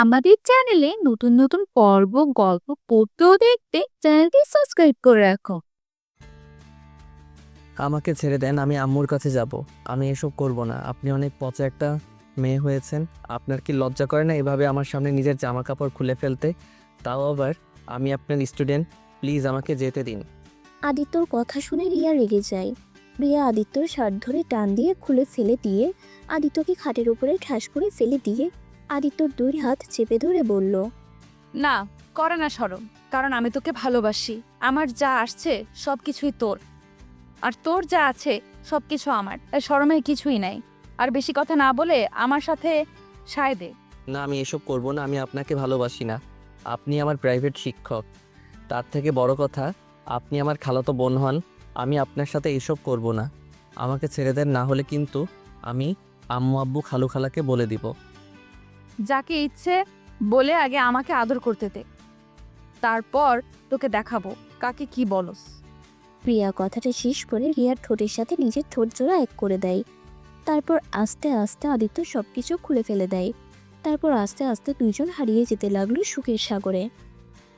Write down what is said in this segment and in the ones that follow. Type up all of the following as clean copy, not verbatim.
আমাদের চ্যানেলে নতুন নতুন পর্ব গল্প পড়তে ও দেখতে চ্যানেলটি সাবস্ক্রাইব করে রাখো। আমাকে ছেড়ে দেন, আমি আম্মুর কাছে যাব। আমি এসব করব না। আপনি অনেক পচা একটা মেয়ে হয়েছেন। আপনার কি লজ্জা করে না এভাবে আমার সামনে নিজের জামা কাপড় খুলে ফেলতে? তাও আবার আমি আপনার স্টুডেন্ট। প্লিজ আমাকে যেতে দিন। আদিত্যর কথা শুনে রিয়া রেগে যায়। রিয়া আদিত্যর শার্ট ধরে টান দিয়ে খুলে ফেলে দিয়ে আদিত্যকে খাটের উপরে ঠাস করে ফেলে দিয়ে আদিত্যর দুই হাত চেপে ধরে বলল, না, করে না শরম। কারণ আমি তোকে ভালোবাসি। আমার যা আসছে সব কিছুই তোর, আর তোর যা আছে সব কিছু আমার। তাই শরমের কিছুই নাই। আর বেশি কথা না বলে আমার সাথে সায় দে। না, আমি এসব করব না। আমি আপনাকে ভালোবাসি না। আপনি আমার প্রাইভেট শিক্ষক। তার থেকে বড় কথা, আপনি আমার খালাতো বোন হন। আমি আপনার সাথে এসব করব না। আমাকে ছেড়ে দেন, না হলে কিন্তু আমি আম্মু আব্বু খালু খালাকে বলে দিব। যাকে ইচ্ছে বলে আগে আমাকে আদর করতে দে, তারপর তোকে দেখাবো কাকে কি বলস। রিয়া কথাটা শেষ করে রিয়ার ঠোঁটের সাথে নিজের ঠোঁট জোড়া এক করে দেয়। তারপর আস্তে আস্তে আদিত্য সবকিছু খুলে ফেলে দেয়। তারপর আস্তে আস্তে দুইজন হারিয়ে যেতে লাগলো সুখের সাগরে।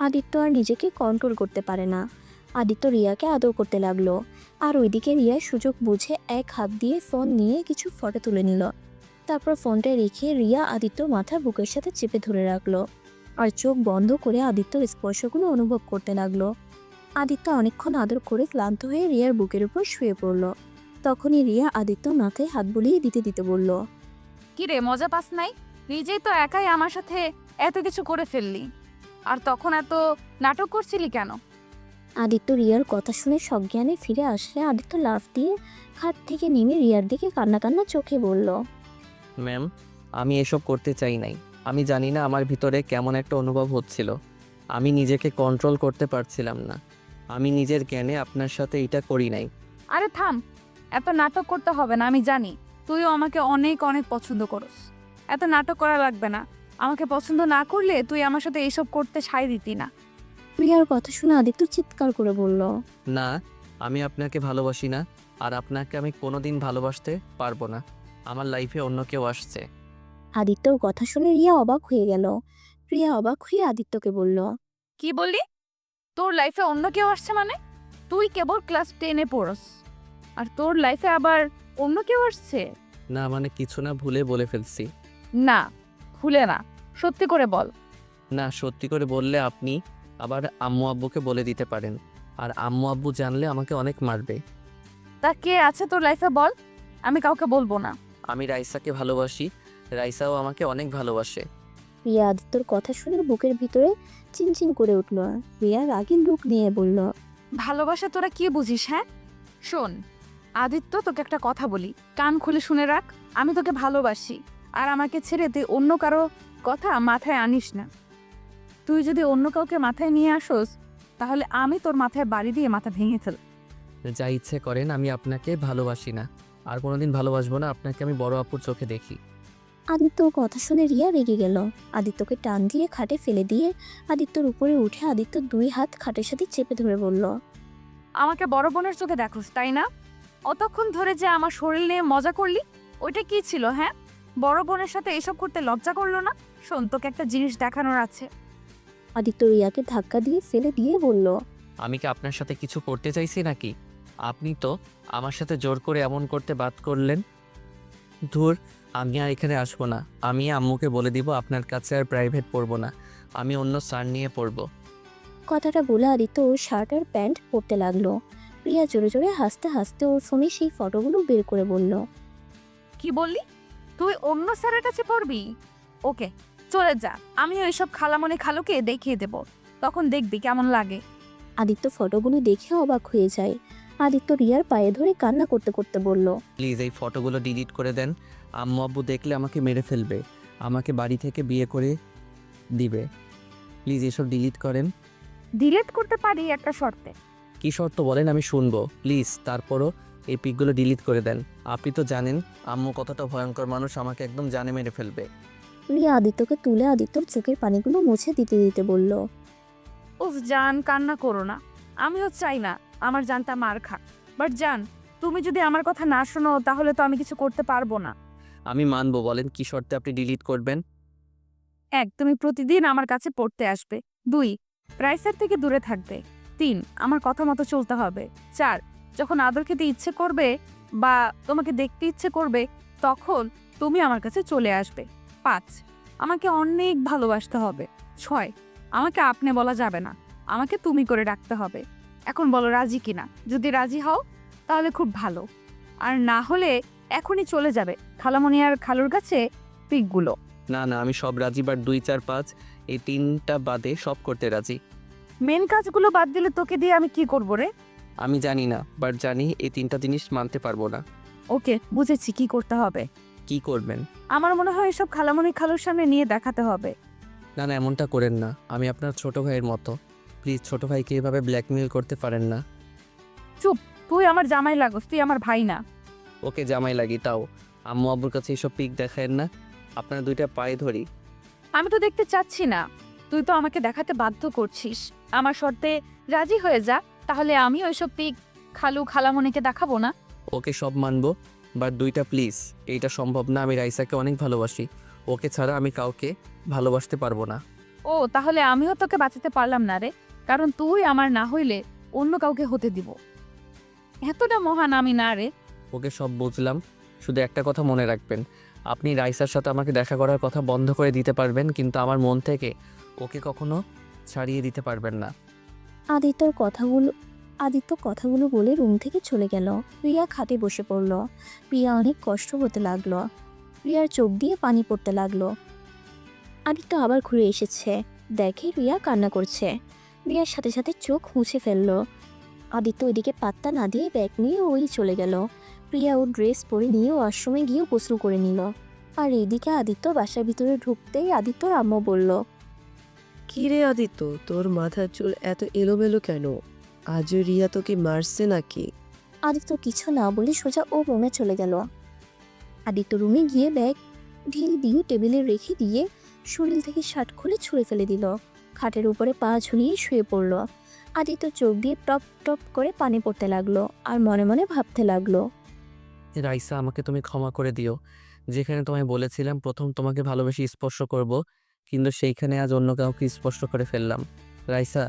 আদিত্য আর নিজেকে কন্ট্রোল করতে পারে না। আদিত্য রিয়াকে আদর করতে লাগলো। আর ওইদিকে রিয়া সুযোগ বুঝে এক হাত দিয়ে ফোন নিয়ে কিছু ফটো তুলে নিল। তারপর ফোনটা রেখে রিয়া আদিত্যর মাথা বুকের সাথে চেপে ধরে রাখলো আর চোখ বন্ধ করে আদিত্যর স্পর্শগুলো অনুভব করতে লাগলো। আদিত্য অনেকক্ষণ আদর করে ক্লান্ত হয়ে রিয়ার বুকের উপর শুয়ে পড়ল। তখনই রিয়া আদিত্য মাথায় হাত বুলিয়ে দিতে দিতে বলল, কি রে, মজা পাস নাই? নিজেই তো একাই আমার সাথে এত কিছু করে ফেললি, আর তখন এত নাটক করছিলি কেন? আদিত্য রিয়ার কথা শুনে সজ্ঞানে ফিরে আসলে আদিত্য লাফ দিয়ে খাট থেকে নেমে রিয়ার দিকে কান্না কান্না চোখে বলল, ম্যাম, আমি এসব করতে চাই নাই। আমি জানি না আমার ভিতরে কেমন একটা অনুভব হচ্ছিল। আমি নিজেকে কন্ট্রোল করতে পারছিলাম না। আমি নিজের জ্ঞানে আপনার সাথে এটা করি নাই। আরে থাম, এত নাটক করতে হবে না। আমি জানি তুইও আমাকে অনেক অনেক পছন্দ করস। এত নাটক করা লাগবে না। আমাকে পছন্দ না করলে তুই আমার সাথে এইসব করতে সায় দিতি না। রিয়ার কথা শুনে আদিত্য চিৎকার করে বলল, না, আমি আপনাকে ভালোবাসি না। আর আপনাকে আমি কোনোদিন ভালোবাসতে পারবো না। আমার লাইফে অন্য কেউ আসছে। আদিত্যর কথা শুনে রিয়া অবাক হয়ে গেল। রিয়া অবাক হয়ে আদিত্যকে বলল, কি বললি? তোর লাইফে অন্য কেউ আসছে মানে? তুই কেবল ক্লাস 10-এ পড়স, আর তোর লাইফে আবার অন্য কেউ আসছে? না মানে কিছু না, ভুলে বলে ফেলছি। না, খুলে না, সত্যি করে বল। না, সত্যি করে বললে আপনি আবার আম্মু আব্বুকে বলে দিতে পারেন। আর আম্মু আব্বু জানলে আমাকে অনেক মারবে। তা কে আছে তোর লাইফে বল, আমি কাউকে বলবো না। আমি রাইসাকে ভালোবাসি। রাইসাও আমাকে অনেক ভালোবাসে। রিয়া আদিত্যর কথা শুনে বুকের ভিতরে চিনচিন করে উঠল। রিয়া রাগীর লুক নিয়ে বলল, ভালোবাসা তোরা কি বুঝিস? হ্যাঁ শোন আদিত্য, তোকে একটা কথা বলি, কান খুলে শুনে রাখ। আমি তোকে ভালোবাসি, আর আমাকে ছেড়ে তুই অন্য কারো কথা মাথায় আনিস না। তুই যদি অন্য কাউকে মাথায় নিয়ে আসোস, তাহলে আমি তোর মাথায় বাড়ি দিয়ে মাথা ভেঙে ফেল। যা ইচ্ছে করেন, আমি আপনাকে ভালোবাসি না। আর কোনোদিন ভালোবাসবো না। আপনাকে আমি বড় আপুর চোখে দেখি। আদিত্যর কথা শুনে রিয়া রেগে গেল। আদিত্যকে টান দিয়ে খাটে ফেলে দিয়ে আদিত্যর উপরে উঠে আদিত্য দুই হাত খাটের সাথে চেপে ধরে বলল, আমাকে বড় বোনের চোখে দেখোস তাই না? অতক্ষণ ধরে যে আমার শরীর নিয়ে মজা করলি, ওইটা কি ছিল? হ্যাঁ, বড় বোনের সাথে এসব করতে লজ্জা করলো না? শোন, তোকে একটা জিনিস দেখানোর আছে। আদিত্য রিয়াকে ধাক্কা দিয়ে ফেলে দিয়ে বলল, আমি কি আপনার সাথে কিছু করতে চাইছি নাকি? আপনি তো আমার সাথে জোর করে এমন করতে বাদ করলেন। ধুর, আমি আর এখানে আসবো না। আমি আম্মুকে বলে দিব আপনার কাছে আর প্রাইভেট পড়বো না। আমি অন্য স্যার নিয়ে পড়বো। কথাটা বলে আদিত্য ওর শার্ট আর প্যান্ট পরতে লাগলো। রিয়া জোরে জোরে হাসতে হাসতে ওর ফোনে সেই ফটোগুলো বের করে বলল, কি বললি? তুই অন্য স্যারের কাছে পড়বি? ওকে, চলে যা। আমি ওইসব খালামণি খালুকে দেখিয়ে দেব, তখন দেখবি কেমন লাগে। আদিত্য ফটোগুলো দেখে অবাক হয়ে যায়। আদিত্য রিয়ার পায়ে ধরে কান্না করতে করতে বলল, প্লিজ এই ফটোগুলো ডিলিট করে দেন। আম্মু আব্বু দেখলে আমাকে মেরে ফেলবে। আমাকে বাড়ি থেকে বিয়ে করে দিবে। প্লিজ এসব ডিলিট করেন। ডিলিট করতে পারি একটা শর্তে। কী শর্ত বলেন, আমি শুনবো প্লিজ। তারপরও এই পিকগুলো ডিলিট করে দেন। আপনি তো জানেন আম্মু কতটা ভয়ঙ্কর মানুষ, আমাকে একদম জানে মেরে ফেলবে। রিয়া আদিত্যকে তুলে আদিত্যর চোখের পানিগুলো মুছে দিতে দিতে বলল, উফ জান, কান্না করো না। আমিও চাই না আমার জানটা মার খা, বাট জান, তুমি যদি আমার কথা না শোনো তাহলে তো আমি কিছু করতে পারবো না। আমি মানবো, বলেন কী শর্তে আপনি ডিলিট করবেন। 1. তুমি প্রতিদিন আমার কাছে পড়তে আসবে। 2. প্রাইসের থেকে দূরে থাকবে। 3. আমার কথা মতো চলতে হবে। 4. যখন আদর খেতে ইচ্ছে করবে বা তোমাকে দেখতে ইচ্ছে করবে তখন তুমি আমার কাছে চলে আসবে। 5. আমাকে অনেক ভালোবাসতে হবে। 6. আমাকে আপনি বলা যাবে না, আমাকে তুমি করে ডাকতে হবে। এখন বলো রাজি কিনা? যদি রাজি হও তাহলে খুব ভালো, আর না হলে এখনই চলে যাবে খালামণি আর খালুর কাছে পিকগুলো। না না, আমি সব রাজি, বাট 2, 4, 5 এই 3টা বাদে সব করতে রাজি। মেন কাজগুলো বাদ দিলে তোকে দিয়ে আমি কি করবো রে? আমি জানি না, বাট জানি এই 3টা জিনিস মানতে পারবো না। ওকে, বুঝেছি কি করতে হবে। কি করবেন? আমার মনে হয় এসব খালামণি খালুর সামনে নিয়ে দেখাতে হবে। না না, এমনটা করেন না। আমি আপনার ছোট ভাইয়ের মতো, প্লিজ ছোট ভাইকে এভাবে ব্ল্যাকমেল করতে পারেন না। তুই আমার জামাই লাগোস, তুই আমার ভাই না। ওকে জামাই লাগি, তাও আম্মু আব্বুর কাছে এসব পিক দেখায়েন না। আপনার 2টা পায়ে ধরি। আমি তো দেখতে চাচ্ছি না, তুই তো আমাকে দেখাতে বাধ্য করছিস। আমার শর্তে রাজি হয়ে যা, তাহলে আমি ওইসব পিক খালু খালামণিকে দেখাবো না। ওকে সব মানবো, বাট 2টা প্লিজ। এইটা সম্ভব না। আমি রাইসাকে অনেক ভালোবাসি, ওকে ছাড়া আমি কাউকে ভালোবাসতে পারবো না। ও, তাহলে আমিও তোকে বাঁচাতে পারলাম না রে, কারণ তুই আমার না হইলে অন্য কাউকে হতে দিব। এতটা মহান আমি না রে। ওকে সব বুঝলাম, শুধু একটা কথা মনে রাখবেন, আপনি রাইসার সাথে আমাকে দেখা করার কথা বন্ধ করে দিতে পারবেন, কিন্তু আমার মন থেকে ওকে কখনো ছাড়িয়ে দিতে পারবেন না। আদিত্য কথাগুলো বলে রুম থেকে চলে গেল। রিয়া খাটে বসে পড়ল। রিয়া অনেক কষ্ট হতে লাগলো। রিয়ার চোখ দিয়ে পানি পড়তে লাগলো। আদিত্য আবার ঘুরে এসেছে, দেখে রিয়া কান্না করছে। রিয়ার সাথে সাথে চোখ মুছে ফেলল। আদিত্য ওইদিকে পাত্তা না দিয়ে ব্যাগ নিয়ে ওই চলে গেল। রিয়া ওর ড্রেস পরে নিয়ে ওয়াশরুমে গিয়ে গোসল করে নিল। আর এইদিকে আদিত্য বাসার ভিতরে ঢুকতেই আদিত্যর আম্মু বলল, কি রে আদিত্য, তোর মাথার চুল এত এলোমেলো কেন? আজও রিয়া তোকে মারছে নাকি? আদিত্য কিছু না বলে সোজা ও রুমে চলে গেল। আদিত্য রুমে গিয়ে ব্যাগ ঢিল দিয়ে টেবিলে রেখে দিয়ে শরীর থেকে শার্ট খুলে ছুঁড়ে ফেলে দিল। খাটের উপরে পা ঝুলিয়ে শুয়ে পড়ল। আদিত্য চোখ দিয়ে টপ টপ করে পানি পড়তে লাগলো আর মনে মনে ভাবতে লাগলো, রাইসা, আমাকে তুমি ক্ষমা করে দিও। যেখানে তোমায় বলেছিলাম প্রথম তোমাকে ভালোবেসে স্পর্শ করব, কিন্তু সেইখানে আজ অন্য কাউকে স্পর্শ করে ফেললাম। রাইসা,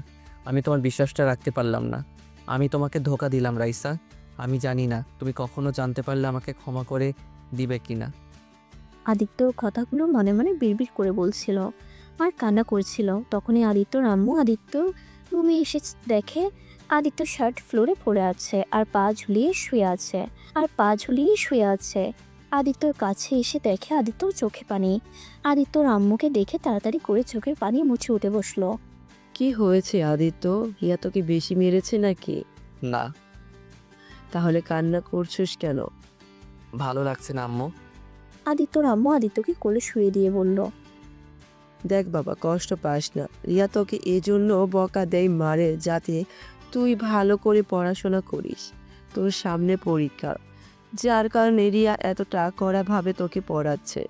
আমি তোমার বিশ্বাসটা রাখতে পারলাম না। আমি তোমাকে ধোঁকা দিলাম রাইসা। আমি জানি না তুমি কখনো জানতে পারলে আমাকে ক্ষমা করে দিবে কিনা। আদিত্যর কথাগুলো মনে মনে বিড়বিড় করে বলছিল আর কান্না করছিল। তখনই আদিত্যর আম্মু আদিত্য রুমে এসে দেখে আদিত্য শার্ট ফ্লোরে পড়ে আছে আর পা ঝুলিয়ে শুয়ে আছে। আদিত্যর কাছে এসে দেখে আদিত্যর চোখে পানি। আদিত্যর আম্মুকে দেখে তাড়াতাড়ি করে চোখের পানি মুছে উঠে বসলো। কি হয়েছে আদিত্য? রিয়া তোকে বেশি মেরেছে নাকি? না, তাহলে কান্না করছিস কেন? ভালো লাগছে না আম্মু। আদিত্যর আম্মু আদিত্যকে কোলে শুয়ে দিয়ে বলল, দেখ বাবা, কষ্ট পাস না। রিয়া তোকে এজন্য বকা দেয়, মারে, যাতে তুই ভালো করে পড়াশোনা করিস। তোর সামনে পরীক্ষা, যার কারণে রিয়া এতটা কড়াভাবে তোকে পড়াচ্ছে।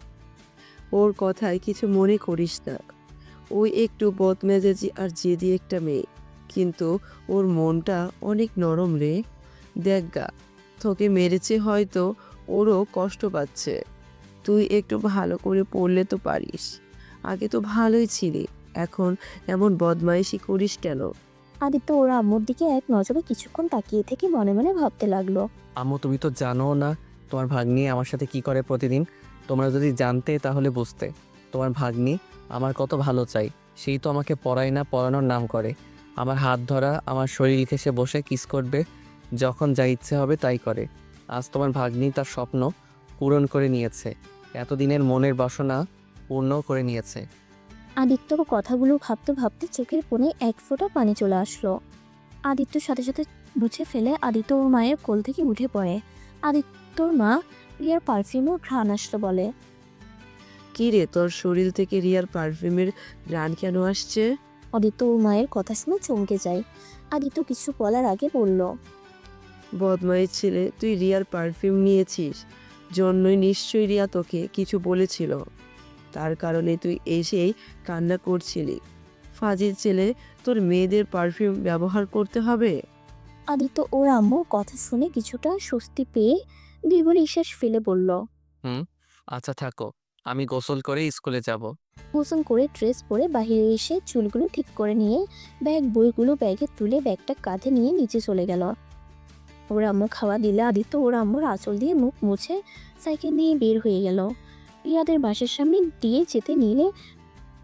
ওর কথায় কিছু মনে করিস না। ওই একটু বদমেজাজি আর জেদি একটা মেয়ে, কিন্তু ওর মনটা অনেক নরম রে। দেখ গা, তোকে মেরেছে হয়তো, ওরও কষ্ট পাচ্ছে। তুই একটু ভালো করে পড়লে তো পারিস। আগে তো ভালোই ছিলি, এখন এমন বদমাইশি করিস কেন? আদিত্য ওর আম্মুর দিকে এক নজরে কিছুক্ষণ তাকিয়ে থেকে মনে মনে ভাবতে লাগলো। আম্মু, তুমি তো জানো না তোমার ভাগ্নি আমার সাথে কি করে প্রতিদিন। তোমরা যদি জানতে তাহলে বুঝতে। তোমার ভাগ্নি আমার কত ভালো চাই, সেই তো আমাকে পড়ায় না, পড়ানোর নাম করে। আমার হাত ধরা, আমার শরীর ঘেঁষে বসে কিস করবে, যখন যা ইচ্ছে হবে তাই করে। আজ তোমার ভাগ্নি তার স্বপ্ন পূরণ করে নিয়েছে, এতদিনের মনের বাসনা পূর্ণ করে নিয়েছে। আদিত্যর কথাগুলো ভাবতে ভাবতে চোখের কোণে এক ফোঁটা পানি চলে আসলো। আদিত্যর সাথে সাথে মুছে ফেলে আদিত্য ওর মায়ের কোল থেকে উঠে পড়ে। আদিত্যর মা রিয়ার পারফিউমের ঘ্রাণ আসলো বলে, কি রে, তোর শরীর থেকে রিয়ার পারফিউমের রান কেন আসছে? আদিত্য ওর মায়ের কথা শুনে চমকে যায়। আদিত্য কিছু বলার আগে বলল, বদমাইশ ছেলে, তুই রিয়ার পারফিউম নিয়েছিস জন্যই নিশ্চয়ই রিয়া তোকে কিছু বলেছিল। তার কারণে তুই এসেই কান্না করছিলি। ফাজিল ছেলে, তোর মেয়েদের পারফিউম ব্যবহার করতে হবে? আদিত্য ওর আম্মুর কথা শুনে কিছুটা স্বস্তি পেয়ে দীর্ঘ নিঃশ্বাস ফেলে বলল, আচ্ছা থাকো, আমি গোসল করে স্কুলে যাব। গোসল করে ড্রেস পরে বাইরে এসে চুলগুলো ঠিক করে নিয়ে বইগুলো ব্যাগে তুলে ব্যাগটা কাঁধে নিয়ে নিচে চলে গেল। ওর আম্মু খাওয়া দিলে আদিত্য ওর আম্মুর আঁচল দিয়ে মুখ মুছে সাইকেল নিয়ে বের হয়ে গেল। রিয়াদের বাসার সামনে দিয়ে যেতে নিলে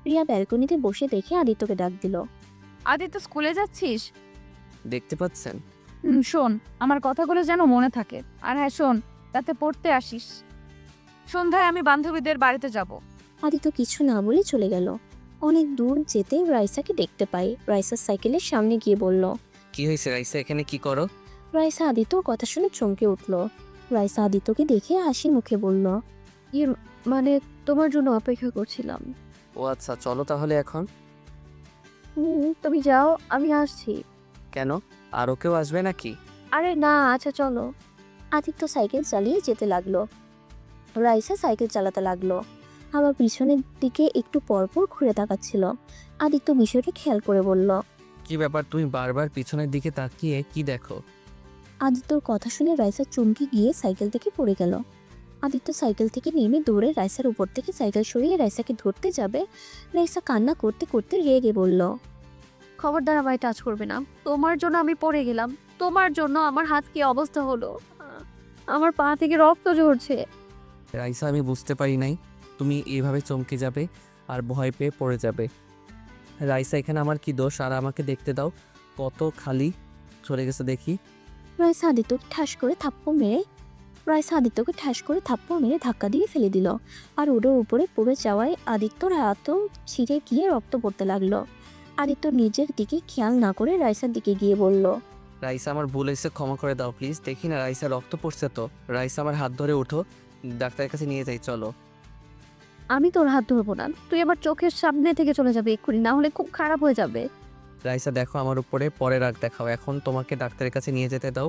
রিয়া ব্যালকনিতে বসে দেখে আদিত্যকে ডাক দিল। আদিত্য স্কুলে যাচ্ছিস? দেখতে পাচ্ছেন? শোন, আমার কথাগুলো যেন মনে থাকে। আর হ্যাঁ শোন, রাতে পড়তে আসিস। সন্ধ্যায় আমি বান্ধবীদের বাড়িতে যাব। আদিত্য কিছু না বলে চলে গেল। অনেক দূর যেতে রাইসাকে দেখতে পাই। রাইসার সাইকেলের সামনে গিয়ে বলল। কি হয়েছে রাইসা, এখানে কি করো? রাইসা আদিত্যর কথা শুনে চমকে উঠল। রাইসা আদিত্যকে দেখে হাসি মুখে বলল, মানে তোমার জন্য অপেক্ষা করছিলাম। ও আচ্ছা, চলো তাহলে এখন। তুমি যাও, আমি আসছি। কেন, আরও কেউ আসবে নাকি? আরে না, আচ্ছা চলো। আদিত্য সাইকেল চালিয়ে যেতে লাগলো। রাইসা সাইকেল চালাতে লাগলো। আবার পিছনের দিকে একটু পরপর ঘুরে তাকাচ্ছিল। আদিত্য বিষয়টা খেয়াল করে বলল। কি ব্যাপার, তুমি বারবার পিছনের দিকে তাকিয়ে কি দেখো? আদিত্যর কথা শুনে রাইসা চমকে গিয়ে সাইকেল থেকে পড়ে গেল। আদিত্য সাইকেল থেকে নেমে দৌড়ে রাইসার উপর থেকে সাইকেল সরিয়ে রাইসাকে ধরতে যাবে। রাইসা কান্না করতে করতে রেগে বলল, খবরদার আমায় টাচ করবে না। তোমার জন্য আমি পড়ে গেলাম। তোমার জন্য আমার হাত কি অবস্থা হলো। আমার পা থেকে রক্ত ঝরছে। রাইসা, আমি বুঝতে পারি নাই তুমি এভাবে চমকে যাবে আর ভয় পেয়ে পড়ে যাবে। রাইসা, এখানে আমার কি দোষ? আর আমাকে দেখতে দাও, কত খালি চলে গেছে দেখি। রাইসা আদিত্যকে ঠাস করে থাপ্পড় মেরে ধাক্কা দিয়ে ফেলে দিল। আর ওর উপরে পড়ে যাওয়ায় আদিত্যর হাতও ছিঁড়ে গিয়ে রক্ত পড়তে লাগলো। আদিত্য নিজের দিকে খেয়াল না করে রাইসার দিকে গিয়ে বলল, রাইসা, আমার ভুল হয়েছে, ক্ষমা করে দাও প্লিজ। দেখি না রাইসা রক্ত পড়ছে তো। রাইসা, আমার হাত ধরে ওঠো, ডাক্তারের কাছে নিয়ে যাই, চলো। আমি তোর হাত ধরবো না। তুই আমার চোখের সামনে থেকে চলে যাবে এক্ষুনি, না হলে খুব খারাপ হয়ে যাবে। রাইসা দেখো, আমার উপরে পরে রাগ দেখাও। এখন তোমাকে ডাক্তারের কাছে নিয়ে যেতে দাও।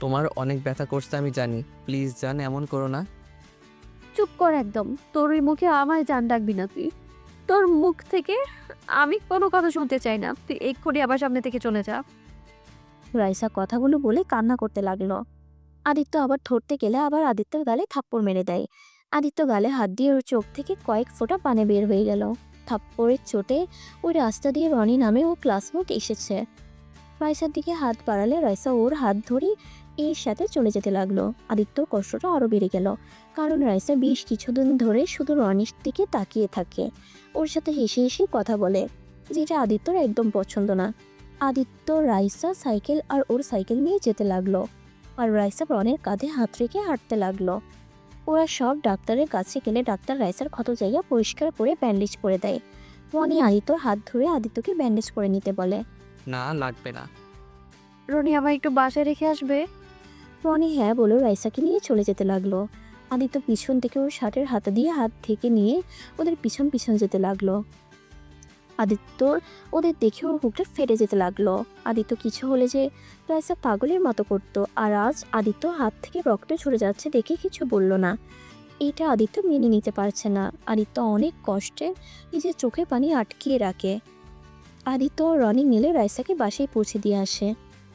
তোমার অনেক ব্যথা করছে আমি জানি, প্লিজ জান, এমন করো না। চুপ কর একদম। তোর ওই মুখে আমায় জান ডাকবি না তুই। তোর মুখ থেকে আমি কোনো কথা শুনতে চাই না। তুই এক্ষুনি আবার সামনে থেকে চলে যা। রাইসা কথাগুলো বলে কান্না করতে লাগলো। আদিত্য আবার ধরতে গেলে আবার আদিত্যর গালে থাপ্পড় মেরে দেয়। আদিত্য গালে হাত দিয়ে ওর চোখ থেকে কয়েক ফোঁটা পানি বের হয়ে গেল। থাপ্পড়ের চোটে ওই রাস্তা দিয়ে রনি নামে ও ক্লাসমেট এসেছে। রাইসার দিকে হাত বাড়ালে রাইসা ওর হাত ধরে এর সাথে চলে যেতে লাগলো। আদিত্যর কষ্টটা আরও বেড়ে গেল, কারণ রাইসা বেশ কিছুদিন ধরে শুধু রনির দিকে তাকিয়ে থাকে, ওর সাথে হেসে হেসে কথা বলে, যেটা আদিত্যর একদম পছন্দ না। আদিত্য রাইসা সাইকেল আর ওর সাইকেল নিয়ে যেতে লাগলো। আর রাইসা রনের কাঁধে হাত রেখে হাঁটতে লাগলো। ওরা সব ডাক্তারের কাছে গেলে ডাক্তার রাইসার ক্ষত জায়গা পরিষ্কার করে ব্যান্ডেজ করে দেয়। রনি আদিত্যর হাত ধরে আদিত্যকে ব্যান্ডেজ করে নিতে বলে। না, লাগবে না। রনি আমার একটু বাসায় রেখে আসবে? রনি হ্যাঁ বলে রাইসাকে নিয়ে চলে যেতে লাগলো। আদিত্য পিছন থেকে ওর শার্টের হাতা দিয়ে হাত থেকে নিয়ে ওদের পিছন পিছন যেতে লাগলো। আদিত্যর ওদের দেখে ওর বুকটা ফেটে যেতে লাগলো। আদিত্য কিছু হলে যে রাইসা পাগলের মতো করতো, আর আজ আদিত্য হাত থেকে রক্ত ঝরে যাচ্ছে দেখে কিছু বলল না। এটা আদিত্য মেনে নিতে পারছে না। আদিত্য অনেক কষ্টে নিজের চোখে পানি আটকিয়ে রাখে। আদিত্য ও রনি মিলে রাইসাকে বাসায় পৌঁছে দিয়ে আসে।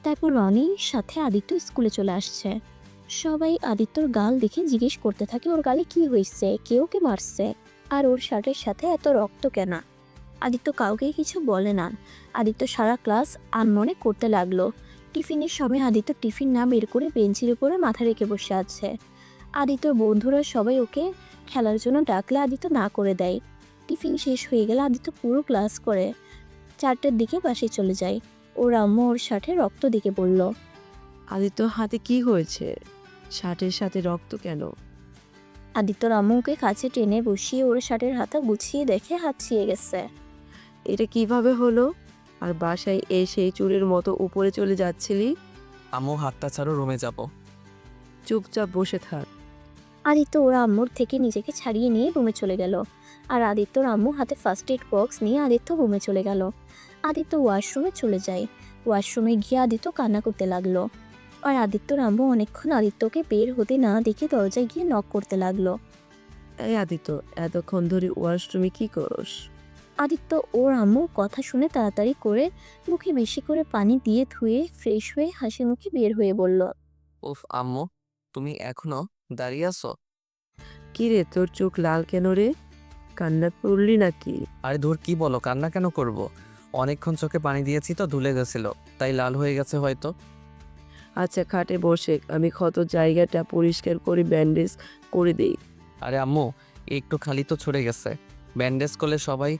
তারপর রনির সাথে আদিত্য স্কুলে চলে আসছে। সবাই আদিত্যর গাল দেখে জিজ্ঞেস করতে থাকে ওর গালে কি হয়েছে, কেউ কে মারছে, আর ওর শার্টের সাথে এত রক্ত কেন। আদিত্য কাউকে কিছু বলে না। আদিত্য সারা ক্লাস আনমনে করতে লাগলো। টিফিনের সময় আদিত্য টিফিন না বের করে বেঞ্চের উপরে মাথা রেখে বসে আছে। আদিত্যর বন্ধুরা সবাই ওকে খেলার জন্য ডাকলে আদিত্য না করে দেয়। টিফিন শেষ হয়ে গেলে আদিত্য পুরো ক্লাস করে 4টার দিকে বাসায় চলে যায়। ওর আম্মু ওর শার্টে রক্ত দেখে বলল, আদিত্য হাতে কি হয়েছে? শার্টের সাথে রক্ত কেন? আদিত্যর আম্মু ওকে কাছে টেনে বসিয়ে ওর শার্টের হাতা গুছিয়ে দেখে হাত ছিঁড়ে গেছে। এটা কিভাবে হলো? আর বাসায় এসে চুরের মতো উপরে চলে যাচ্ছিলি? আম্মু, হাতটা ছাড়ো, রুমে যাব। চুপচাপ বসে থাক। আদিত্য ওর আম্মুর থেকে নিজেকে ছাড়িয়ে নিয়ে রুমে চলে গেল। আর আদিত্যর আম্মু হাতে ফার্স্ট এড বক্স নিয়ে আদিত্য রুমে চলে গেল। আদিত্য ওয়াশরুমে চলে যায়। ওয়াশরুমে গিয়ে আদিত্য কান্না করতে লাগলো। আর আদিত্যর আম্মু অনেকক্ষণ আদিত্যকে বের হতে না দেখে দরজায় গিয়ে নক করতে লাগলো। এই আদিত্য, এতক্ষণ ধরে ওয়াশরুমে কি করস? আদিত্য ওর আম্মুর কথা শুনে তাড়াতাড়ি করে মুখে বেশি করে পানি দিয়ে ধুয়ে ফ্রেশ হয়ে হাসি মুখে বের হয়ে বলল, উফ আম্মু, তুমি এখনো দাঁড়িয়ে আছো? কি রে, তোর চোখ লাল কেন রে? কান্না করলি নাকি? আরে ধুর, কি বলো, কান্না কেন করব? অনেকক্ষণ চোখে পানি দিয়েছি তো ধুলে গেছিল, তাই লাল হয়ে গেছে হয়তো। আচ্ছা খাটে বসে, আমি ক্ষত জায়গাটা পরিষ্কার করে ব্যান্ডেজ করে দেই। আরে আম্মু, একটু খালি তো ছড়ে গেছে, ব্যান্ডেজ করলে সবাই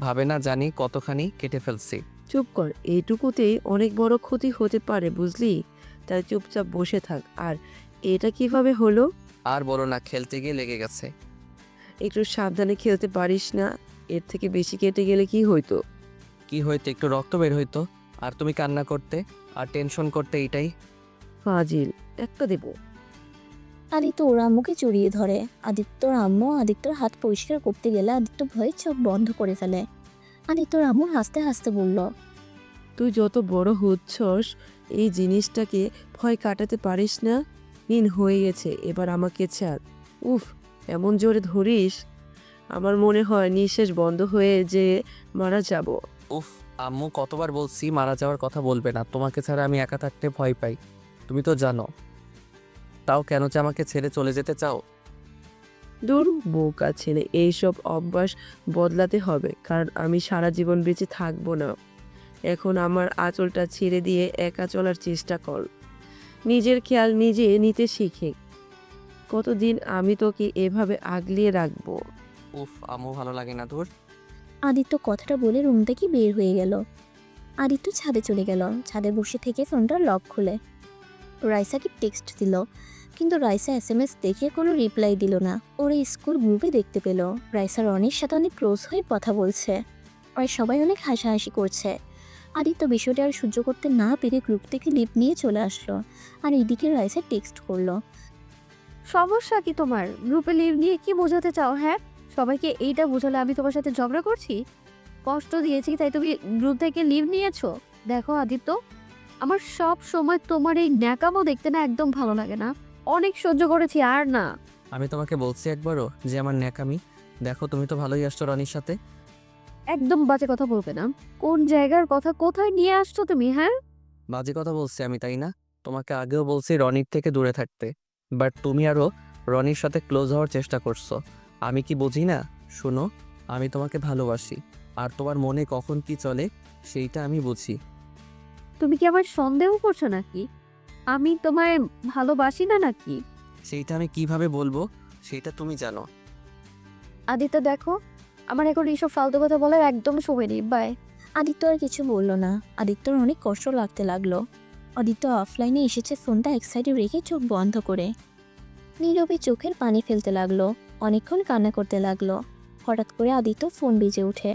ভাবে না জানি কতখানি কেটে ফেলছি। চুপ কর, এইটুকুতেই অনেক বড় ক্ষতি হতে পারে বুঝলি? তাই চুপচাপ বসে থাক। আর এটা কিভাবে হলো? আর বলো না, খেলতে গিয়ে লেগে গেছে। একটু সাবধানে খেলতে পারিস না? এর থেকে বেশি কেটে গেলে কি হইতো? কি হয়তো, একটু রক্ত বের হইতো। আর তুমি কান্না করতে আর টেনশন করতে, এইটাই। ফাজিল একটা দেবো। আদিত্য ওর আম্মুকে জড়িয়ে ধরে। আদিত্যর আম্মু আদিত্যর হাত পরিষ্কার করতে গেলে আদিত্য ভয়ে চোখ বন্ধ করে ফেলে। আদিত্যর আম্মু হাসতে হাসতে বলল, তুই যত বড় হচ্ছস এই জিনিসটাকে ভয় কাটাতে পারিস না। নিন হয়ে গেছে, এবার আমাকে ছাড়। উফ, এমন জোরে ধরিস, আমার মনে হয় নিঃশ্বাস বন্ধ হয়ে যে মারা যাব। উফ, আম্মু কতবার বলছি মারা যাওয়ার কথা বলবে না, তোমাকে ছাড়া আমি একা থাকতে ভয় পাই, তুমি তো জানো। তাও কেন যে আমাকে ছেড়ে চলে যেতে চাও? দূর বোকা ছেলে, এইসব অভ্যাস বদলাতে হবে, কারণ আমি সারা জীবন বেঁচে থাকবো না। এখন আমার আঁচলটা ছেড়ে দিয়ে একা চলার চেষ্টা কর। নিজের খেয়াল নিজে নিতে শিখে। কতদিন আমি তোকে এভাবে আগলিয়ে রাখবো? উফ, আম্মু ভালো লাগে না, ধুর। আদিত্য কথাটা বলে রুম থেকে বের হয়ে গেল। আদিত্য ছাদে চলে গেল। ছাদে বসে থেকে ফোনটা লক খুলে রাইসাকে টেক্সট দিল, কিন্তু রাইসা এসএমএস দেখে কোনো রিপ্লাই দিল না। ওরা স্কুল গ্রুপে দেখতে পেল রাইসা রনির সাথে অনেক ক্লোজ হয়ে কথা বলছে, আর সবাই অনেক হাসাহাসি করছে। আদিত্য বিষয়টা আর সহ্য করতে না পেরে গ্রুপ থেকে লিভ নিয়ে চলে আসলো। আর এদিকে রাইসা টেক্সট করলো, সমস্যা কি তোমার? গ্রুপে লিভ নিয়ে কি বোঝাতে চাও? হ্যাঁ, সবাইকে এইটা বোঝালে আমি তোমার সাথে ঝগড়া করছি, কষ্ট দিয়েছি, তাই তুমি গ্রুপ থেকে লিভ নিয়েছো? দেখো আদিত্য, আমার সব সময় তোমার এই ন্যাকামো দেখতে না একদম ভালো লাগে না। অনেক সহ্য করেছি, আর না। আমি তোমাকে বলছি একবারও যে আমার ন্যাকামি? দেখো, তুমি তো ভালোই আসছো রনির সাথে। একদম বাজে কথা বলবে না। কোন জায়গার কথা কোথায় নিয়ে আসছো তুমি? হ্যাঁ, বাজে কথা বলছি আমি, তাই না? তোমাকে আগেও বলছি রনির থেকে দূরে থাকতে, বাট তুমি আরও রনির সাথে ক্লোজ হওয়ার চেষ্টা করছো। আমি কি বুঝি না? শোনো, আমি তোমাকে ভালোবাসি, আর তোমার মনে কখন কি চলে সেইটা আমি বুঝি। তুমি কি আমার সন্দেহ করছো নাকি? আমি তোমায় ভালোবাসি না নাকি? সেইটা আমি কিভাবে বলবো সেটা তুমি জানো। আদিত্য দেখো, আমার এখন এইসব ফালতু কথা বলার একদম সময় নেই। বাই। আদিত্য আর কিছু বলল না। আদিত্যর অনেক কষ্ট লাগতে লাগলো। আদিত্য অফলাইনে এসেছে ফোনটা এক সাইডে রেখে চোখ বন্ধ করে নীরবে চোখের পানি ফেলতে লাগলো। অনেকক্ষণ কান্না করতে লাগলো। হঠাৎ করে আদিত্য ফোন বেজে ওঠে।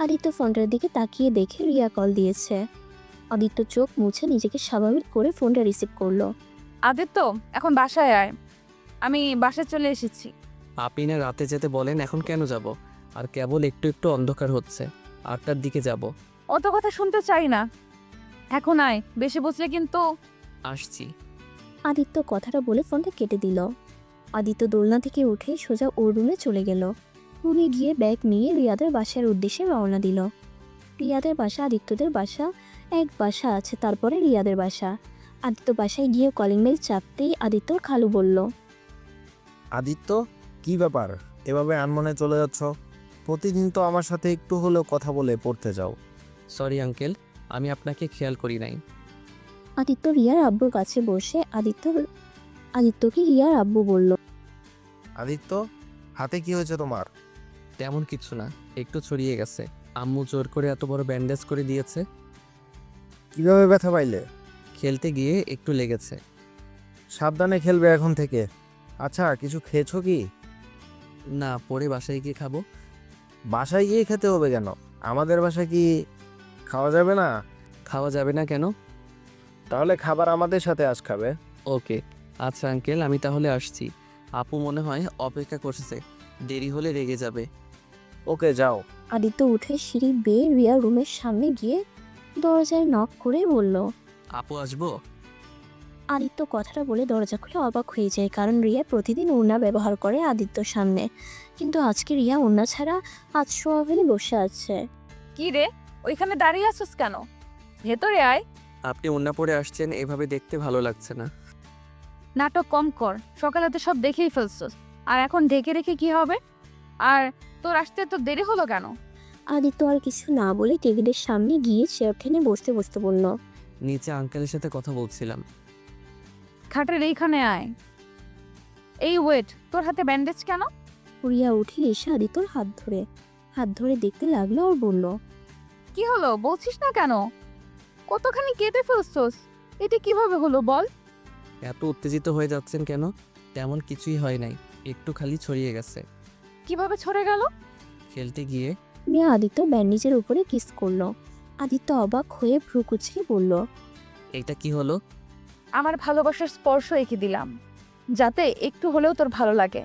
আদিত্য ফোনটার দিকে তাকিয়ে দেখে রিয়া কল দিয়েছে। আদিত্য চোখ মুছে নিজেকে স্বাভাবিক করে ফোনটা রিসিভ করলো। আদিত্য, এখন বাসায় আয়, আমি বাসায় চলে এসেছি। আপনি না রাতে যেতে বলেন, এখন কেন যাব? আর কেবল একটু একটু অন্ধকার হচ্ছে, 8টার দিকে যাব। অত কথা শুনতে চাই না, এখন আয়, বেশি বসলে কিন্তু। আসছি। আদিত্য কথাটা বলে ফোনটা কেটে দিল। আদিত্য দোলনা থেকে উঠে সোজা ওর রুমে চলে গেল। রুমে গিয়ে ব্যাগ নিয়ে রিয়াদের বাসার উদ্দেশ্যে রওনা দিল। রিয়াদের বাসা আদিত্যদের বাসা, এক বাসা আছে তারপরে রিয়াদের বাসা। আদিত্য বাসায় গিয়ে কলিং বেল চাপতেই আদিত্যর খালু বলল, আদিত্য, কি ব্যাপার এভাবে আনমনে চলে যাচ্ছ? প্রতিদিন তো আমার সাথে একটু হলেও কথা বলে পড়তে যাও। সরি আঙ্কেল, আমি আপনাকে খেয়াল করি নাই। আদিত্য রিয়ার আব্বুর কাছে বসে আদিত্যকে রিয়ার আব্বু বলল, আদিত্য, হাতে কি হয়েছে তোমার? তেমন কিছু না, একটু ছড়িয়ে গেছে। আম্মু জোর করে এত বড় ব্যান্ডেজ করে দিয়েছে। কিভাবে ব্যথা পাইলে? খেলতে গিয়ে একটু লেগেছে। সাবধানে খেলবে এখন থেকে। আচ্ছা, কিছু খেয়েছো কি? না, পরে বাসায় গিয়ে খাবো। বাসায় গিয়ে খেতে হবে কেন? আমাদের বাসায় কি খাওয়া যাবে না? খাওয়া যাবে না কেন? তাহলে খাবার আমাদের সাথে আজ খাবে। ওকে, আচ্ছা আঙ্কেল, আমি তাহলে আসছি। আপু মনে হয় অপেক্ষা করছে, দেরি হলে রেগে যাবে। ওকে, যাও। আদিত্য উঠে সিঁড়ি বেয়ে রিয়ার রুমের সামনে গিয়ে দরজায় নক করে বলল। আপু আসবো? আদিত্য কথাটা বলে দরজা খুলে অবাক হয়ে যায়, কারণ রিয়া প্রতিদিন ওড়না ব্যবহার করে আদিত্যর সামনে, কিন্তু আজকে রিয়া ওড়না ছাড়া আজ সোয়াভেলে বসে আছে। কি রে, ওইখানে দাঁড়িয়ে আছিস কেন? ভেতরে আয়। আপনি ওন্না পরে আসছেন, এভাবে দেখতে ভালো লাগছে না। নাটক কম কর, সকালে তো সব দেখেই ফেলছস। আর এখন ঢেকে রেখে কি হবে? আর তোর আসতে তো দেরি হলো কেন? আদিত্য আর কিছু না বলে টেবিলের সামনে গিয়ে চেয়ার টেনে বসতে বসতে বলল, নিচে আঙ্কেলের সাথে কথা বলছিলাম। খাটের এইখানে আয়। এই ওয়েট, তোর হাতে ব্যান্ডেজ কেন? রিয়া উঠে এসে আদিত্যর হাত ধরে দেখতে লাগলো আর বলল, কি হলো বলছিস না কেন? কতখানি কেটে ফেলছস? এটা কিভাবে হলো বল? এত উত্তেজিত হয়ে যাচ্ছেন কেন? তেমন কিছুই হয় নাই, একটু খালি ছড়িয়ে গেছে। কিভাবে ছড়ে গেল? খেলতে গিয়ে। রিয়া আদিত্য ব্যান্ডেজের উপরে কিস করলো। আদিত্য অবাক হয়ে ভ্রু কুচকে বলল, এইটা কি হলো? আমার ভালোবাসার স্পর্শ এঁকে দিলাম, যাতে একটু হলেও তোর ভালো লাগে।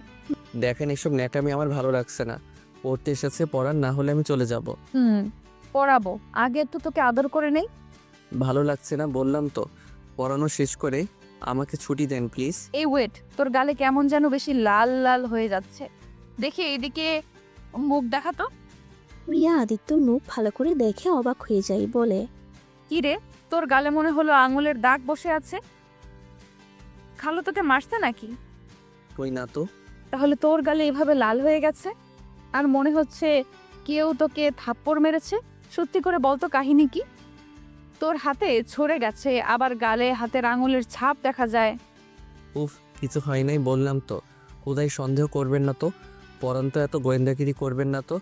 দেখেন, এসব ন্যাকামি আমার ভালো লাগছে না। পড়তে এসেছে, পড়ার, না হলে আমি চলে যাব। পড়াবো, আগে তো তোকে আদর করে নেই। ভালো লাগছে না বললাম তো। পড়ানো শেষ করে আমাকে ছুটি দেন প্লিজ। এই ওয়েট, তোর গালে কেমন যেন বেশি লাল লাল হয়ে যাচ্ছে। দেখি এইদিকে মুখ দেখাতো। রিয়া আদিত্যর মুখ ভালো করে দেখে অবাক হয়ে যায়, বলে, কি রে, তোর গালে মনে হলো আঙুলের দাগ বসে আছে। খালো তোকে মারছে নাকি? কই না তো। তাহলে তোর গালে এভাবে লাল হয়ে গেছে, আর মনে হচ্ছে কেউ তোকে থাপ্পড় মেরেছে। সত্যি করে বলতো কাহিনী কি? তোর হাতে ছড়ে গেছে, আবার গালে হাতের আঙুলের ছাপ দেখা যায়। উফ, কিছু হয় নাই বললাম তো। কোথায় সন্দেহ করবেন না তো। পড়ান তো, এত গোয়েন্দাগিরি করবেন না তো।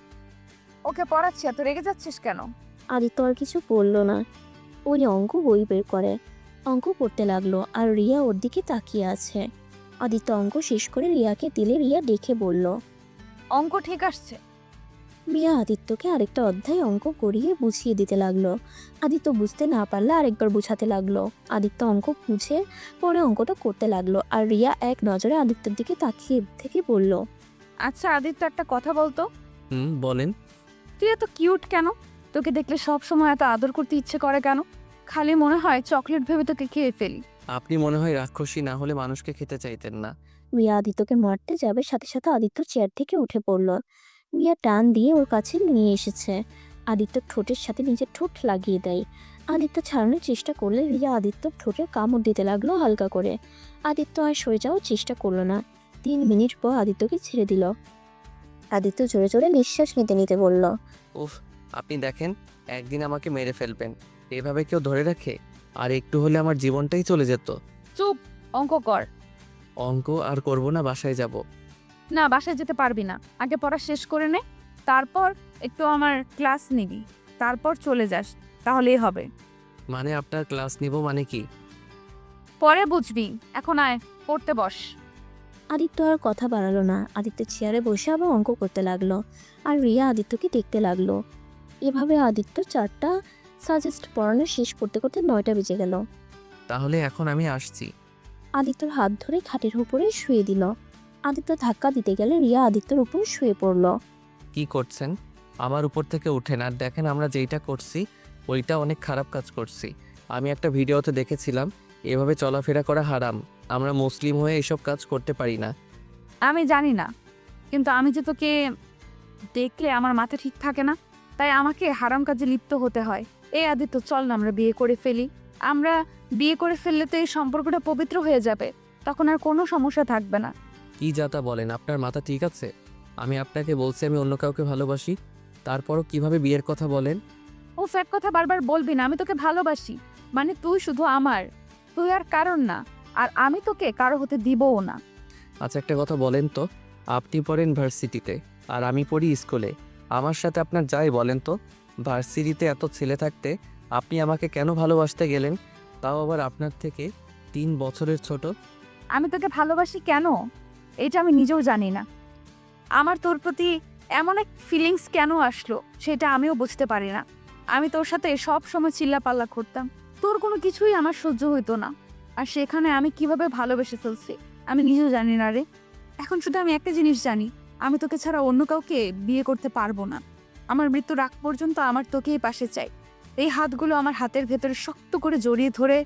ওকে পড়াচ্ছি, এত রেগে যাচ্ছিস কেন? আদিত্য আর কিছু বলল না। ওই অঙ্ক বই বের করে অঙ্ক করতে লাগলো, আর রিয়া ওর দিকে তাকিয়ে আছে। আদিত্য অঙ্ক শেষ করে রিয়াকে দিলে রিয়া দেখে বলল, অঙ্ক ঠিক আসছে। রিয়া আদিত্যকে আরেকটা অধ্যায় অঙ্ক করিয়ে বুঝিয়ে দিতে লাগলো। আদিত্য বুঝতে না পারলে আরেকবার বুঝাতে লাগলো। আদিত্য অঙ্ক বুঝে পরে অঙ্কটা করতে লাগলো, আর রিয়া এক নজরে আদিত্যর দিকে তাকিয়ে থেকে বলল, আচ্ছা আদিত্য, একটা কথা বলতো, বলেন। তুই এত কিউট কেন? তোকে দেখলে সব সময় এত আদর করতে ইচ্ছে করে কেন? খালি মনে হয় চকলেট ভেবে তোকে খেয়ে ফেলি। আপনি মনে হয় রাক্ষসী, না হলে মানুষকে খেতে চাইতেন না। রিয়া আদিত্যকে মারতে যাবে, সাথে সাথে আদিত্য চেয়ার থেকে উঠে পড়ল। রিয়া টান দিয়ে ওর কাছে নিয়ে এসেছে। আদিত্য ঠোঁটের সাথে নিজের ঠোঁট লাগিয়ে দেয়। আদিত্য ছাড়ানোর চেষ্টা করলে রিয়া আদিত্যর ঠোঁটে কামড় দিতে লাগলো হালকা করে। আদিত্য আর সরে যাওয়ার চেষ্টা করলো না। 3 মিনিট পর আদিত্যকে ছেড়ে দিল। আদিত্য জোরে জোরে নিঃশ্বাস নিতে নিতে বলল, উফ, আপনি দেখেন, একদিন আমাকে মেরে ফেলবেন। এভাবে কেউ ধরে রাখে? আর একটু হলে আমার জীবনটাই চলে যেত। চুপ, অঙ্ক কর। অঙ্ক আর করব না, বাসায় যাব। না, বাসায় যেতে পারবি না। আগে পড়া শেষ করে নে, তারপর একটু আমার ক্লাস নিবি, তারপর চলে যাস, তাহলেই হবে। মানে আপনার ক্লাস নিব মানে কি? পরে বুঝবি, এখন আয়, পড়তে বস। আদিত্য আর কথা বাড়ালো না। আদিত্য চেয়ারে বসে আবার অঙ্ক করতে লাগলো, আর রিয়া আদিত্যকে দেখতে লাগলো। এভাবে আদিত্য 4টা সাজেস্ট পড়ানো শেষ করতে করতে 9টা বেজে গেল। তাহলে এখন আমি আসছি। আদিত্যর হাত ধরে খাটের উপরে শুয়ে দিল। আদিত্য ধাক্কা দিতে গেলে রিয়া আদিত্যর উপর শুয়ে পড়ল। কি করছেন? আমার উপর থেকে উঠেন, আর দেখেন আমরা যেইটা করছি ওইটা অনেক খারাপ কাজ করছি। আমি একটা ভিডিওতে দেখেছিলাম এভাবে চলাফেরা করা হারাম। আমরা মুসলিম হয়ে এসব কাজ করতে পারি না। আমি জানি না, কিন্তু আমি যে তোকে দেখলে আমার মাথা ঠিক থাকে না, তাই আমাকে হারাম কাজে লিপ্ত হতে হয়। এই আদিত্য, চল না আমরা বিয়ে করে ফেলি। আমরা বিয়ে করে ফেললে তো এই সম্পর্কটা পবিত্র হয়ে যাবে, তখন আর কোনো সমস্যা থাকবে না। কি যাতা বলেন, আপনার মাথা ঠিক আছে? আমি আপনাকে বলছি আমি অন্য কাউকে ভালোবাসি, তারপরও কিভাবে বিয়ের কথা বলেন? ও এক কথা বারবার বলবি না। আমি তোকে ভালোবাসি, মানে তুই শুধু আমার, তুই আর কারণ না, আর আমি তোকে কারো হতে দিবও না। আচ্ছা একটা কথা বলেন তো, আপনি পড়েন ভার্সিটিতে আর আমি পড়ি স্কুলে। আমার সাথে আপনার যাই বলেন তো, ভার্সিটিতে এত ছেলে থাকতে আপনি আমাকে কেন ভালোবাসতে গেলেন? তাও আবার আপনার থেকে 3 বছরের ছোট। আমি তোকে ভালোবাসি কেন, এটা আমি নিজেও জানি না। আমার তোর প্রতি এমন এক ফিলিংস কেন আসলো, সেটা আমিও বুঝতে পারি না। আমি তোর সাথে সব সময় চিল্লাপাল্লা করতাম, তোর কোনো কিছুই আমার সহ্য হইতো না, আর সেখানে আমি কিভাবে ভালোবেসে ফেলছি আমি নিজেও জানি না রে। এখন শুধু আমি একটা জিনিস জানি, আমি তোকে ছাড়া অন্য কাউকে বিয়ে করতে পারবো না। আমার মৃত্যুর আগ পর্যন্ত আমার তোকেই পাশে চাই। এই হাতগুলো আমার হাতের ভেতরে শক্ত করে জড়িয়ে ধরে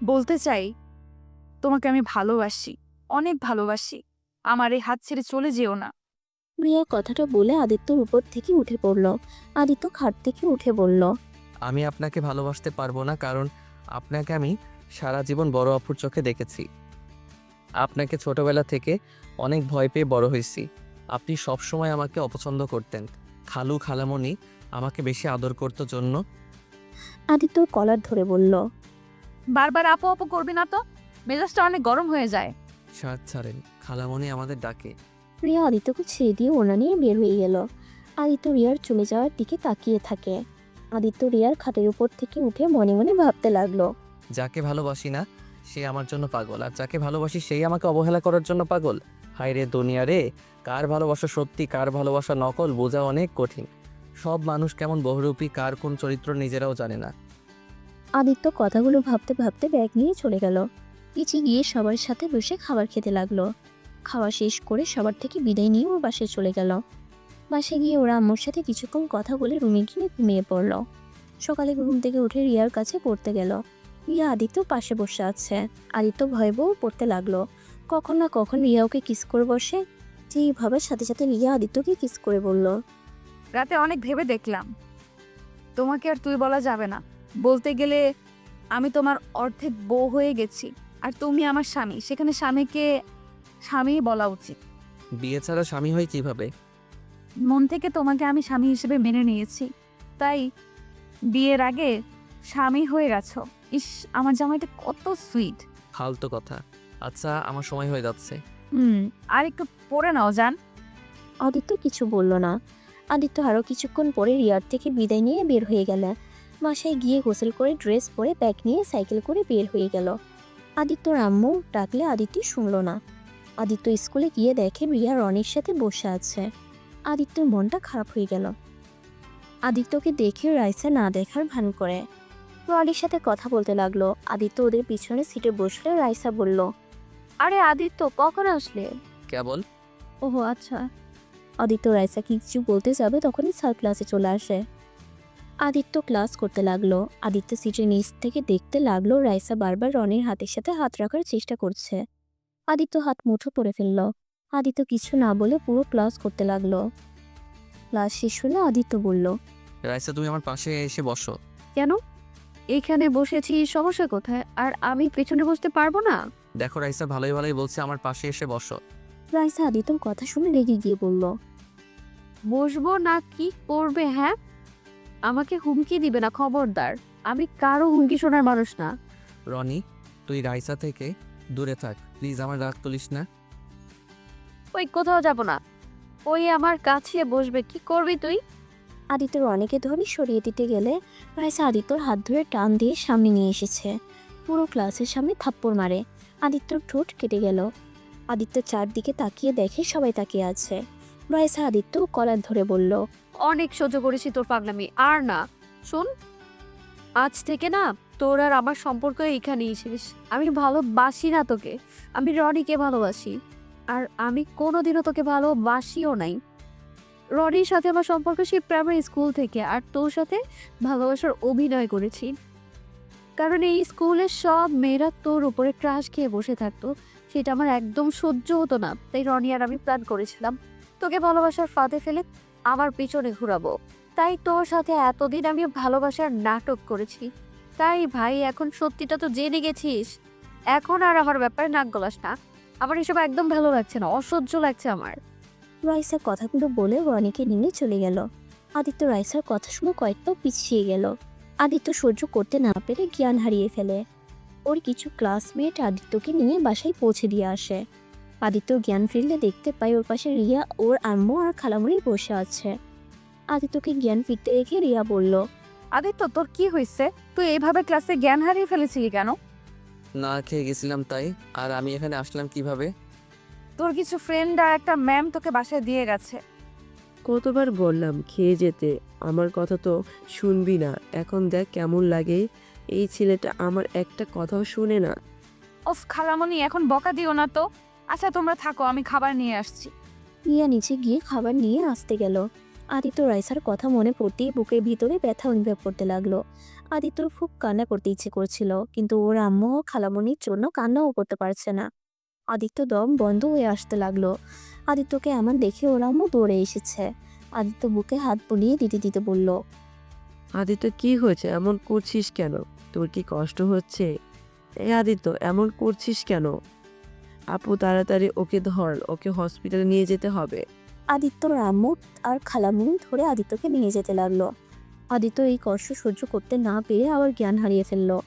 বলতে চাই, তোমাকে আমি ভালোবাসি, অনেক ভালোবাসি। আমার এই হাত ছেড়ে চলে যেও না। রিয়া কথাটা বলে আদিত্যর উপর থেকে উঠে পড়ল। আদিত্য খাট থেকে উঠে বলল, আমি আপনাকে ভালোবাসতে পারবো না, কারণ আপনাকে আমি সারা জীবন বড় অপুর চোখে দেখেছি। আপনাকে ছোটবেলা থেকে অনেক ভয় পেয়ে বড় হয়েছি। আপনি সব সময় আমাকে অপছন্দ করতেন। খালু খালামণি আমাকে বেশি আদর করতো জন্য। আদিত্য কলার ধরে বলল, বারবার আপু আপু করবি না তো, মেজাজটা অনেক গরম হয়ে যায়। শার্ট ছাড়েন, খালামণি আমাদের ডাকে। রিয়া আদিত্যকে ছেড়ে দিয়ে ওড়না নিয়ে বের হয়ে গেল। আদিত্য রিয়ার চলে যাওয়ার দিকে তাকিয়ে থাকে। আদিত্য রিয়ার খাটের উপর থেকে উঠে মনে মনে ভাবতে লাগলো। যাকে ভালোবাসি না সে আমার জন্য পাগল, আর যাকে ভালোবাসি সেই আমাকে অবহেলা করার জন্য পাগল। হায় রে দুনিয়া রে, কার ভালোবাসা সত্যি কার ভালোবাসা নকল বোঝা অনেক কঠিন। সব মানুষ কেমন বহুরূপী, কার কোন চরিত্র নিজেরাও জানে না। আদিত্য কথাগুলো ভাবতে ভাবতে ব্যাগ নিয়ে চলে গেল। নিচে গিয়ে সবার সাথে বসে খাবার খেতে লাগলো। খাওয়া শেষ করে সবার থেকে বিদায় নিয়ে ও বাসায় চলে গেল। বাসায় গিয়ে ওরা আম্মুর সাথে কিছুক্ষণ কথা বলে রুমে গিয়ে ঘুমিয়ে পড়ল। সকালে ঘুম থেকে উঠে রিয়ার কাছে পড়তে গেল। রিয়া আদিত্য পাশে বসে আছে। আদিত্য ভয়াবহ পড়তে লাগলো। কখন না কখন রিয়া ওকে কিস করে বসে। যেইভাবে সাথে সাথে রিয়া আদিত্যকে কিস করে বলল, রাতে অনেক ভেবে দেখলাম, তোমাকে আর তুই বলা যাবে না। বলতে গেলে আমি তোমার অর্ধেক বউ হয়ে গেছি, আর তুমি আমার স্বামী। সেখানে স্বামীকে স্বামী বলা উচিত। বিয়ে ছাড়া স্বামী হয় কিভাবে? মন থেকে তোমাকে আমি স্বামী হিসেবে মেনে নিয়েছি, তাই বিয়ের আগে স্বামী হয়ে গেছো। ইস, আমার জামাইটা কত সুইট। ফালতু কথা। আচ্ছা আমার সময় হয়ে যাচ্ছে। আর একটু পরে নাও যান। আদিত্য কিছু বলল না। আদিত্য আরও কিছুক্ষণ পরে রিয়ার থেকে বিদায় নিয়ে বের হয়ে গেল। বাসায় গিয়ে গোসল করে ড্রেস পরে ব্যাগ নিয়ে সাইকেল করে বের হয়ে গেল। আদিত্যর আম্মু ডাকলে আদিত্য শুনল না। আদিত্য স্কুলে গিয়ে দেখে রিয়া রনির সাথে বসে আছে। আদিত্যর মনটা খারাপ হয়ে গেল। আদিত্যকে দেখে রাইসা না দেখার ভান করে রনির সাথে কথা বলতে লাগলো। আদিত্য ওদের পিছনে সিটে বসলে রাইসা বলল, আরে আদিত্য, কখন আসলে? কেবল। ওহো আচ্ছা। আদিত্য রাইসা কিছু বলতে যাবে তখনই স্যার ক্লাসে চলে আসে। আদিত্য ক্লাস করতে লাগলো। আদিত্য সিটের নিচ থেকে দেখতে লাগলো রাইসা বারবার রনির হাতের সাথে হাত রাখার চেষ্টা করছে। আদিত্য হাত মুঠো করে ফেলল। আদিত্য কিছু না বলে পুরো ক্লাস করতে লাগলো। ক্লাস শেষ হলে আদিত্য বলল, রাইসা তুমি আমার পাশে এসে বসো। কেন? এখানে বসেছি, সমস্যা কোথায়? আর আমি পেছনে বসতে পারবো না? দেখো রাইসা ভালোই ভালোই বলছে আমার পাশে এসে বসো। রাইসা আদিত্যর কথা শুনে রেগে গিয়ে বলল, বসবো না কি করবে? হ্যাঁ, আমাকে হুমকি দিবে না, খবরদার। আমি কারো হুমকি শোনার মানুষ না। রনি তুই রাইসা থেকে দূরে থাক প্লিজ, আমার রাগ তুলিস না। ওই কোথাও যাব না। ওই আমার কাছে বসবে। কি করবি তুই? আদিত্য রনিকে ধরে সরিয়ে দিতে গেলে রাইসা আদিত্যর হাত ধরে টান দিয়ে সামনে নিয়ে এসেছে। পুরো ক্লাসের সামনে থাপ্পড় মারে। আদিত্যর ঠোঁট কেটে গেল। আদিত্য চারদিকে তাকিয়ে দেখে সবাই তাকিয়ে আছে। রাইসা আদিত্য কলার ধরে বলল, অনেক সহ্য করেছি তোর পাগলামি, আর না। শোন, আজ থেকে না তোর আর আমার সম্পর্ক এইখানেই শেষ। আমি ভালোবাসি না তোকে, আমি রনিকে ভালোবাসি। আর আমি কোনোদিনও তোকে ভালোবাসিও নাই। রনির সাথে আমার সম্পর্ক সেই প্রাইমারি স্কুল থেকে, আর তোর সাথে ভালোবাসার অভিনয় করেছি। কারণ এই স্কুলের সব মেয়েরা তোর উপরে ক্রাশ খেয়ে বসে থাকতো, সেটা আমার একদম সহ্য হতো না। তাই রনি আর আমি প্ল্যান করেছিলাম তোকে ভালোবাসার ফাঁদে ফেলে আমার পিছনে ঘুরাবো। তাই তোর সাথে এতদিন আমি ভালোবাসার নাটক করেছি। তাই ভাই, এখন সত্যিটা তো জেনে গেছিস। এখন আর আমার ব্যাপারে নাক গলাস না। আমার এসব একদম ভালো লাগছে না, অসহ্য লাগছে আমার। রাইসা কথাগুলো বলে রনিকে নিয়ে চলে গেল। আদিত্য রাইসার কথা শুনে কয়েকটা পিছিয়ে গেল। আদিত্য সহ্য করতে না পেরে জ্ঞান হারিয়ে ফেলে। ওর কিছু ক্লাসমেট আদিত্যকে নিয়ে বাসায় পৌঁছে দিয়ে আসে। আদিত্য জ্ঞান ফিরলে দেখতে পায় ওর পাশে রিয়া, ওর আম্মু আর খালামুড়ি বসে আছে। আদিত্যকে জ্ঞান ফিরতে দেখে রিয়া বলল, আদিত্য, তোর কি হয়েছে? তুই এইভাবে ক্লাসে জ্ঞান হারিয়ে ফেলেছিলি কেন? না খেয়ে গেছিলাম তাই। আর আমি এখানে আসলাম কিভাবে? তোর কিছু ফ্রেন্ড আর একটা ম্যাম তোকে বাসায় দিয়ে গেছে। কতবার বললাম খেয়ে যেতে, আমার কথা তো শুনবি না। এখন দেখ কেমন লাগে। এই ছেলেটা আমার একটা কথাও শুনে না। ওফ খালামণি, এখন বকা দিও না তো। আচ্ছা তোমরা থাকো, আমি খাবার নিয়ে আসছি। রিয়া নিচে গিয়ে খাবার নিয়ে আসতে গেল। আদিত্য রাইসার কথা মনে পড়তেই বুকের ভিতরে ব্যথা অনুভব করতে লাগলো। আদিত্যর খুব কান্না করতে ইচ্ছে করছিল, কিন্তু ওর আম্মু ও খালামণির জন্য কান্নাও করতে পারছে না। আদিত্য দম বন্ধ হয়ে আসতে লাগলো। আদিত্যকে এমন দেখে ওর আম্মু দৌড়ে এসেছে। আদিত্য বুকে হাত বুলিয়ে দিতে দিতে বলল, আদিত্য কি হয়েছে? এমন করছিস কেন? তোর কি কষ্ট হচ্ছে? আদিত্য এমন করছিস কেন? আপু তাড়াতাড়ি ওকে ধর, ওকে হসপিটালে নিয়ে যেতে হবে। আদিত্যর আম্মু আর খালামুনি ধরে আদিত্যকে নিয়ে যেতে লাগলো। আদিত্য এই কষ্ট সহ্য করতে না পেরে আবার জ্ঞান হারিয়ে ফেললো।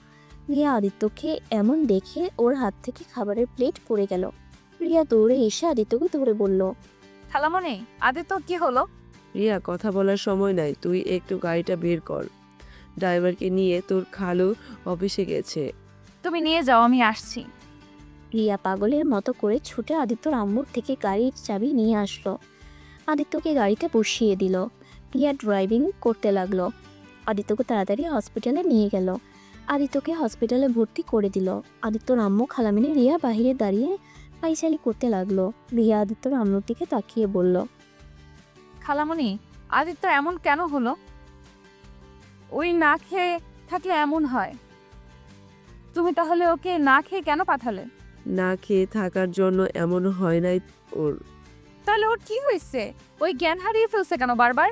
রিয়া আদিত্যকে এমন দেখে ওর হাত থেকে খাবারের প্লেট পড়ে গেল। রিয়া দৌড়ে এসে আদিত্যকে ধরে বলল, খালামণি, আদিত্য কি হলো? রিয়া কথা বলার সময় নাই, তুই একটু গাড়িটা বের কর। ড্রাইভারকে নিয়ে তোর খালু অফিসে গেছে। তুমি নিয়ে যাও, আমি আসছি। রিয়া পাগলের মতো করে ছুটে আদিত্যর আম্মুর থেকে গাড়ির চাবি নিয়ে আসলো। আদিত্যকে গাড়িতে বসিয়ে দিল। রিয়া ড্রাইভিং করতে লাগলো। আদিত্যকে তাড়াতাড়ি হসপিটালে নিয়ে গেল। আদিত্যকে হসপিটালে ভর্তি করে দিল। আদিত্যর আম্মু খালামিনে রিয়া বাহিরে দাঁড়িয়ে পাইচালি করতে লাগলো। রিয়া আদিত্যর আম্মুর দিকে তাকিয়ে বলল, খালামণি, আদিত্য এমন কেন হলো? ওই না খেয়ে থাকলে এমন হয়। তুমি তাহলে ওকে না খেয়ে কেন পাঠালে? না খেয়ে থাকার জন্য এমন হয় নাই ওর। তাহলে ওর কি হয়েছে? ওই জ্ঞান হারিয়ে ফেলছে কেন বারবার?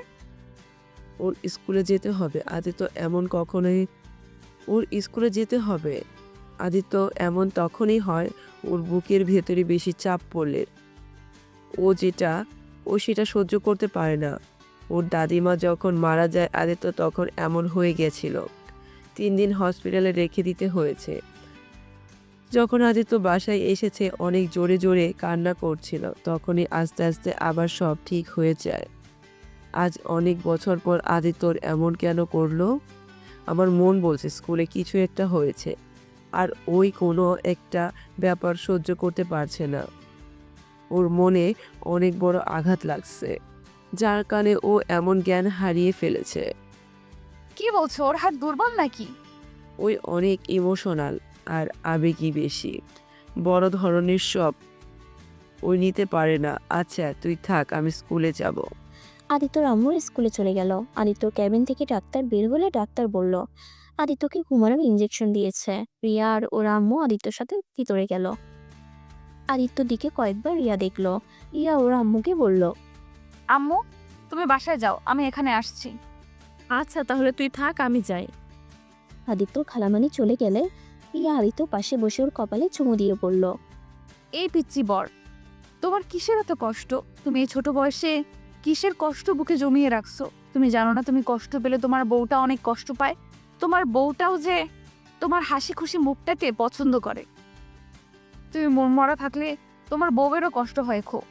ওর স্কুলে যেতে হবে। আদিত্য এমন কখনোই, ওর স্কুলে যেতে হবে। আদিত্য এমন তখনই হয় ওর বুকের ভেতরে বেশি চাপ পড়লে। ও সেটা সহ্য করতে পারে না। ওর দাদিমা যখন মারা যায় আদিত্য তখন এমন হয়ে গেছিল। 3 দিন হসপিটালে রেখে দিতে হয়েছে। যখন আদিত্য বাসায় এসেছে অনেক জোরে জোরে কান্না করছিল, তখনই আস্তে আস্তে আবার সব ঠিক হয়ে যায়। আজ অনেক বছর পর আদিত্যর এমন কেন করলো? আমার মন বলছে স্কুলে কিছু একটা হয়েছে, আর ওই কোনো একটা ব্যাপার সহ্য করতে পারছে না। ওর মনে অনেক বড় আঘাত লাগছে, যার কারণে ও এমন জ্ঞান হারিয়ে ফেলেছে। কি বলছো? ওর হাত দুর্বল নাকি? ওই অনেক ইমোশনাল আর আবেগী বেশি, বড় ধরনের সব ওই নিতে পারে না। আচ্ছা তুই থাক, আমি স্কুলে যাব। আদিত্যর আম্মুর স্কুলে চলে গেল। আদিত্যর ক্যাবিন থেকে ডাক্তার বের হলে ডাক্তার বলল আদিত্যকে ঘুমানোর ইঞ্জেকশন দিয়েছে। রিয়া আর ওর আম্মু আদিত্যর সাথে ভিতরে গেল। আদিত্যর দিকে কয়েকবার রিয়া দেখলো। রিয়া ওর আম্মুকে বলল, আম্মু, তুমি বাসায় যাও, আমি এখানে আসছি। আচ্ছা তাহলে তুই থাক, আমি যাই। আদিত্য খালামানি চলে গেলে রিয়া আদিত্য পাশে বসে ওর কপালে চুমু দিয়ে বলল, এই পিচ্চি বর, তোমার কিসের এত কষ্ট? তুমি এই ছোট বয়সে কিসের কষ্ট বুকে জমিয়ে রাখছো? তুমি জানো না তুমি কষ্ট পেলে তোমার বউটা অনেক কষ্ট পায়? তোমার বউটাও যে তোমার হাসি খুশি মুখটাকে পছন্দ করে। তুমি মন মরা থাকলে তোমার বউয়েরও কষ্ট হয় খুব।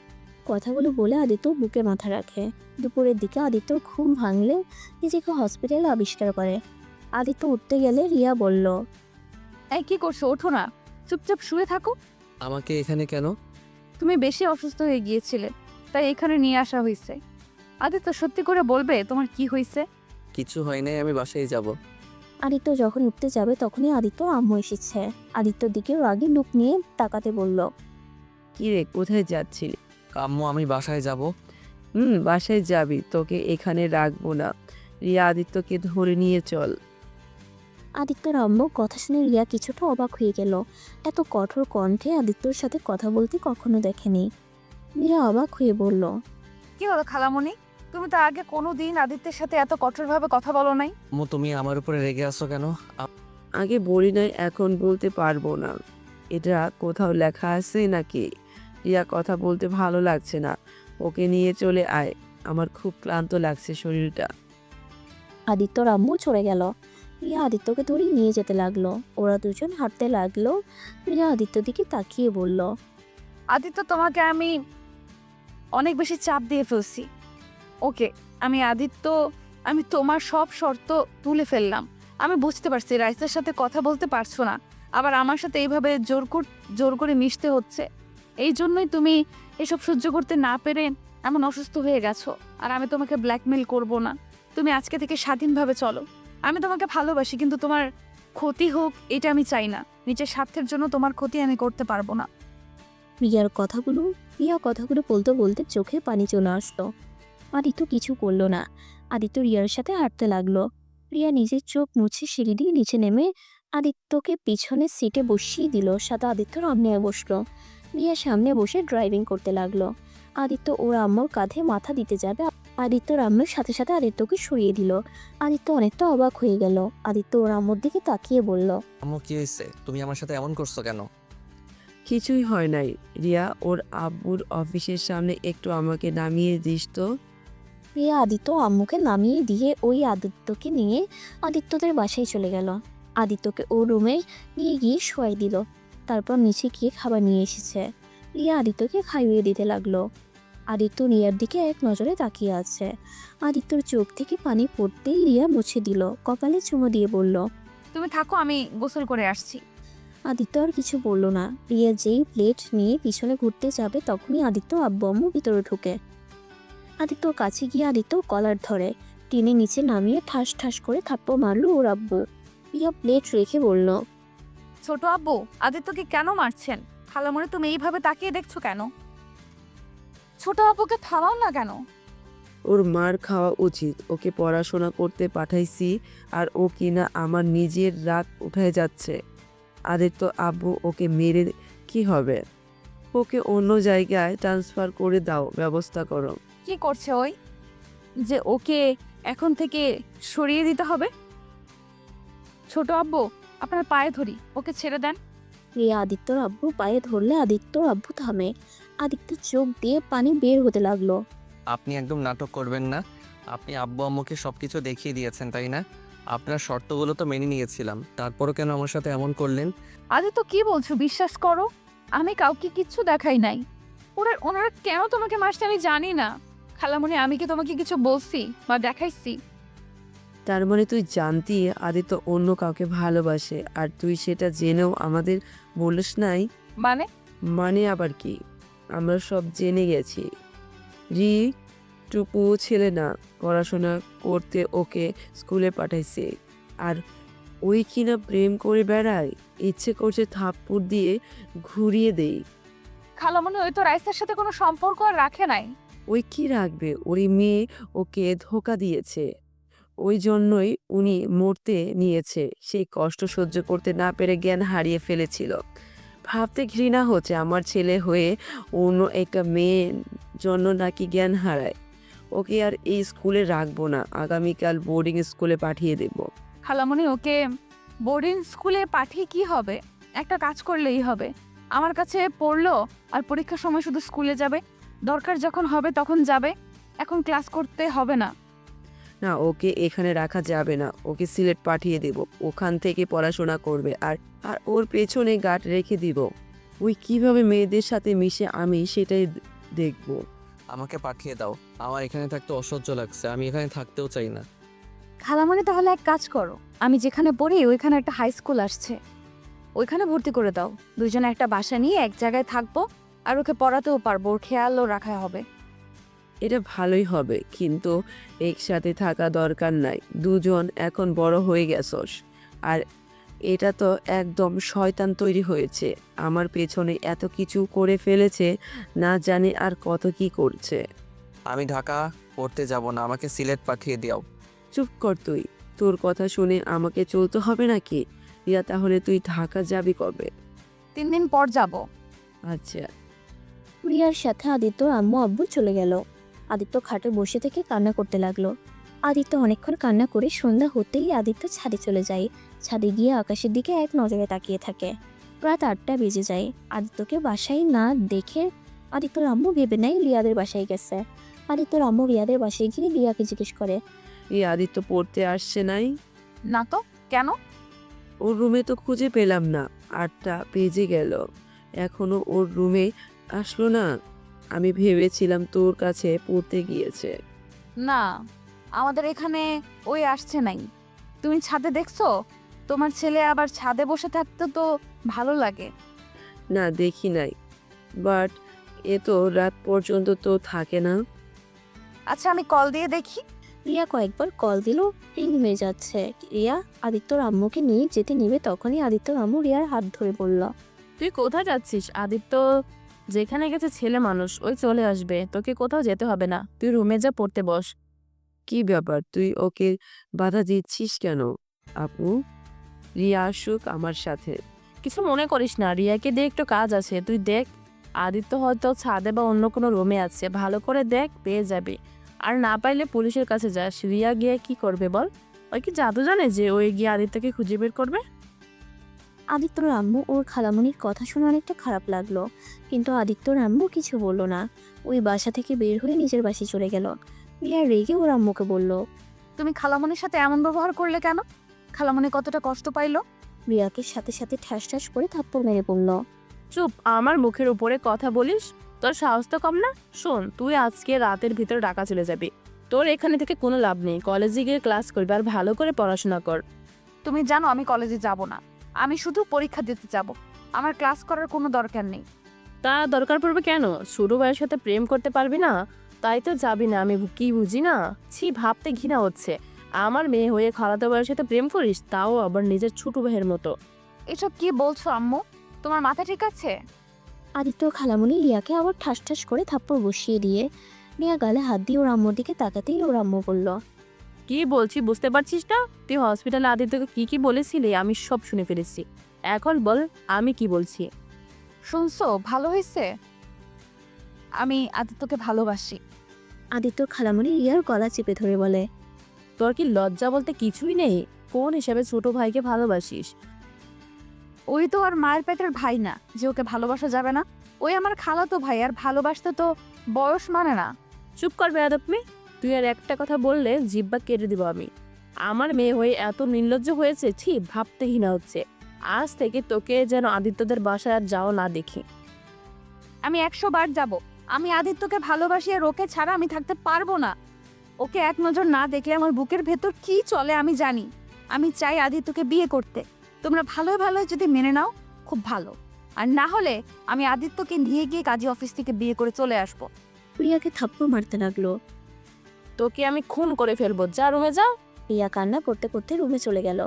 কথাগুলো বলে আদিত্য বুকে মাথা রাখে। দুপুরের দিকে আদিত্যর ঘুম ভাঙলে নিজেকে হসপিটালে আবিষ্কার করে। আদিত্য উঠতে গেলে রিয়া বলল, এই কি করছো? ওঠো না, চুপচাপ শুয়ে থাকো। আমাকে এখানে কেন? তুমি বেশি অসুস্থ হয়ে গিয়েছিলে, তাই এখানে নিয়ে আসা হয়েছে। আদিত্য, সত্যি করে বলবে তোমার কি হয়েছে? কিছু হয় নাই, আমি বাসায় যাব। আদিত্য যখন উঠতে যাবে তখনই আদিত্য আম্মু এসেছে। আদিত্যর দিকে রাগী লুক নিয়ে তাকাতে বলল, কি রে, কোথায় যাচ্ছিলি? আম্মু আমি বাসায় যাব। বাসায় যাবি, তোকে এখানে রাখবো না। রিয়া আদিত্যকে ধরে নিয়ে চল। আদিত্যর আম্মু কথা শুনে রিয়া কিছুটা অবাক হয়ে গেল। এত কঠোর কণ্ঠে আদিত্যর সাথে কথা বলতে কখনো দেখেনি। রিয়া অবাক হয়ে বলল, কি হলো খালামণি? তুমি তো আগে কোনো দিন আদিত্যের সাথে এত কঠোরভাবে কথা বলো নাই। আম্মু তুমি আমার উপরে রেগে আছো কেন? আগে বলি নাই, এখন বলতে পারবো না। এটা কোথাও লেখা আছে নাকি? রিয়া কথা বলতে ভালো লাগছে না, ওকে নিয়ে চলে আয়। আমার খুব ক্লান্ত লাগছে শরীরটা। আদিত্যর আম্মু চলে গেল। রিয়া আদিত্যকে ধরে নিয়ে যেতে লাগলো। ওরা দুজন হাঁটতে লাগলো। রিয়া আদিত্যর দিকে তাকিয়ে বলল, আদিত্য, তোমাকে আমি অনেক বেশি চাপ দিয়ে ফেলছি। ওকে, আমি তোমার সব শর্ত তুলে ফেললাম। আমি বুঝতে পারছি রাইসের সাথে কথা বলতে পারছো না, আবার আমার সাথে এইভাবে জোর করে মিশতে হচ্ছে। এই জন্যই তুমি এসব সহ্য করতে না পেরে এমন অসুস্থ হয়ে গেছো। আর আমি তোমাকে ব্ল্যাকমেল করব না। তুমি আজকে থেকে স্বাধীনভাবে চলো। আমি তোমাকে ভালোবাসি, কিন্তু তোমার ক্ষতি হোক এটা আমি চাই না। নিজের স্বার্থের জন্য তোমার ক্ষতি আমি করতে পারবো না। রিয়া কথাগুলো বলতে বলতে চোখে পানি চলে আসলো। আদিত্য কিছু করলো না। আদিত্য রিয়ার সাথে হাঁটতে লাগলো। রিয়া নিজের চোখ মুছে সিঁড়ি দিয়ে নিচে নেমে আদিত্যকে পিছনে সিটে বসিয়ে দিল। সাথে আদিত্যর সামনে বসলো। রিয়া সামনে বসে ড্রাইভিং করতে লাগলো। আদিত্য ওর আম্মুর কাঁধে মাথা দিতে যাবে, আদিত্যর আম্মুর সাথে সাথে আদিত্যকে সরিয়ে দিল। আদিত্য অনেকটা অবাক হয়ে গেল। আদিত্য ওর আম্মুর দিকে তাকিয়ে বলল, আম্মু কি হয়েছে? তুমি আমার সাথে এমন করছো কেন? কিছুই হয় নাই। রিয়া, ওর আব্বুর অফিসের সামনে একটু আমাকে নামিয়ে দিস তো। রিয়া আদিত্য আম্মুকে নামিয়ে দিয়ে ওই আদিত্যকে নিয়ে আদিত্যদের বাসায় চলে গেল। আদিত্যকে ও রুমে নিয়ে গিয়ে শোয়াই দিল। তারপর নিচে গিয়ে খাবার নিয়ে এসেছে। রিয়া আদিত্যকে খাইয়ে দিতে লাগলো। আদিত্য রিয়ার দিকে এক নজরে তাকিয়ে আছে। আদিত্যর চোখ থেকে পানি পড়তেই রিয়া মুছে দিল, কপালে চুমো দিয়ে বলল। তুমি থাকো, আমি গোসল করে আসছি। আদিত্য আর কিছু বলল না। রিয়া যেই প্লেট নিয়ে পিছনে ঘুরতে যাবে তখনই আদিত্য আব্বু আম্মু ভিতরে ঢুকে। আদিত্যর কাছে গিয়ে আদিত্য কলার ধরে টেনে নিচে নামিয়ে ঠাস ঠাস করে থাপ্পড় মারলো ওর আব্বু। রিয়া প্লেট রেখে বলল। ছোট আব্বু, আদিত্যকে কেন মারছেন? খালামণি, তুমি এইভাবে তাকিয়ে দেখছো কেন? ছোট আব্বুকে থামাও না কেন? ওর মার খাওয়া উচিত। ওকে পড়াশোনা করতে পাঠাইছি আর ও কিনা আমার নিজের রাগ উঠে যাচ্ছে। আদিত্য আব্বু, ওকে মেরে কি হবে? ওকে অন্য জায়গায় ট্রান্সফার করে দাও, ব্যবস্থা করো। কি করছে ওই যে ওকে এখন থেকে সরিয়ে দিতে হবে? ছোট আব্বু, আপনার পায়ে ধরি, ওকে ছেড়ে দেন। রিয়া আদিত্যর আব্বু পায়ে ধরলে আদিত্য আব্বু থামে। আদিত্যর চোখ দিয়ে পানি বের হতে লাগলো। আপনি একদম নাটক করবেন না। আপনি আব্বু আম্মুকে সব কিছু দেখিয়ে দিয়েছেন, তাই না? আপনার শর্তগুলো তো মেনে নিয়েছিলাম, তারপরও কেন আমার সাথে এমন করলেন? আদিত্য, কি বলছো? বিশ্বাস করো, আমি কাউকে কিচ্ছু দেখাই নাই। ওনারা কেন তোমাকে মারছে আমি জানি না। খালামণি, আমি কি তোমাকে কিছু বলছি বা দেখাইছি? তার মানে তুই জানতি আদিত্য অন্য কাউকে ভালোবাসে আর তুই সেটা জেনেও আমাদের বলিস নাই? মানে? মানে আবার কি? আমরা সব জেনে গেছি। রি টুকু ছেলে না, পড়াশোনা করতে ওকে স্কুলে পাঠাইছে আর ওই কিনা প্রেম করে বেড়ায়। ইচ্ছে করছে থাপ্পড় দিয়ে ঘুরিয়ে দেই। খালামণি, ওই তো রাইসার সাথে কোনো সম্পর্ক আর রাখে নাই। ওই কি রাখবে? ওই মেয়ে ওকে ধোকা দিয়েছে, ওই জন্যই উনি মরতে নিয়েছে। সেই কষ্ট সহ্য করতে না পেরে জ্ঞান হারিয়ে ফেলেছিল। ভাবতে ঘৃণা হচ্ছে আমার ছেলে হয়ে অন্য একটা মেয়ের জন্য নাকি জ্ঞান হারায়। ওকে আর এই স্কুলে রাখবো না, আগামীকাল বোর্ডিং স্কুলে পাঠিয়ে দেব। খালামণি, ওকে বোর্ডিং স্কুলে পাঠিয়ে কি হবে? একটা কাজ করলেই হবে। আমার কাছে পড়লো আর পরীক্ষার সময় শুধু স্কুলে যাবে, দরকার যখন হবে তখন যাবে। এখন ক্লাস করতে হবে না। না, ওকে এখানে রাখা যাবে না। ওকে সিলেট পাঠিয়ে দেব, ওখান থেকে পড়াশোনা করবে আর আর ওর পেছনে গার্ড রেখে দিব। ওই কিভাবে মেয়েদের সাথে মিশে আমি সেটাই দেখব। আমাকে পাঠিয়ে দাও। আমার এখানে থাকতে অসহ্য লাগছে, আমি এখানে থাকতেও চাই না। খালামণি, তাহলে এক কাজ করো, আমি যেখানে পড়ি ওইখানে একটা হাই স্কুল আসছে, ওইখানে ভর্তি করে দাও। দুজনে একটা বাসা নিয়ে এক জায়গায় থাকবো, আর ওকে পড়াতেও পারবো, ওর খেয়ালও রাখা হবে। এটা ভালোই হবে, কিন্তু একসাথে থাকা দরকার নাই। দুজন এখন বড় হয়ে গেছস আর এটা তো একদম শয়তান তৈরি হয়েছে। আমার পেছনে এত কিছু করে ফেলেছে, না জানি আর কত কি করছে। আমি ঢাকা পড়তে যাব না, আমাকে সিলেট পাঠিয়ে দাও। চুপ কর তুই। তোর কথা শুনে আমাকে চলতে হবে নাকি? রিয়া, তাহলে তুই ঢাকা যাবি কবে? 3 দিন পর যাব। আচ্ছা। রিয়ার সাথে আদিত্য আম্মু আব্বু চলে গেল। আদিত্য খাটে বসে থেকে কান্না করতে লাগলো। আদিত্য অনেকক্ষণ কান্না করে সন্ধ্যা হতেই আদিত্য ছাদে চলে যায়। ছাদে গিয়ে আকাশের দিকে এক নজরে তাকিয়ে থাকে। রাত 8টা বেজে যায়। আদিত্যকে বাসায় না দেখে আদিত্যর আম্মু ভেবে নেয় রিয়াদের বাসায় গেছে। আদিত্যর আম্মু রিয়াদের বাসায় গিয়ে রিয়াকে জিজ্ঞেস করে। এই আদিত্য পড়তে আসছে নাই? না তো, কেন? ওর রুমে তো খুঁজে পেলাম না। 8টা বেজে গেল, এখনো ওর রুমে আসলো না। আমি ভেবেছিলাম তোর কাছে পড়তে গিয়েছে। না, আমাদের এখানে ওই আসছে নাই। তুমি ছাদে দেখছো? তোমার ছেলে আবার ছাদে বসে থাকতে তো ভালো লাগে। না, দেখি নাই, বাট এ তো রাত পর্যন্ত তো থাকে না। আচ্ছা, আমি কল দিয়ে দেখি। রিয়া কয়েকবার কল দিল, রিং হয়ে যাচ্ছে। রিয়া আদিত্যর আম্মুকে নিয়ে যেতে নেবে তখনই আদিত্যর আম্মু রিয়ার হাত ধরে বলল। তুই কোথায় যাচ্ছিস? আদিত্য যেখানে গেছে ছেলে মানুষ, ওই চলে আসবে, তোকে কোথাও যেতে হবে না। তুই রুমে যা, পড়তে বস। কি ব্যাপার, তুই ওকে বাধা দিচ্ছিস কেন? আপু, রিয়া আসুক আমার সাথে। কিছু মনে করিস না, রিয়াকে দিয়ে একটু কাজ আছে, তুই দেখ। আদিত্য হয়তো ছাদে বা অন্য কোনো রুমে আছে, ভালো করে দেখ, পেয়ে যাবি। আর না পাইলে পুলিশের কাছে যাস। রিয়া গিয়ে কি করবে বল? ওই কি জাদু জানে যে ওই গিয়ে আদিত্যকে খুঁজে বের করবে? আদিত্যর আম্মু ওর খালামণির কথা শুনে অনেকটা খারাপ লাগলো, কিন্তু আদিত্যর আম্মু কিছু বলল না। ওই বাসা থেকে বের হয়ে নিজের বাসায় চলে গেল। রিয়া রেগে ওর আম্মুকে বলল। তুমি খালামণির সাথে এমন ব্যবহার করলে কেন? খালামণি কতটা কষ্ট পাইলো? রিয়াকে সাথে সাথে ঠাস ঠাস করে থাপ্পড় মেরে বলল। চুপ, আমার মুখের উপরে কথা বলিস? তোর সাহস তো কম না? শোন, তুই আজকে রাতের ভিতর ঢাকা চলে যাবি। তোর এখানে থেকে কোনো লাভ নেই। কলেজে গিয়ে ক্লাস করবি আর ভালো করে পড়াশোনা কর। তুমি জানো আমি কলেজে যাব না, আমি শুধু পরীক্ষা দিতে যাব। আমার ক্লাস করার কোনো দরকার নেই। তা দরকার পড়বে কেন? ছোট ভাইয়ের সাথে প্রেম করতে পারবি না? তাই তো যাবি না? আমি কি বুঝি না? ছি, ভাবতে ঘৃণা হচ্ছে। আমার মেয়ে হয়ে খালাতো ভাইয়ের সাথে প্রেম করিস, তাও আবার নিজের ছোট ভাইয়ের মতো। এসব কি বলছো আম্মু? তোমার মাথা ঠিক আছে? আদিত্যর খালামণি রিয়াকে আবার ঠাস ঠাস করে থাপ্পড় বসিয়ে দিয়ে রিয়া গালে হাত দিয়ে ওর আম্মুর দিকে তাকাতেই ওর আম্মু বলল। কি বলছি বুঝতে পারছিস না? তুই হসপিটালে আদিত্যকে কি কি বলেছিলি আমি সব শুনে ফেলেছি। এখন বল আমি কি বলছি। শুনছো? ভালো হয়েছে। আমি আদিত্যকে ভালোবাসি। আদিত্যর খালামণি রিয়ার গলা চেপে ধরে বলে। তোর কি লজ্জা বলতে কিছুই নেই? কোন হিসাবে ছোট ভাইকে ভালোবাসিস? ওই তো আর মায়ের পেটের ভাই না যে ওকে ভালোবাসা যাবে না। ওই আমার খালাতো ভাই, আর ভালোবাসতে তো বয়স মানে না। চুপ কর বেয়াদব মেয়ে। তুই আর একটা কথা বললে জিব্বা কেটে দিব আমি। আমার মেয়ে হয়ে এত নির্লজ্জ হয়েছে, ছি, ভাবতে ঘৃণা হচ্ছে। আজ থেকে তোকে যেন আদিত্যদের বাসায় আর যাও না দেখি। আমি 100 বার যাব। আমি আদিত্যকে ভালোবাসি, আর ওকে ছাড়া আমি থাকতে পারবো না। ওকে এক নজর না দেখলে আমার বুকের ভেতর কি চলে আমি জানি। আমি চাই আদিত্যকে বিয়ে করতে। তোমরা ভালোই ভালোই যদি মেনে নাও খুব ভালো, আর না হলে আমি আদিত্যকে নিয়ে গিয়ে কাজী অফিস থেকে বিয়ে করে চলে আসবো। রিয়াকে থাপ্পড় মারতে লাগলো। তোকে আমি খুন করে ফেলবো, যা রুমে যা। রিয়া কান্না করতে করতে রুমে চলে গেল।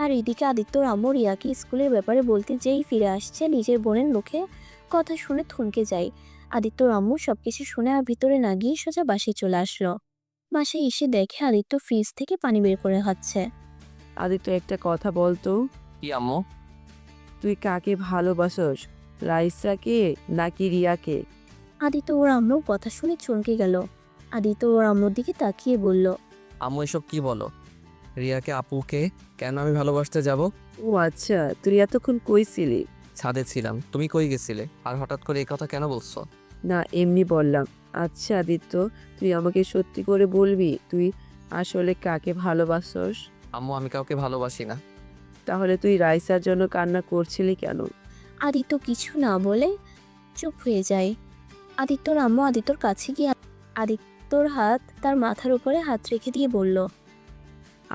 আর এদিকে আদিত্যর আম্মু রিয়াকে স্কুলের ব্যাপারে বলতে যেই ফিরে আসছে নিজের বোনের মুখে কথা শুনে থমকে যায়। আদিত্যর আম্মু সবকিছু শুনে আর ভিতরে না গিয়ে সোজা বাসায় চলে আসলো। বাসায় এসে দেখে আদিত্য ফ্রিজ থেকে পানি বের করে খাচ্ছে। আদিত্য একটা কথা বলতো, কি আম্মু? তুই কাকে ভালোবাসোস, রাইসাকে নাকি রিয়াকে? আদিত্য ওর আম্মুর কথা শুনে চমকে গেল। আদিত্য ওর আম্মুর দিকে তাকিয়ে বলল। আম্মু এসব কি বলো? রিয়াকে আপুকে কেন আমি ভালোবাসতে যাব? ও আচ্ছা, তুই এতক্ষণ কই ছিলি? ছাদে ছিলাম। তুমি কই গেছিলে আর হঠাৎ করে এই কথা কেন বলছো? না, এমনি বললাম। আচ্ছা আদিত্য, তুই আমাকে সত্যি করে বলবি তুই আসলে কাকে ভালোবাসোস? আম্মু আমি কাউকে ভালোবাসি না। তাহলে তুই রাইসার জন্য কান্না করছিলি কেন? আদিত্য কিছু না বলে চুপ হয়ে যায়। আদিত্যর আম্মু আদিত্যর কাছে গিয়ে আদিত্যর হাত তার মাথার উপরে হাত রেখে দিয়ে বলল।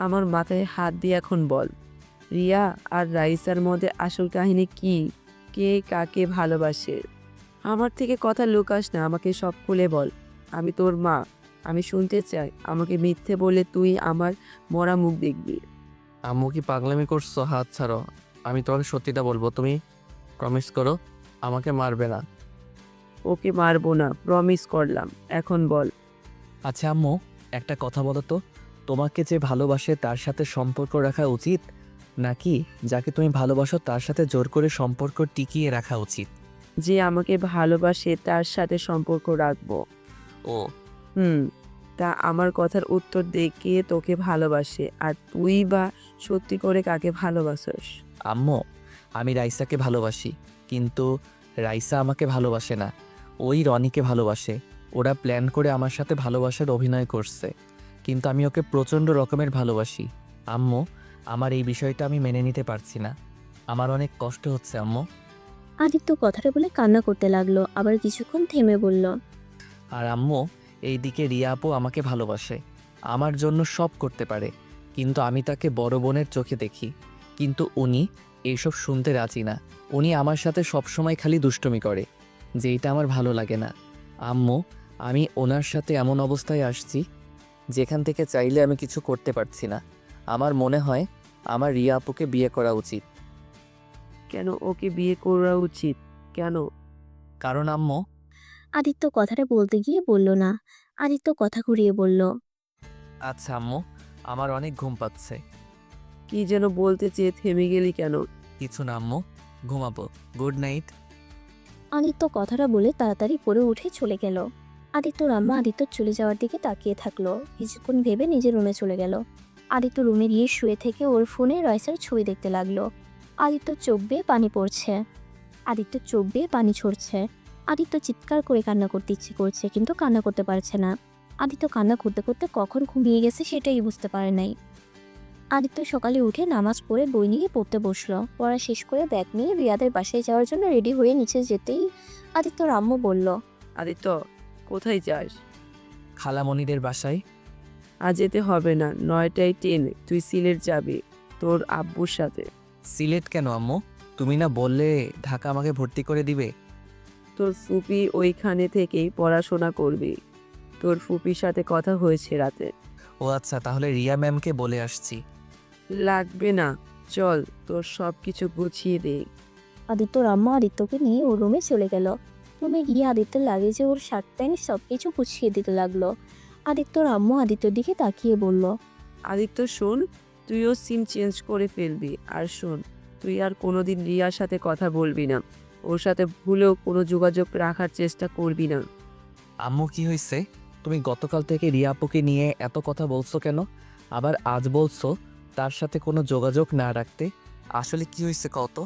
আমার মাথায় হাত দিয়ে এখন বল, রিয়া আর রাইসার মধ্যে আসল কাহিনী কি? কে কাকে ভালোবাসে? আমার থেকে কথা লুকাস না, আমাকে সব খুলে বল। আমি তোর মা, আমি শুনতে চাই। আমাকে মিথ্যে বলে তুই আমার মরা মুখ দেখবি? আম্মু কি পাগলামি করছো? হাত ছাড়ো। আমি তোমাকে সত্যিটা বলবো, তুমি প্রমিস করো আমাকে মারবে না। ওকে মারবো না, প্রমিস করলাম। এখন বল। আচ্ছা আম্মু, একটা কথা বলো তো, তোমাকে যে ভালোবাসে তার সাথে সম্পর্ক রাখা উচিত, নাকি যাকে তুমি ভালোবাসো তার সাথে জোর করে সম্পর্ক টিকিয়ে রাখা উচিত? যে আমাকে ভালোবাসে তার সাথে সম্পর্ক রাখবো। ও তা আমার কথার উত্তর দে, কে তোকে ভালোবাসে? আর তুই বা সত্যি করে কাকে ভালোবাসোস? আম্মু, আমি রাইসাকে ভালোবাসি, কিন্তু রাইসা আমাকে ভালোবাসে না। ওই রনিকে ভালোবাসে। ওরা প্ল্যান করে আমার সাথে ভালোবাসার অভিনয় করছে, কিন্তু আমি ওকে প্রচণ্ড রকমের ভালোবাসি। আম্মু, আমার এই বিষয়টা আমি মেনে নিতে পারছি না। আমার অনেক কষ্ট হচ্ছে আম্মু। আদিত্য কথাটা বলে কান্না করতে লাগলো, আবার কিছুক্ষণ থেমে বলল। আর আম্মু, এইদিকে রিয়া আপু আমাকে ভালোবাসে, আমার জন্য সব করতে পারে, কিন্তু আমি তাকে বড় বোনের চোখে দেখি। কিন্তু উনি এইসব শুনতে রাজি না। উনি আমার সাথে সবসময় খালি দুষ্টুমি করে, যেটা আমার ভালো লাগে না। আম্মু, আমি ওনার সাথে এমন অবস্থায় আসছি যেখান থেকে চাইলে আমি কিছু করতে পারছি না। আমার মনে হয় আমার রিয়া আপুকে বিয়ে করা উচিত। কেন ওকে বিয়ে করা উচিত? কেন? কারণ আম্মু, আদিত্য কথাটা বলতে গিয়ে বলল না। আদিত্য কথা ঘুরিয়ে বলল। আচ্ছা আম্মু, আমার অনেক ঘুম পাচ্ছে। কি যেন বলতে চেয়ে থেমে গেলি কেন? কিছু না আম্মু, ঘুমাবো। Good night. আদিত্য কথাটা বলে তাড়াতাড়ি পড়ে উঠে চলে গেল। আদিত্যর আম্মা আদিত্যর চলে যাওয়ার দিকে তাকিয়ে থাকলো। কিছুক্ষণ ভেবে নিজের রুমে চলে গেল। আদিত্য রুমে গিয়ে শুয়ে থেকে ওর ফোনে রাইসার ছবি দেখতে লাগলো। আদিত্যর চোখ বেয়ে পানি পড়ছে। আদিত্যর চোখ বেয়ে পানি ঝরছে। আদিত্য চিৎকার করে কান্না করতে ইচ্ছে করছে, কিন্তু কান্না করতে পারছে না। আদিত্য কান্না করতে করতে কখন ঘুমিয়ে গেছে সেটাই বুঝতে পারে নাই। আদিত্য সকালে উঠে নামাজ পড়ে বই নিয়ে পড়তে বসলো। পড়া শেষ করে ব্যাগ নিয়ে রিয়াদের বাসায় যাওয়ার জন্য রেডি হয়ে নিচে যেতেই আদিত্যর আম্মু বলল, আদিত্য, কোথায় যাস? খালামণিদের বাসায়। আজ যেতে হবে না, 9টায় ট্রেন, তুই সিলেট যাবি তোর আব্বুর সাথে। সিলেট কেন আম্মু? তুমি না বললে ঢাকা আমাকে ভর্তি করে দিবে? তোর ফুপি ওইখানে থেকেই পড়াশোনা করবি। তোর ফুপির সাথে কথা হয়েছে রাতে। ও আচ্ছা, তাহলে রিয়া ম্যামকে বলে আসছি। লাগবে না, চল তোর সব কিছু গুছিয়ে দে। আদিত্যর আম্মা আদিত্যকে নিয়ে ওর রুমে চলে গেল। রুমে গিয়ে আদিত্যর লাগেজে ওর শার্ট প্যান্ট সব কিছু গুছিয়ে দিতে লাগলো। আদিত্যর আম্মু আদিত্যর দিকে তাকিয়ে বলল, আদিত্য শোন, তুইও সিম চেঞ্জ করে ফেলবি। আর শোন, তুই আর কোনোদিন রিয়ার সাথে কথা বলবি না। ওর সাথে ভুলেও কোনো যোগাযোগ রাখার চেষ্টা করবি না। আম্মু কি হয়েছে? তুমি গতকাল থেকে রিয়া আপুকে নিয়ে এত কথা বলছো কেন? আবার আজ বলছো তার সাথে কোনো যোগাযোগ না রাখতে। আসলে কি হয়েছে কত?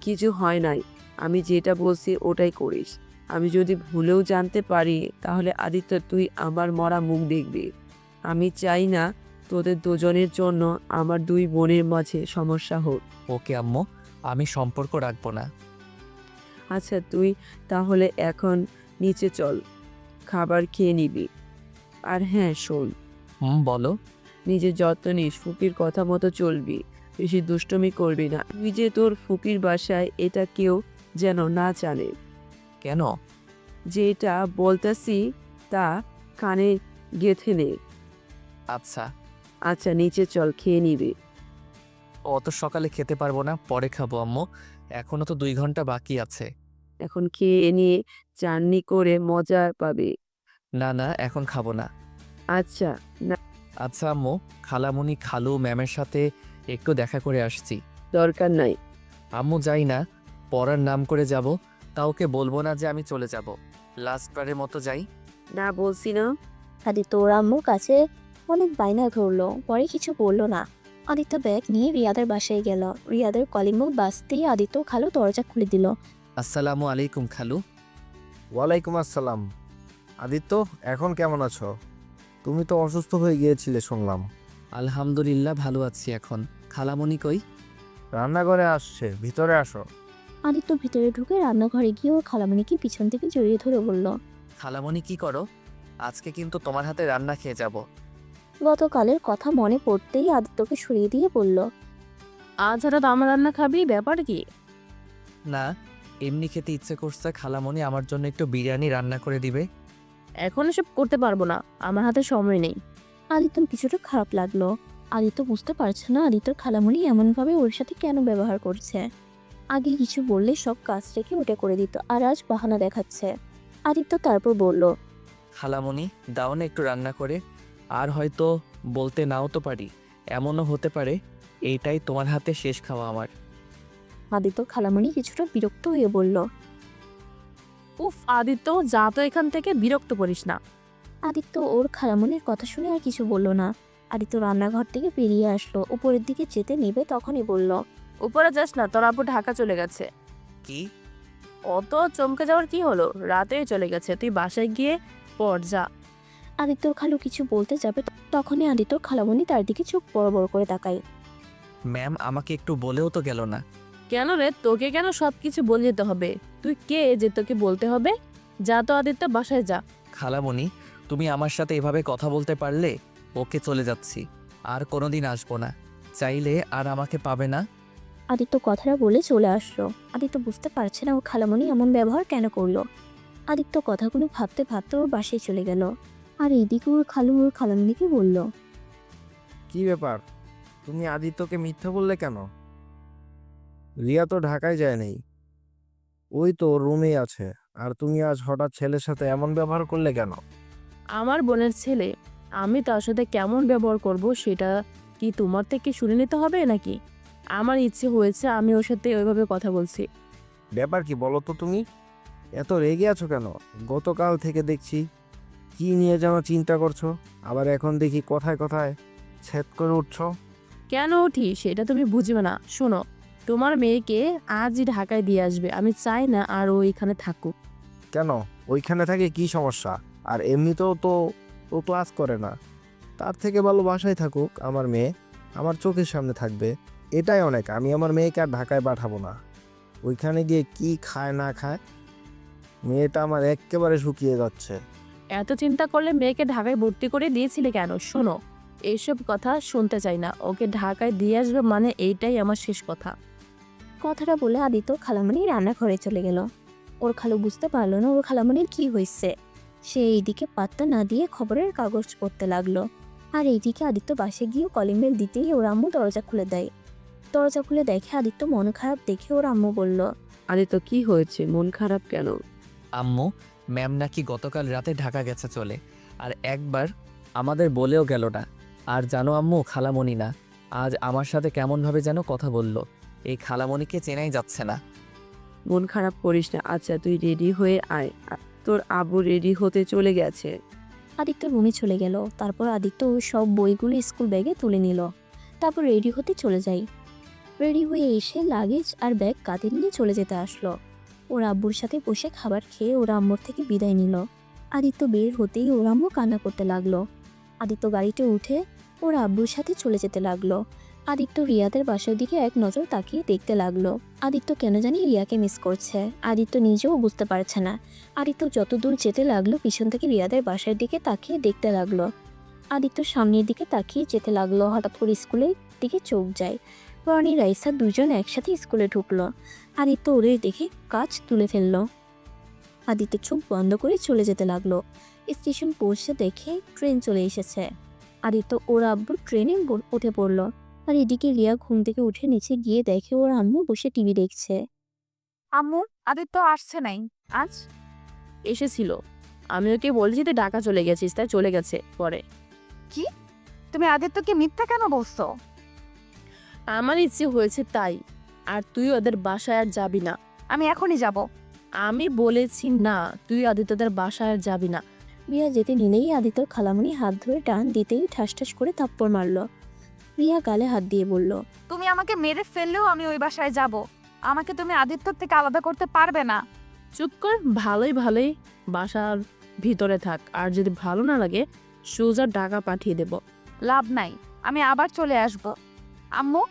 কিছু হয় নাই, আমি যেটা বলছি ওটাই করিস। আমি যদি ভুলেও জানতে পারি তাহলে আদিত্য তুই আমার মরা মুখ দেখবি। আমি চাই না তোদের দুজনের জন্য আমার 2 বোনের মাঝে সমস্যা হোক। ওকে আম্মু, আমি সম্পর্ক রাখবো না। আচ্ছা, তুই তাহলে এখন নিচে চল, খাবার খেয়ে নিবি। আর হ্যাঁ শোন, বলো। নিজের যত্ন নিস, ফুপির কথা মতো চলবি, বেশি দুষ্টুমি করবি না। তুই যে তোর ফুপির বাসায়, এটা কেউ যেন না জানে। কেন? যেটা বলতাছি তা কানে গেঁথে নে। আচ্ছা। আচ্ছা নিচে চল, খেয়ে নিবি। অত সকালে খেতে পারবো না, পরে খাবো আম্মু। এখনো তো 2 ঘন্টা বাকি আছে। এখন খেয়ে নিয়ে চাননি করে মজা পাবি। না না, এখন খাবো না। আচ্ছা না, আচ্ছা আম্মু, খালামণি খালু ম্যামের সাথে একটু দেখা করে আসছি। দরকার নাই। আম্মু যাই না, পড়ার নাম করে যাব, কাউকে বলবো না যে আমি চলে যাব। লাস্টবারের মতো যাই। না বলছি না। আদিত্য ওর আম্মুর কাছে অনেক বায়না ধরলো, পরে কিছু বলল না। আদিত্য ব্যাগ নিয়ে রিয়াদের বাসায় গেল। রিয়াদের কলিং বেল বাজতেই আদিত্য খালু দরজা খুলে দিল। আসসালামু আলাইকুম খালু। ওয়ালাইকুম আসসালাম। আদিত্য, এখন কেমন আছো? তুমি তো অসুস্থ হয়ে গিয়েছিলে শুনলাম। আলহামদুলিল্লাহ ভালো আছি এখন। খালামণি কই? রান্নাঘরে আসছে, ভিতরে আসো। আদিত্য ভিতরে ঢুকে রান্নাঘরে গিয়ে ওর খালামণিকে পিছন থেকে জড়িয়ে ধরে বলল, খালামণি কি করো? আজকে কিন্তু তোমার হাতে রান্না খেয়ে যাব। গতকালের কথা মনে পড়তেই আদিত্যকে সরিয়ে দিয়ে বলল, আজ হঠাৎ আমার রান্না খাবি, ব্যাপার কি? না, এমনি খেতে ইচ্ছে করছে। খালামণি আমার জন্য একটু বিরিয়ানি রান্না করে দিবে। এখন এসব করতে পারবো না, আমার হাতে সময় নেই। আদিত্যর কিছুটা খারাপ লাগলো। আদিত্য বুঝতে পারছে না আদিত্যর খালামণি এমনভাবে ওর সাথে কেন ব্যবহার করছে। আগে কিছু বললে সব কাজ রেখে ওটা করে দিত, আর আজ বাহানা দেখাচ্ছে। আদিত্য তারপর বলল, খালামণি দাও না একটু রান্না করে। আর হয়তো বলতে নাও তো পারি, এমনও হতে পারে এইটাই তোমার হাতে শেষ খাওয়া আমার। আদিত্য খালামণি কিছুটা বিরক্ত হয়ে বলল। উফ আদিত্য, যা তো এখান থেকে, বিরক্ত করিস না। আদিত্য ওর খালামণির কথা শুনে আর কিছু বলল না। আদিত্য রান্নাঘর থেকে বেরিয়ে আসলো, উপরের দিকে যেতে নেবে তখনই বলল, উপরে যাস না, তোর আপু ঢাকা চলে গেছে। কি? অত চমকে যাওয়ার কি হলো? রাতেই চলে গেছে, তুই বাসায় গিয়ে পড় যা। আদিত্যর খালু কিছু বলতে যাবে তখনই আদিত্যর খালামণি তার দিকে চোখ বড় বড় করে তাকায়। ম্যাম আমাকে একটু বলেও তো গেল না। কেন রে, তোকে কেন সব কিছু বলে যেতে হবে? তুই কে যে তোকে বলতে হবে? যা তো আদিত্য, বাসায় যা। খালামণি, তুমি আমার সাথে এভাবে কথা বলতে পারলে? ওকে, চলে যাচ্ছি, আর কোনোদিন আসবো না। চাইলে আর আমাকে পাবে না। আদিত্য কথাটা বলে চলে আসলো। আদিত্য বুঝতে পারছে না ওর খালামণি এমন ব্যবহার কেন করলো। আদিত্য কথাগুলো ভাবতে ভাবতে ওর বাসায় চলে গেল। আর এইদিকে ওর খালু ওর খালামণিকে বলল, কি ব্যাপার, তুমি আদিত্যকে মিথ্যা বললে কেন? রিয়া তো ঢাকায় যায় নাই, ওই তো রুমেই আছে। আর তুমি আজ হঠাৎ ছেলের সাথে এমন ব্যবহার করলে কেন? আমার বোনের ছেলে, আমি তার সাথে কেমন ব্যবহার করব সেটা কি তোমার থেকে শুনে নিতে হবে নাকি? আমার ইচ্ছে হয়েছে, আমি ওর সাথে ওইভাবে কথা বলছি। ব্যাপার কি বলো তো তুমি? এত রেগে আছো কেন? গতকাল থেকে দেখছি কি নিয়ে যেন চিন্তা করছো, আবার এখন দেখি কথায় কথায় ছেদ করে উঠছো। কেন উঠি সেটা তুমি বুঝবে না। শোনো, তোমার মেয়েকে আজই ঢাকায় দিয়ে আসবে, আমি চাই না আর ও এখানে থাকুক। কেন, ওইখানে থাকে কি সমস্যা? আর এমনিতেও তো ও ক্লাস করে না, তার থেকে ভালো বাসায় থাকুক আমার মেয়ে, আমার চোখের সামনে থাকবে, এটাই অনেক। আমি আমার মেয়েকে আর ঢাকায় পাঠাবো না। ওইখানে গিয়ে কি খায় না খায়, মেয়েটা আমার একেবারে শুকিয়ে যাচ্ছে। এত চিন্তা করলে মেয়েকে ঢাকায় ভর্তি করে দিয়েছিলে কেন? শোনো, এইসব কথা শুনতে চাই না। ওকে ঢাকায় দিয়ে আসবে মানে এইটাই আমার শেষ কথা। কথাটা বলে আদিত্য খালামণি রান্নাঘরে চলে গেল। ওর খালু বুঝতে পারলো না ওর খালামণির কি হয়েছে। সে এইদিকে পাত্তা না দিয়ে খবরের কাগজ পড়তে লাগলো। আর এইদিকে আদিত্য বাসে গিয়ে কলিং বেল দিতেই ওর আম্মু দরজা খুলে দেয়। দরজা খুলে দেখে আদিত্য মন খারাপ দেখে ওর আম্মু বলল, আদিত্য কি হয়েছে, মন খারাপ কেন? আম্মু, ম্যাম নাকি গতকাল রাতে ঢাকা গেছে চলে, আর একবার আমাদের বলেও গেল না। আর জানো আম্মু, খালামণি না, আজ আমার সাথে কেমনভাবে যেন কথা বলল। এই খালামণিকে চেনাই যাচ্ছে না। মন খারাপ করিস না। আচ্ছা তুই রেডি হয়ে আয়, তোর আব্বু রেডি হতে চলে গেছে। আদিত্য রুমে চলে গেল। তারপর আদিত্য ওর সব বইগুলো স্কুল ব্যাগে তুলে নিল। তারপর রেডি হতে চলে যায়। রেডি হয়ে এসে লাগেজ আর ব্যাগ কাঁধে নিয়ে চলে যেতে আসলো। ওর আব্বুর সাথে বসে খাবার খেয়ে ওর আম্মুর থেকে বিদায় নিল। আদিত্য বের হতেই ওর আম্মু কান্না করতে লাগলো। আদিত্য গাড়িতে উঠে ওর আব্বুর সাথে চলে যেতে লাগলো। আদিত্য রিয়াদের বাসার দিকে এক নজর তাকিয়ে দেখতে লাগলো। আদিত্য কেন জানি রিয়াকে মিস করছে। আদিত্য নিজেও বুঝতে পারছে না। আদিত্য যত দূর যেতে লাগলো পিছন থেকে রিয়াদের বাসার দিকে তাকিয়ে দেখতে লাগলো। আদিত্য সামনের দিকে তাকিয়ে যেতে লাগলো। হঠাৎ করে স্কুলের দিকে চোখ যায়। রনি রাইসা দুজন একসাথে স্কুলে ঢুকলো। আদিত্য ওদের দেখে কাজ তুলে ফেললো। আদিত্য চোখ বন্ধ করে চলে যেতে লাগলো। স্টেশন পৌঁছে দেখে ট্রেন চলে এসেছে। আদিত্য ওর আব্বু ট্রেনে উঠে পড়লো। আর এদিকে রিয়া ঘুম থেকে উঠে নিচে গিয়ে দেখে ওর আম্মু বসে টিভি দেখছে। আম্মু, আদিত্য আসছে নাই আজ? এসেছিল, আমি ওকে বলছি তুই ঢাকা চলে গেছিস, তাই চলে গেছে পরে। কি? তুমি আদিত্যকে মিথ্যা কেন বলছো? আমার ইচ্ছে হয়েছে তাই। আর তুই ওদের বাসায় আর যাবি না। আমি এখনই যাব। আমি বলেছি না, তুই আদিত্যদের বাসায় আর যাবি না। রিয়া যেতে নিলেই আদিত্যর খালামণি হাত ধরে টান দিতেই ঠাস ঠাস করে থাপ্পড় মারলো। রিয়া গালে হাত দিয়ে বলল, তুমি আমাকে মেরে ফেললেও আমি ওই বাসায় যাব। আমাকে তুমি আদিত্যর থেকে আলাদা করতে পারবে না। চুপ কর, ভালোই ভালোই বাসার ভিতরে থাক, আর যদি ভালো না লাগে সোজা টাকা পাঠিয়ে দেব। লাভ নাই, আমি আবার চলে আসব। আম্মু,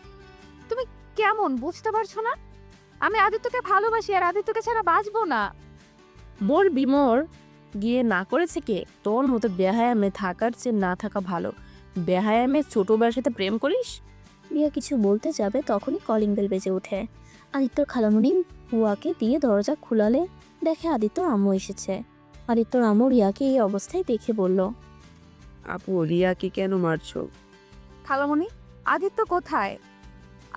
তুমি কেমন বুঝতে পারছো না? আমি আদিত্যকে ভালোবাসি আর আদিত্যকে ছাড়া বাঁচবো না। মোর বিমোর গিয়ে না করেছে কে? তোর মতো বেহায়ামে থাকার চেয়ে না থাকা ভালো। বেহায়ামে ছোট বেলার সাথে প্রেম করিস? রিয়া কিছু বলতে যাবে তখনই কলিং বেল বেজে ওঠে। আদিত্যর খালামণি বুয়াকে দিয়ে দরজা খুলালে দেখে আদিত্যর আম্মু এসেছে। আদিত্যর আম্মু রিয়াকে এই অবস্থায় দেখে বলল, আপু, রিয়াকে কেন মারছো? খালামণি, আদিত্য কোথায়?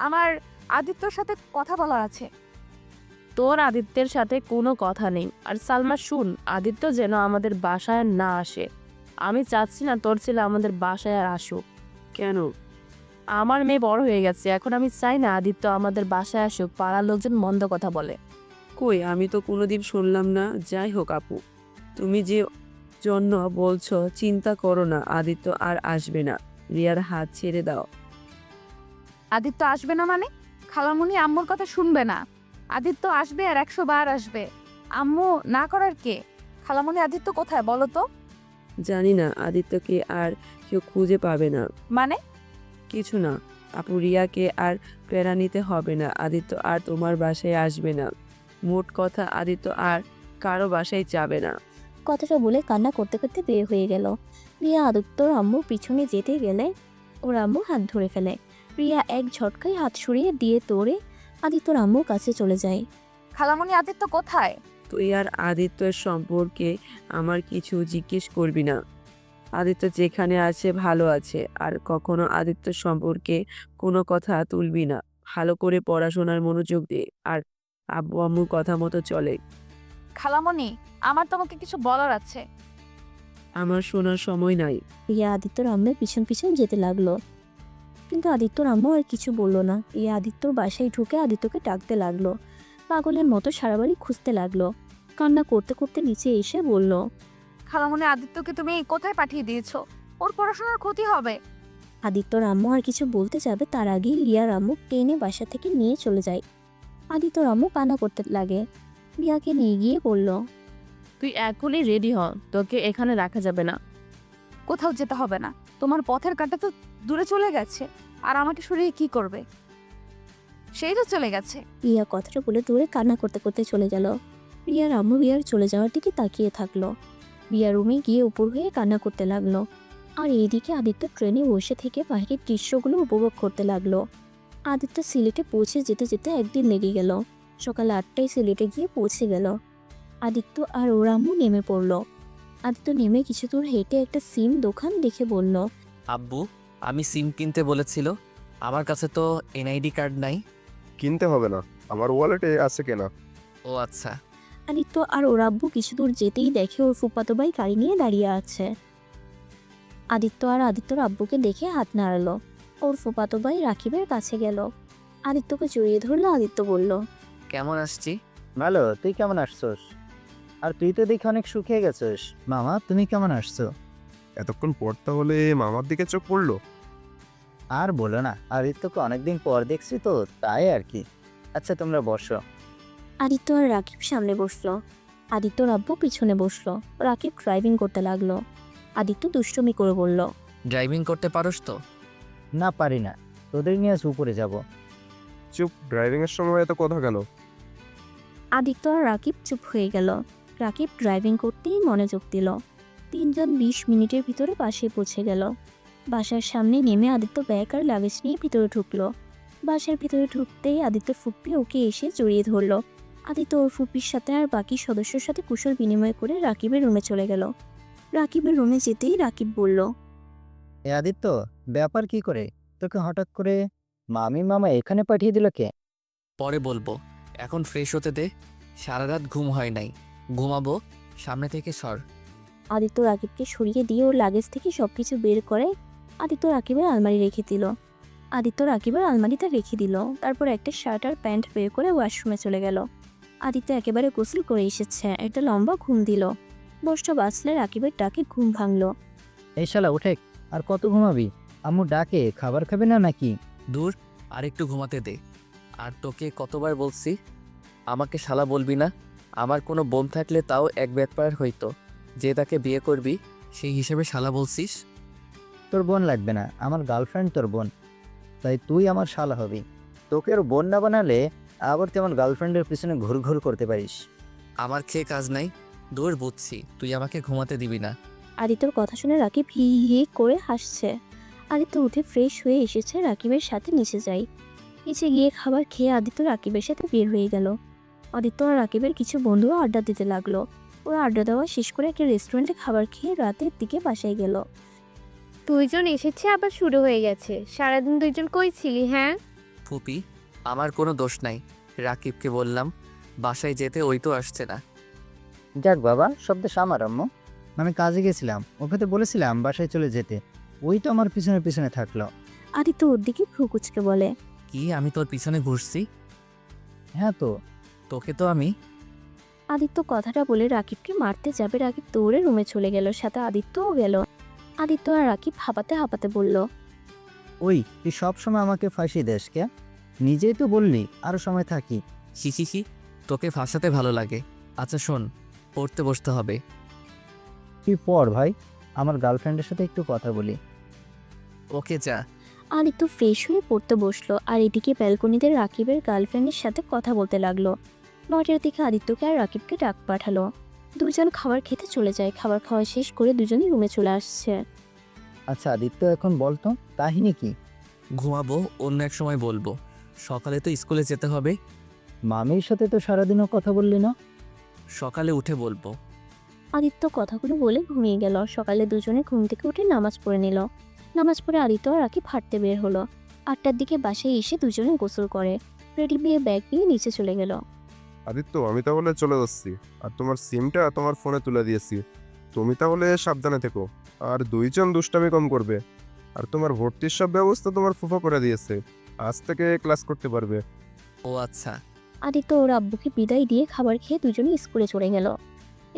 আমার আদিত্যর সাথে কথা বলার আছে। তোর আদিত্যের সাথে কোনো কথা নেই। আর সালমা শুন, আদিত্য যেন আমাদের বাসায় আর না আসে। আমি চাচ্ছি না তোর ছেলে আমাদের বাসায় আর আসুক। কেন? আমার মেয়ে বড় হয়ে গেছে, এখন আমি চাই না আদিত্য আমাদের বাসায় আসুক। পাড়ার লোকজন মন্দ কথা বলে। কই, আমি তো কোনোদিন শুনলাম না। যাই হোক আপু, তুমি যে জন্য বলছো চিন্তা করো না, আদিত্য আর আসবে না। রিয়ার হাত ছেড়ে দাও। আদিত্য আসবে না মানে? খালামণি আম্মুর কথা শুনবে না। আদিত্য আসবে আর 100 বার আসবে। আম্মু না করার কে? খালামণি, আদিত্য কোথায় বলো তো? জানি না, আদিত্যকে আর কেউ খুঁজে পাবে না। মানে? কিছু না আপু, রিয়াকে আর প্রেরণা নিতে হবে না। আদিত্য আর তোমার বাসায় আসবে না। মোট কথা, আদিত্য আর কারো বাসায় যাবে না। কথাটা বলে কান্না করতে করতে বের হয়ে গেল। রিয়া আদিত্যর আম্মুর পিছনে যেতে গেলে ওর আম্মু হাত ধরে ফেলে। রিয়া এক ঝটকায় হাত সরিয়ে দিয়ে দৌড়ে আদিত্যর আম্মুর কাছে চলে যায়। খালামণি, আদিত্য কোথায়? তুই আর আদিত্যের সম্পর্কে আমার কিছু জিজ্ঞেস করবি না। আদিত্য যেখানে আছে ভালো আছে, আর কখনো আদিত্য সম্পর্কে কোনো কথা তুলবি না। ভালো করে পড়াশোনার মনোযোগ দে, আর আব্বু আম্মুর কথা মতো চলে। খালামণি, আমার তোমাকে কিছু বলার আছে। আমার শোনার সময় নাই। রিয়া আদিত্যর আম্মের পিছন পিছন যেতে লাগলো, কিন্তু আদিত্যর আম্মু আর কিছু বললো না। রিয়া আদিত্যর বাসায় ঢুকে আদিত্যকে ডাকতে লাগলো। পাগলের মতো সারা বাড়ি খুঁজতে লাগলো। কান্না করতে করতে নিচে এসে বলল, খালামণি, আদিত্যকে তুমি কোথায় পাঠিয়ে দিয়েছো? ওর পড়াশোনার ক্ষতি হবে। আদিত্যর আম্মু আর কিছু বলতে যাবে তার আগেই রিয়ার আম্মু টেনে বাসা থেকে নিয়ে চলে যায়। আদিত্যর আম্মু কান্না করতে লাগে। রিয়াকে নিয়ে গিয়ে বলল, তুই এখনই রেডি হ, তোকে এখানে রাখা যাবে না। কোথাও যেতে হবে না, তোমার পথের কাঁটা তো দূরে চলে গেছে, আর আমাকে সরিয়ে কি করবে? সেই তো চলে গেছে। রিয়া কথাটা বলে দূরে কান্না করতে করতে চলে গেল। রিয়ার আম্মু রিয়ার চলে যাওয়ার দিকে তাকিয়ে থাকলো। রিয়া রুমে গিয়ে উপর হয়ে কান্না করতে লাগলো। আর এইদিকে আদিত্য ট্রেনে বসে থেকে বাইরের দৃশ্যগুলো উপভোগ করতে লাগলো। আদিত্য সিলেটে পৌঁছে যেতে যেতে একদিন লেগে গেল। সকাল 8টায় সিলেটে গিয়ে পৌঁছে গেল। আদিত্য আর ওর আম্মু নেমে পড়লো। আদিত্য নেমে কিছু দূর হেঁটে একটা সিম দোকান দেখে বলল, আব্বু, আমি সিম কিনতে বলেছিল, আমার কাছে তো এনআইডি কার্ড নাই। কিনতে হবে না, আমার ওয়ালেটে আছে কেনা। ও আচ্ছা। আদিত্য আর ওর আব্বু কিছু দূর যেতেই দেখে ওর ফুফাতো ভাই গাড়ি নিয়ে দাঁড়িয়ে আছে। আদিত্য আর আদিত্যর আব্বুকে দেখে হাত নাড়ালো। ওর ফুফাতো ভাই রাকিবের কাছে গেল। আদিত্যকে জড়িয়ে ধরলো। আদিত্য বলল, কেমন আসছি? ভালো, তুই কেমন আসছস? আর তুই তো দেখি অনেক শুকিয়ে গেছস। মামা, তুমি কেমন আসছো? এতক্ষণ পর তাহলে মামার দিকে চোখ পড়লো। আর বলো না, আদিত্যকে অনেকদিন পর দেখছি তো, তাই আর কি। আচ্ছা, তোমরা বসো। আদিত্য আর রাকিব সামনে বসলো। আদিত্যর আব্বু পিছনে বসলো। রাকিব ড্রাইভিং করতে লাগলো। আদিত্য দুষ্টুমি করে বলল, ড্রাইভিং করতে পারোস তো? না, পারি না, তোদের নিয়ে আজ উপরে যাব। চুপ, ড্রাইভিং এর সময় এত কথা কেন? আদিত্য আর রাকিব চুপ হয়ে গেল। রাকিব ড্রাইভিং করতেই মনোযোগ দিল। 3জন 20 মিনিটের ভিতরে বাসায় পৌঁছে গেল। বাসার সামনে নেমে আদিত্য ব্যাগ আর লাগেজ নিয়ে ভিতরে ঢুকলো। বাসার ভিতরে ঢুকতেই আদিত্য ফুপ্পি ওকে এসে জড়িয়ে ধরলো। আদিত্য ওর ফুপ্পির সাথে আর বাকি সদস্যর সাথে কুশল বিনিময় করে রাকিবের রুমে চলে গেল। রাকিবের রুমে যেতেই রাকিব বলল, এ আদিত্য, ব্যাপার কি করে? তোকে হঠাৎ করে মামা এখানে পাঠিয়ে দিল কে? পরে বলবো, এখন ফ্রেশ হতে দে। সারা রাত ঘুম হয় নাই, ঘুমাবো। সামনে থেকে সর। আদিত্য রাকিবকে সরিয়ে দিয়ে ওর লাগেজ থেকে সবকিছু বের করে আদিত্য রাকিবের আলমারি রেখে দিল। আদিত্য রাকিবের আলমারিতে রেখে দিল। তারপর একটা শার্ট আর প্যান্ট বের করে ওয়াশরুমে চলে গেল। আদিত্য একেবারে গোসল করে এসেছে, একটা লম্বা ঘুম দিল। 10টা বাজলে রাকিবের ডাকে ঘুম ভাঙলো। এই শালা উঠে, আর কত ঘুমাবি? আম্মু ডাকে, খাবার খাবে না নাকি? দূর, আর একটু ঘুমাতে দে। আর তোকে কতবার বলছি আমাকে শালা বলবি না? আমার কোনো বোন থাকলে তাও এক ব্যাপার হইতো, যে তাকে বিয়ে করবি সেই হিসেবে শালা বলছিস। তোর বোন লাগবে না, আমার গার্লফ্রেন্ড তোর বোন, তাই তুই আমার শালা হবি। তোকে আর বোন না বানালে আবার তুই আমার গার্লফ্রেন্ডের পিছনে ঘুর করতে পারিস। আমার খেয়ে কাজ নাই। দূর, বুঝছি তুই আমাকে ঘুমাতে দিবি না। আদিত্যর কথা শুনে রাকিব হি হি করে হাসছে। আদিত্য উঠে ফ্রেশ হয়ে এসেছে, রাকিবের সাথে নিচে যায়। নিচে গিয়ে খাবার খেয়ে আদিত্য রাকিবের সাথে বের হয়ে গেল। আদিত্য আর রাকিবের কিছু বন্ধুও আড্ডা দিতে লাগলো। ওরা আড্ডা দেওয়া শেষ করে একটা রেস্টুরেন্টে খাবার খেয়ে রাতের দিকে বাসায় গেল। 2জন এসেছে, আবার শুরু হয়ে গেছে। সারাদিন 2জন কই ছিলি? হ্যাঁ, ফুপি, আমার কোনো দোষ নাই। রাকিবকে বললাম বাসায় যেতে, ওই তো আসছে না। যাক বাবা, শব্দ আমার আম্মু। আমি কাজে গেছিলাম, ওকে তো বলেছিলাম বাসায় চলে যেতে, ওই তো আমার পিছনে পিছনে থাকলো। আদিত্য ওর দিকে ভ্রু কুচকে বলে, কি আমি তোর পিছনে ঘুরছি? হ্যাঁ তো। তোকে তো আমি। আদিত্য কথাটা বলে রাকিবকে মারতে যাবে। রাকিব দৌড়ে রুমে চলে গেল, সাথে আদিত্যও গেল। আদিত্য আর রাকিব হাঁপাতে হাঁপাতে বলল, ওই, তুই সবসময় আমাকে ফাঁসি দেস কে? নিজেই তো বললি আরো সময় থাকি। হি, তোকে ফাঁসাতে ভালো লাগে। আচ্ছা শোন, পড়তে বসতে হবে। তুই পর ভাই, আমার গার্লফ্রেন্ডের সাথে একটু কথা বলি। ওকে যা। আদিত্য ফ্রেশ হয়ে পড়তে বসলো। আর এদিকে ব্যালকনিতে রাকিবের গার্লফ্রেন্ডের সাথে কথা বলতে লাগলো। 9টার দিকে আদিত্যকে আর রাকিবকে ডাক পাঠালো। 2জন খাবার খেতে চলে যায়। খাবার খাওয়া শেষ করে দুজনই রুমে চলে আসছে। আচ্ছা আদিত্য, এখন বলতো কাহিনী কি? ঘুমাবো, অন্য এক সময় বলবো। সকালে তো স্কুলে যেতে হবে। মামির সাথে তো সারাদিনও কথা বললি না। সকালে উঠে বলবো। আদিত্য কথাগুলো বলে ঘুমিয়ে গেল। সকালে দুজনে ঘুম থেকে উঠে নামাজ পড়ে নিল। নামাজ পড়ে আদিত্য আর রাকিব হাঁটতে বের হলো। 8টার দিকে বাসায় এসে দুজনে গোসল করে রেডি হয়ে ব্যাগ নিয়ে নিচে চলে গেল। আদিত্য, আমি তাহলে চলে যাচ্ছি, আর তোমার সিমটা তোমার ফোনে তুলে দিয়েছি। তুমি তাহলে সাবধানে থেকো, আর 2জন দুষ্টামি কম করবে। আর তোমার ভর্তির সব ব্যবস্থা তোমার ফুফা করে দিয়েছে, আজ থেকে ক্লাস করতে পারবে। ও আচ্ছা। আদিত্য ওর আব্বুকে বিদায় দিয়ে খাবার খেয়ে দুজনেই স্কুলে চলে গেল।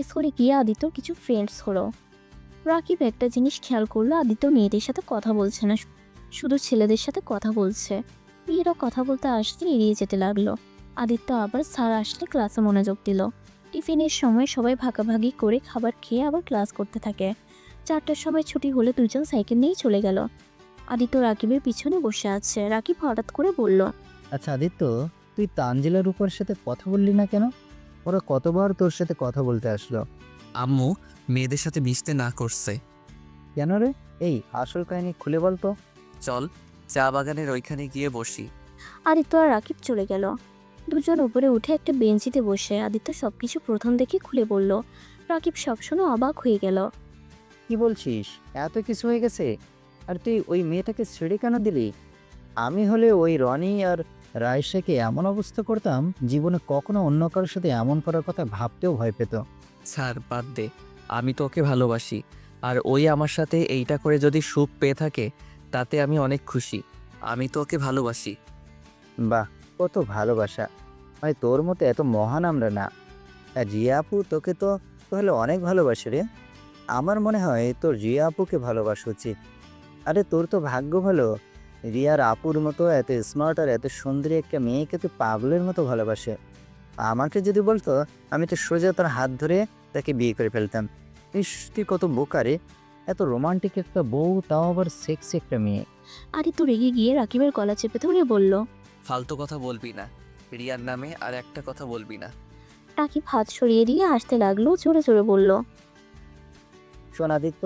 স্কুলে গিয়ে আদিত্যর কিছু ফ্রেন্ডস হলো। রাকিব একটা জিনিস খেয়াল করলো, আদিত্য মেয়েদের সাথে কথা বলছে না, শুধু ছেলেদের সাথে কথা বলছে। মেয়েরা কথা বলতে আসলে এড়িয়ে যেতে লাগলো। আদিত্য আবার স্যার আসলে ক্লাসে মনোযোগ দিল। টিফিনের সময় সবাই ভাগাভাগি করে খাবার খেয়ে আবার ক্লাস করতে থাকে। 4টার সময় ছুটি হলে দুজন সাইকেল নিয়েই চলে গেল। আদিত্য রাকিবের পিছনে বসে আছে। রাকিব হঠাৎ করে বলল, আচ্ছা আদিত্য, তুই তানজিলার উপর সাথে কথা বললি না কেন? ওরা কতবার তোর সাথে কথা বলতে আসলো? আম্মু মেয়েদের সাথে মিশতে না করছে। কেন রে? এই আসল কাহিনী খুলে বলতো। চল চা বাগানের ওইখানে গিয়ে বসি। আদিত্য আর রাকিব চলে গেল। দুজন উপরে উঠে একটা বেঞ্চিতে বসে আদিত্য সবকিছু প্রথম দেখে খুলে বলল। রাকিব সব শুনে অবাক হয়ে গেল। কি বলছিস? এত কিছু হয়ে গেছে? আর তুই ওই মেয়েটাকে ছেড়ে কেন দিলি? আমি হলে ওই রনি আর রায়শাকে এমন অবস্থা করতাম, জীবনে কখনো অন্য কারোর সাথে এমন করার কথা ভাবতেও ভয় পেত। স্যার বাদ দে, আমি তো ওকে ভালোবাসি। আর ওই আমার সাথে এইটা করে যদি সুখ পেয়ে থাকে তাতে আমি অনেক খুশি। আমি তো ওকে ভালোবাসি। বাহ, কত ভালোবাসা! ভাই তোর মতো এত মহান আমরা না। আর রিয়া আপু তোকে তো তাহলে অনেক ভালোবাসে রে। আমার মনে হয় তোর রিয়া আপুকে ভালোবাসা উচিত। আরে তোর তো ভাগ্য ভালো, রিয়ার আপুর মতো এত স্মার্ট আর এত সুন্দরী একটা মেয়েকে তো পাগলের মতো ভালোবাসে। আমাকে যদি বলতো, আমি তো সোজা তার হাত ধরে তাকে বিয়ে করে ফেলতাম। ইস, তুই কত বোকা রে! এত রোমান্টিক একটা বউ, তাও আবার সেক্সি একটা মেয়ে। আদিত্য রেগে গিয়ে রাকিবের গলা চেপে ধরে বলল। ফালতু কথা বলবি না, রিয়ার নামে আর একটা কথা বলবি না। রাকিব হাত সরিয়ে দিয়ে আসতে লাগলো, জোরে জোরে বলল। শোন আদিত্য,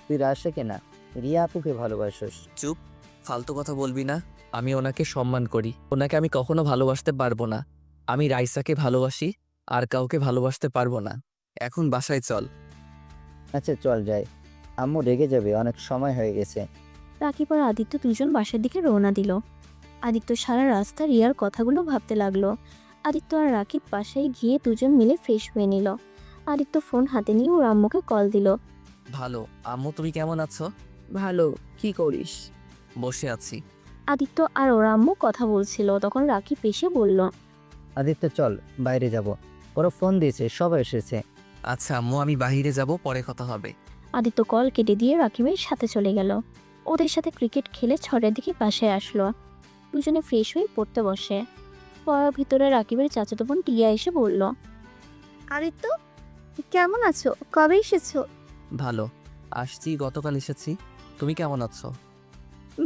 তুই রাশাকে না, রিয়া আপুকে ভালোবাসিস। চুপ, ফালতু কথা বলবি না। আমি ওনাকে সম্মান করি, ওনাকে আমি কখনো ভালোবাসতে পারবো না। আমি রাইসাকে ভালোবাসি, আর কাউকে ভালোবাসতে পারবো না। এখন বাসায় চল। আচ্ছা চল যাই, আম্মু রেগে যাবে, অনেক সময় হয়ে গেছে। রাকিব আর আদিত্য দুজন বাসার দিকে রওনা দিল। আদিত্য সারা রাস্তা রিয়ার কথাগুলো ভাবতে লাগলো। আদিত্য আর রাকিব বাসায় গিয়ে দুজন মিলে ফ্রেশ হয়ে নিল। আদিত্য ফোন হাতে নিয়ে ওর আম্মুকে কল দিল। ভালো। আম্মু তুমি কেমন আছো? ভালো, কি করিস? বসে আছি। আদিত্য আর ওর আম্মু কথা বলছিল, তখন রাকিব এসে বলল। আদিত্য চল, বাইরে যাব। ওরা ফোন দিয়েছে, সবাই এসেছে। আচ্ছা আম্মু, আমি বাইরে যাব, পরে কথা হবে। আদিত্য কল কেটে দিয়ে রাকিবের সাথে চলে গেল। ওদের সাথে ক্রিকেট খেলে 6টার দিকে বাসায় আসলো। দুজনে ফ্রেশ হয়ে পড়তে বসে। পড়ার ভিতরে রাকিবের চাচাতো বোন টিয়া এসে বলল। আদিত্য কেমন আছো? কবে এসেছো? ভালো, আসছি, গতকাল এসেছি। তুমি কেমন আছো?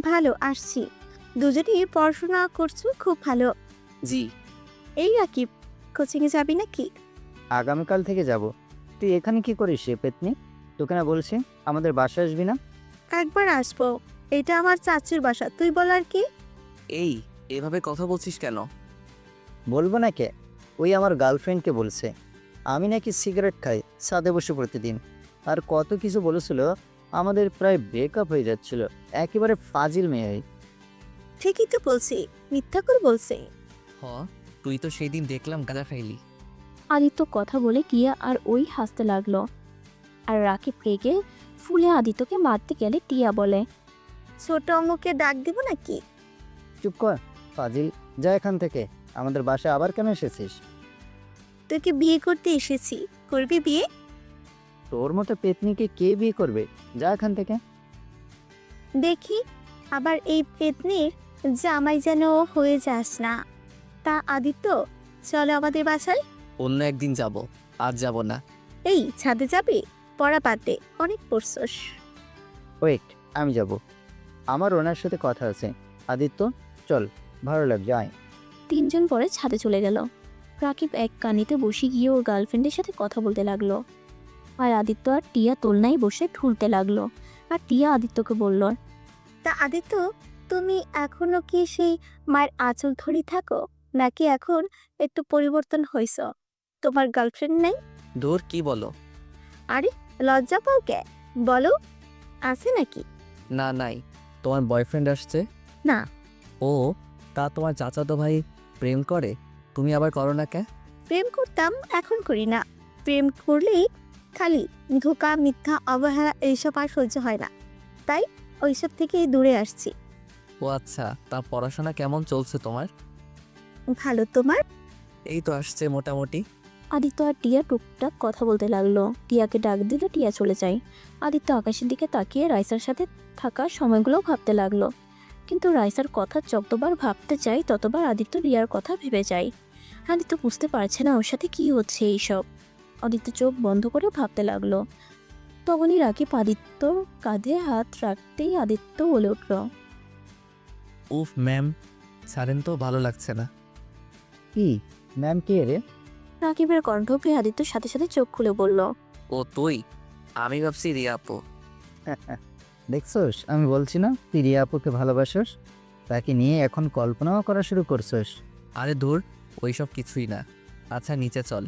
ভালো, আসছি। দুজনেই পড়াশোনা করছো, খুব ভালো। জি। এই রাকিব, কোচিংয়ে যাবি নাকি? আগামীকাল থেকে যাব। তুই এখানে কি করিস রে পেতনি? তোকে না বলছি আমাদের বাসায় আসবি না? একবার আসবো, এটা আমার চাচুর বাসা, তুই বলার কি? এই, এভাবে কথা বলছিস কেন? বলবো না কে? ওই আমার গার্লফ্রেন্ডকে বলছে আমি নাকি সিগারেট খাই ছাদে বসে প্রতিদিন। আর কত কিছু বলেছিল, আমাদের প্রায় ব্রেকআপ হয়ে যাচ্ছিল। একেবারে ফাজিল মেয়ে। ঠিকই তো বলছি, মিথ্যা করে বলছে। হ, তুই তো সেই দিন দেখলাম গাঁজা খাইলি। আদিত্য কথা বলে কিয়া আর ওই হাসতে লাগলো। আর রাকিব রেগে ফুলে আদিত্যকে মারতে গেলে টিয়া বলে। ছোট অঙ্গকে ডাক দিব নাকি? চুপ কর ফাজিল, যা এখান থেকে। আমাদের বাসায় আবার কেন এসেছিস? তোকে বিয়ে করতে এসেছি, করবি বিয়ে? তোর মতো পেতনিকে কে বিয়ে করবে? যা এখান থেকে। দেখি আবার এই পেতনির জামাই যেন হয়ে যাস না। তা আদিত্য, চলো আমাদের বাসায়। অন্য একদিন যাব, আর যাব না। এই ছাদে যাবি? পড়া বাদ দে, অনেক পড়ছস। ওয়েট, আমি যাব। আমার ওনার সাথে কথা আছে। আদিত্য চল, ভালো লাগছে, আয়। তিনজন পরে ছাদে চলে গেল। রাকিব এক কানিতে বসে গিয়ে ওর গার্লফ্রেন্ডের সাথে কথা বলতে লাগলো। আর আদিত্য আর টিয়া তোলনায় বসে ঠুলতে লাগলো। আর টিয়া আদিত্যকে বলল। তা আদিত্য, তুমি এখনো কি সেই মায়ের আঁচল ধরে থাকো, নাকি এখন একটু পরিবর্তন হয়েছ? তোমার গার্লফ্রেন্ড নেই? দূর, কি বলো? আরে লজ্জা পাও কে? বলো, আছে নাকি? না, নাই। তোমার বয়ফ্রেন্ড আসছে? না। ও, তা তোমার চাচাতো ভাই প্রেম করে, তুমি আবার করো না কে? প্রেম করতাম, এখন করি না। প্রেম করলেই খালি ধোঁকা, মিথ্যা, অবহেলা এইসব আর সহ্য হয় না, তাই ওইসব থেকে দূরে আসছি। ও আচ্ছা, তা পড়াশোনা কেমন চলছে তোমার? ভালো, তোমার? এই তো আসছে মোটামুটি। আদিত্য আর টিয়া টুকটাক কথা বলতে লাগলো। টিয়াকে ডাক দিল, টিয়া চলে যায়। আদিত্য আকাশের দিকে তাকিয়ে রাইসার সাথে থাকা সময়গুলো ভাবতে লাগলো। কিন্তু রাইসার কথা যতবার ভাবতে চাই ততবার আদিত্য রিয়ার কথা ভেবে যায়। আদিত্য বুঝতে পারছে না ওর সাথে কি হচ্ছে এইসব। আদিত্য চোখ বন্ধ করে ভাবতে লাগলো। তখনই রাকিব আদিত্যর কাঁধে হাত রাখতেই আদিত্য বলে উঠল, উফ ম্যাম, ছাড়েন তো, ভালো লাগছে না। কি ম্যাম কে রে? রাকিবের কণ্ঠ পেয়ে আদিত্যর সাথে সাথে চোখ খুলে বলল, ও তুই? আমি ভাবছি রিয়া আপু। দেখছোস, আমি বলছি না তুই রিয়া আপুকে ভালোবাসোস, তাকে নিয়ে এখন কল্পনাও করা শুরু করছোস। আরে দূর, ওইসব কিছুই না। আচ্ছা নিচে চল।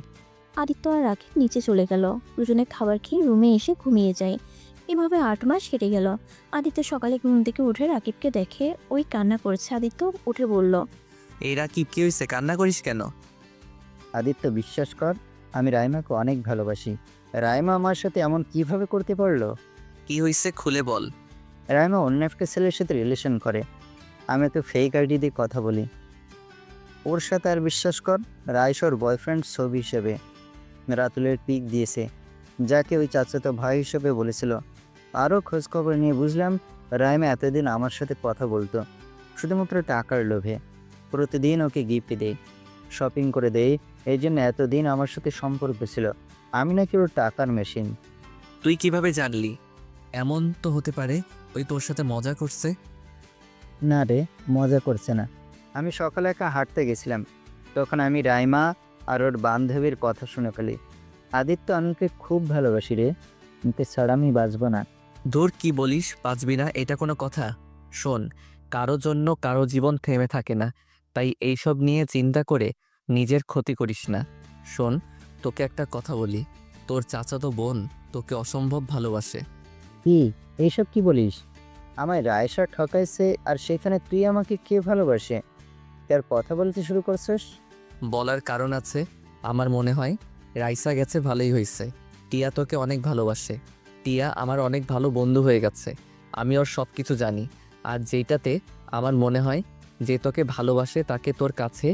আদিত্য আর রাকিব নিচে চলে গেল। দুজনে খাবার খেয়ে রুমে এসে ঘুমিয়ে যায়। এভাবে 8 মাস কেটে গেল। আদিত্য সকালে ঘুম থেকে উঠে রাকিবকে দেখে ওই কান্না করছে। আদিত্য উঠে বলল, এই রাকিব, কি হয়েছে? কান্না করিস কেন? আদিত্য বিশ্বাস কর, আমি রাইমাকে অনেক ভালোবাসি। রাইমা আমার সাথে এমন কিভাবে করতে পারলো? কি হয়েছে খুলে বল। রাইমা অন্য একটা ছেলের সাথে রিলেশন করে। আমি তো ফেক আইডি দিয়ে কথা বলি ওর সাথে। আর বিশ্বাস কর, রাইসর বয়ফ্রেন্ড ছবি হিসেবে রাতুলের পিক দিয়েছে, যাকে ওই চাচাতো ভাই হিসেবে বলেছিল। আরও খোঁজখবর নিয়ে বুঝলাম রাইমা এতদিন আমার সাথে কথা বলতো শুধুমাত্র টাকার লোভে। প্রতিদিন ওকে গিফট দেয়, শপিং করে দেয়, এই জন্য এতদিন আমার সাথে সম্পর্ক ছিল। আমি নাকি ওর টাকার মেশিন। তুই কিভাবে জানলি? এমন তো হতে পারে ওই তোর সাথে মজা করছে। না রে, মজা করছে না। আমি সকালে একা হাঁটতে গেছিলাম, তখন আমি রাইমা আর ওর বান্ধবীর কথা শুনে ফেলি। আদিত্য, আমাকে খুব ভালোবাসি রে, ওকে ছাড়া আমি বাঁচবো না। দূর, কি বলিস? বাঁচবি না? এটা কোনো কথা? শোন, কারো জন্য কারো জীবন থেমে থাকে না, তাই এইসব নিয়ে চিন্তা করে নিজের ক্ষতি করিস না। শোন, তোকে একটা কথা বলি, তোর চাচাতো বোন তোকে অসম্ভব ভালোবাসে। কি এইসব কি বলিস? আমায় রায়সা ঠকাইছে, আর সেখানে তুই আমাকে কে ভালোবাসে? তার কথা বলতে শুরু করছিস? বলার কারণ আছে। আমার মনে হয় রাইসা গেছে ভালোই হয়েছে। টিয়া তোকে অনেক ভালোবাসে। টিয়া আমার অনেক ভালো বন্ধু হয়ে গেছে। আমি ওর সব কিছু জানি। আর যেটাতে আমার মনে হয় যে তোকে ভালোবাসে তাকে তোর কাছে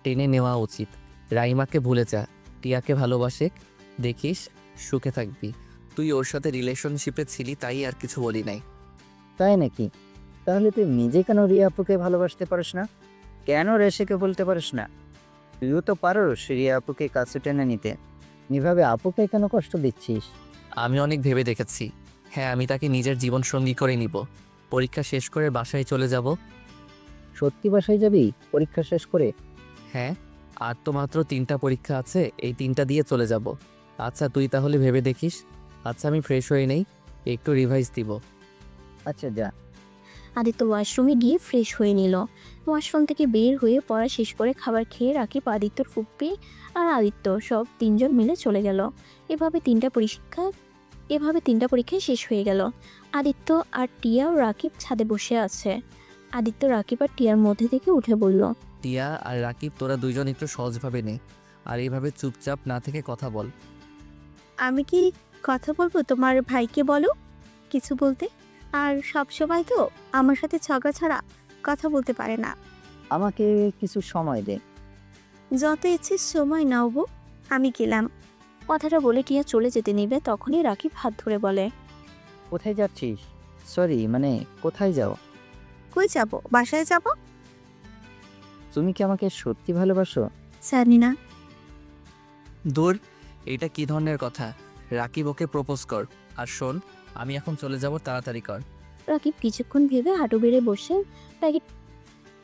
টেনে নেওয়া উচিত। রাইমাকে ভুলে যা, টিয়াকে ভালোবাসে, দেখিস সুখে থাকবি। তুই ওর সাথে রিলেশনশিপে ছিলি, তাই আর কিছু বলি নাই। তাই নাকি? তাহলে তুই নিজে কেন রিয়া আপুকে ভালোবাসতে পারিস না? কেন রেশেকে বলতে পারিস না? তুইও তো পারোস রিয়া আপুকে কাছে টেনে নিতে। এভাবে আপুকে কেন কষ্ট দিচ্ছিস? আমি অনেক ভেবে দেখেছি। হ্যাঁ, আমি তাকে নিজের জীবনসঙ্গী করে নিব। পরীক্ষা শেষ করে বাসায় চলে যাব। সত্যি বাসায় যাবি পরীক্ষা শেষ করে? হ্যাঁ, আর তো মাত্র 3টা পরীক্ষা আছে, এই 3টা দিয়ে চলে যাব। আচ্ছা তুই তাহলে ভেবে দেখিস। আচ্ছা আমি ফ্রেশ হয়ে নেই, একটু রিভাইজ দিব। আচ্ছা যা। আদিত্য ওয়াশরুমে গিয়ে ফ্রেশ হয়ে নিল। ওয়াশরুম থেকে বের হয়ে পড়া শেষ করে খাবার খেয়ে রাকিব, আদিত্যর ফুপ্পি আর আদিত্য সব 3জন মিলে চলে গেল। এভাবে 3টা পরীক্ষায় শেষ হয়ে গেল। আদিত্য আর টিয়া ও রাকিব ছাদে বসে আছে। আদিত্য রাকিব আর টিয়ার মধ্যে থেকে উঠে বলল, টিয়া আর রাকিব, তোরা দুইজন একটু সহজভাবে নে, আর এইভাবে চুপচাপ না থেকে কথা বল। আমি কি কথা বলবো? তোমার ভাইকে বলো কিছু বলতে। আর সব সময় তো আমার সাথে ঝগড়া ছাড়া কথা বলতে পারে না। আমাকে কিছু সময় দে। যত ইচ্ছে সময় নাও বউ, আমি গেলাম। কথাটা বলে টিয়া চলে যেতে নেবে, তখনই রাকিব হাত ধরে বলে, কোথায় যাচ্ছিস? সরি, মানে কোথায় যাও? কই যাব? বাসায় যাব। তুমি কি আমাকে সত্যি ভালোবাসো? জানি না। দূর, এটা কি ধরনের কথা? রাকিব, ওকে প্রপোজ কর। আর শোন, আমি এখন চলে যাব, তাড়াতাড়ি কর। রাকিব কিছুক্ষণ ভেবে হাঁটু বেড়ে বসে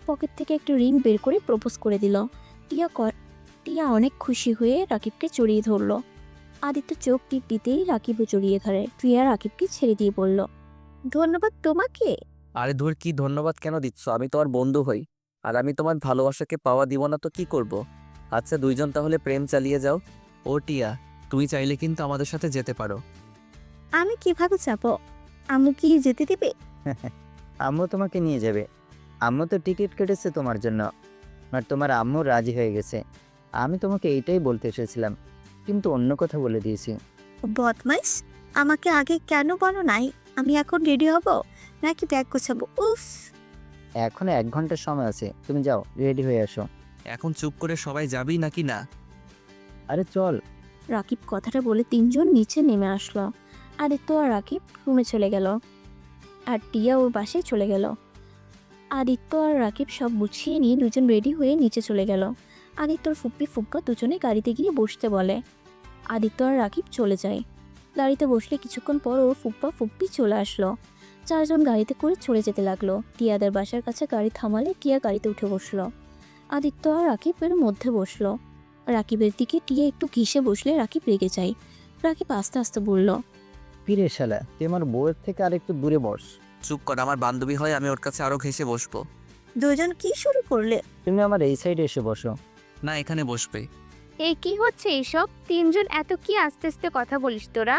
পকেট থেকে একটা রিং বের করে প্রপোজ করে দিল। টিয়া অনেক খুশি হয়ে রাকিবকে জড়িয়ে ধরলো। আদিত্য চোখ টিপ দিতেই রাকিবও জড়িয়ে ধরে। টিয়া রাকিবকে ছেড়ে দিয়ে বলল, ধন্যবাদ তোমাকে। আরে দূর, কি ধন্যবাদ কেন দিচ্ছ? আমি তোমার বন্ধু হই, আর আমি তোমার ভালোবাসাকে পাওয়া দিব না তো কি করব? আচ্ছা দুইজন তাহলে প্রেম চালিয়ে যাও। ও টিয়া, তুমি চাইলে কিন্তু আমাদের সাথে যেতে পারো। আমি কিভাবে যাব? আম্মু কি যেতে দেবে? আম্মু তোমাকে নিয়ে যাবে। আম্মু তো টিকিট কেটেছে তোমার জন্য, আর তোমার আম্মু রাজি হয়ে গেছে। আমি তোমাকে এইটাই বলতে এসেছিলাম, কিন্তু অন্য কথা বলে দিয়েছি। বদমাইশ, আমাকে আগে কেন বলো নাই? আমি এখন রেডি হব নাকি ব্যাগ গোছাবো? উফ। এখনো 1 ঘন্টার সময় আছে, তুমি যাও রেডি হয়ে আসো। এখন চুপ করে সবাই যাবি নাকি না? আরে চল। রাকিব কথাটা বলে 3জন নিচে নেমে আসলো। আদিত্য আর রাকিব রুমে চলে গেল, আর টিয়া ওর বাসায় চলে গেল। আদিত্য আর রাকিব সব গুছিয়ে নিয়ে দুজন রেডি হয়ে নিচে চলে গেল। আদিত্যর ফুপ্পি ফুপ্পা দুজনে গাড়িতে গিয়ে বসতে বলে। আদিত্য আর রাকিব চলে যায়। গাড়িতে বসলে কিছুক্ষণ পর ওর ফুপ্পা ফুপ্পি চলে আসলো। চারজন গাড়িতে করে চলে যেতে লাগলো। টিয়াদের বাসার কাছে গাড়ি থামালে টিয়া গাড়িতে উঠে বসলো। আদিত্য আর রাকিবের মধ্যে বসলো। রাকিবের দিকে টিয়া একটু ঘেঁষে বসলে রাকিব রেগে যায়। রাকিব আস্তে আস্তে বলল, ফিরে শালা, তুই আমার বউয়ের থেকে আর একটু দূরে বস। চুপ কর, আমার বান্ধবী হয়, আমি ওর কাছে আরও ঘেঁষে বসবো। দুজন কি শুরু করলে? তুমি আমার এই সাইডে এসে বসো। না, এখানে বসবে। এই কি হচ্ছে এইসব? তিনজন এত কি আস্তে আস্তে কথা বলিস তোরা?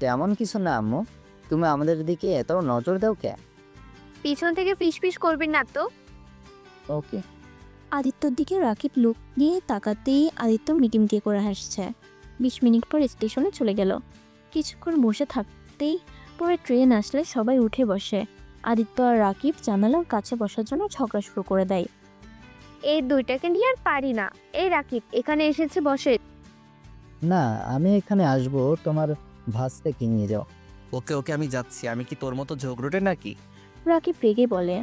তেমন কিছু না আম্মু, তুমি আমাদের দিকে এত নজর দাও কে? পিছন থেকে ফিস করবি না তো। ওকে। আদিত্যর দিকে রাকিব লুক দিয়ে তাকাতেই আদিত্য মিটিমিটি করে হাসছে। 20 মিনিট পর স্টেশনে চলে গেল। কিছুক্ষণ বসে থাকতেই পরে ট্রেন আসলে সবাই উঠে বসে। আদিত্য আর রাকিব জানালার কাছে বসার জন্য ঝগড়া শুরু করে দেয়। এই দুইটাকে নিয়ে আর পারি না। এই রাকিব এখানে এসেছে, বসে। না, আমি এখানে আসবো, তোমার ভাসতে নিয়ে যাও। ওকে ওকে, আমি যাচ্ছি। আমি কি তোর মতো ঝগড়ুটে নাকি? রাকিব রেগে বলে।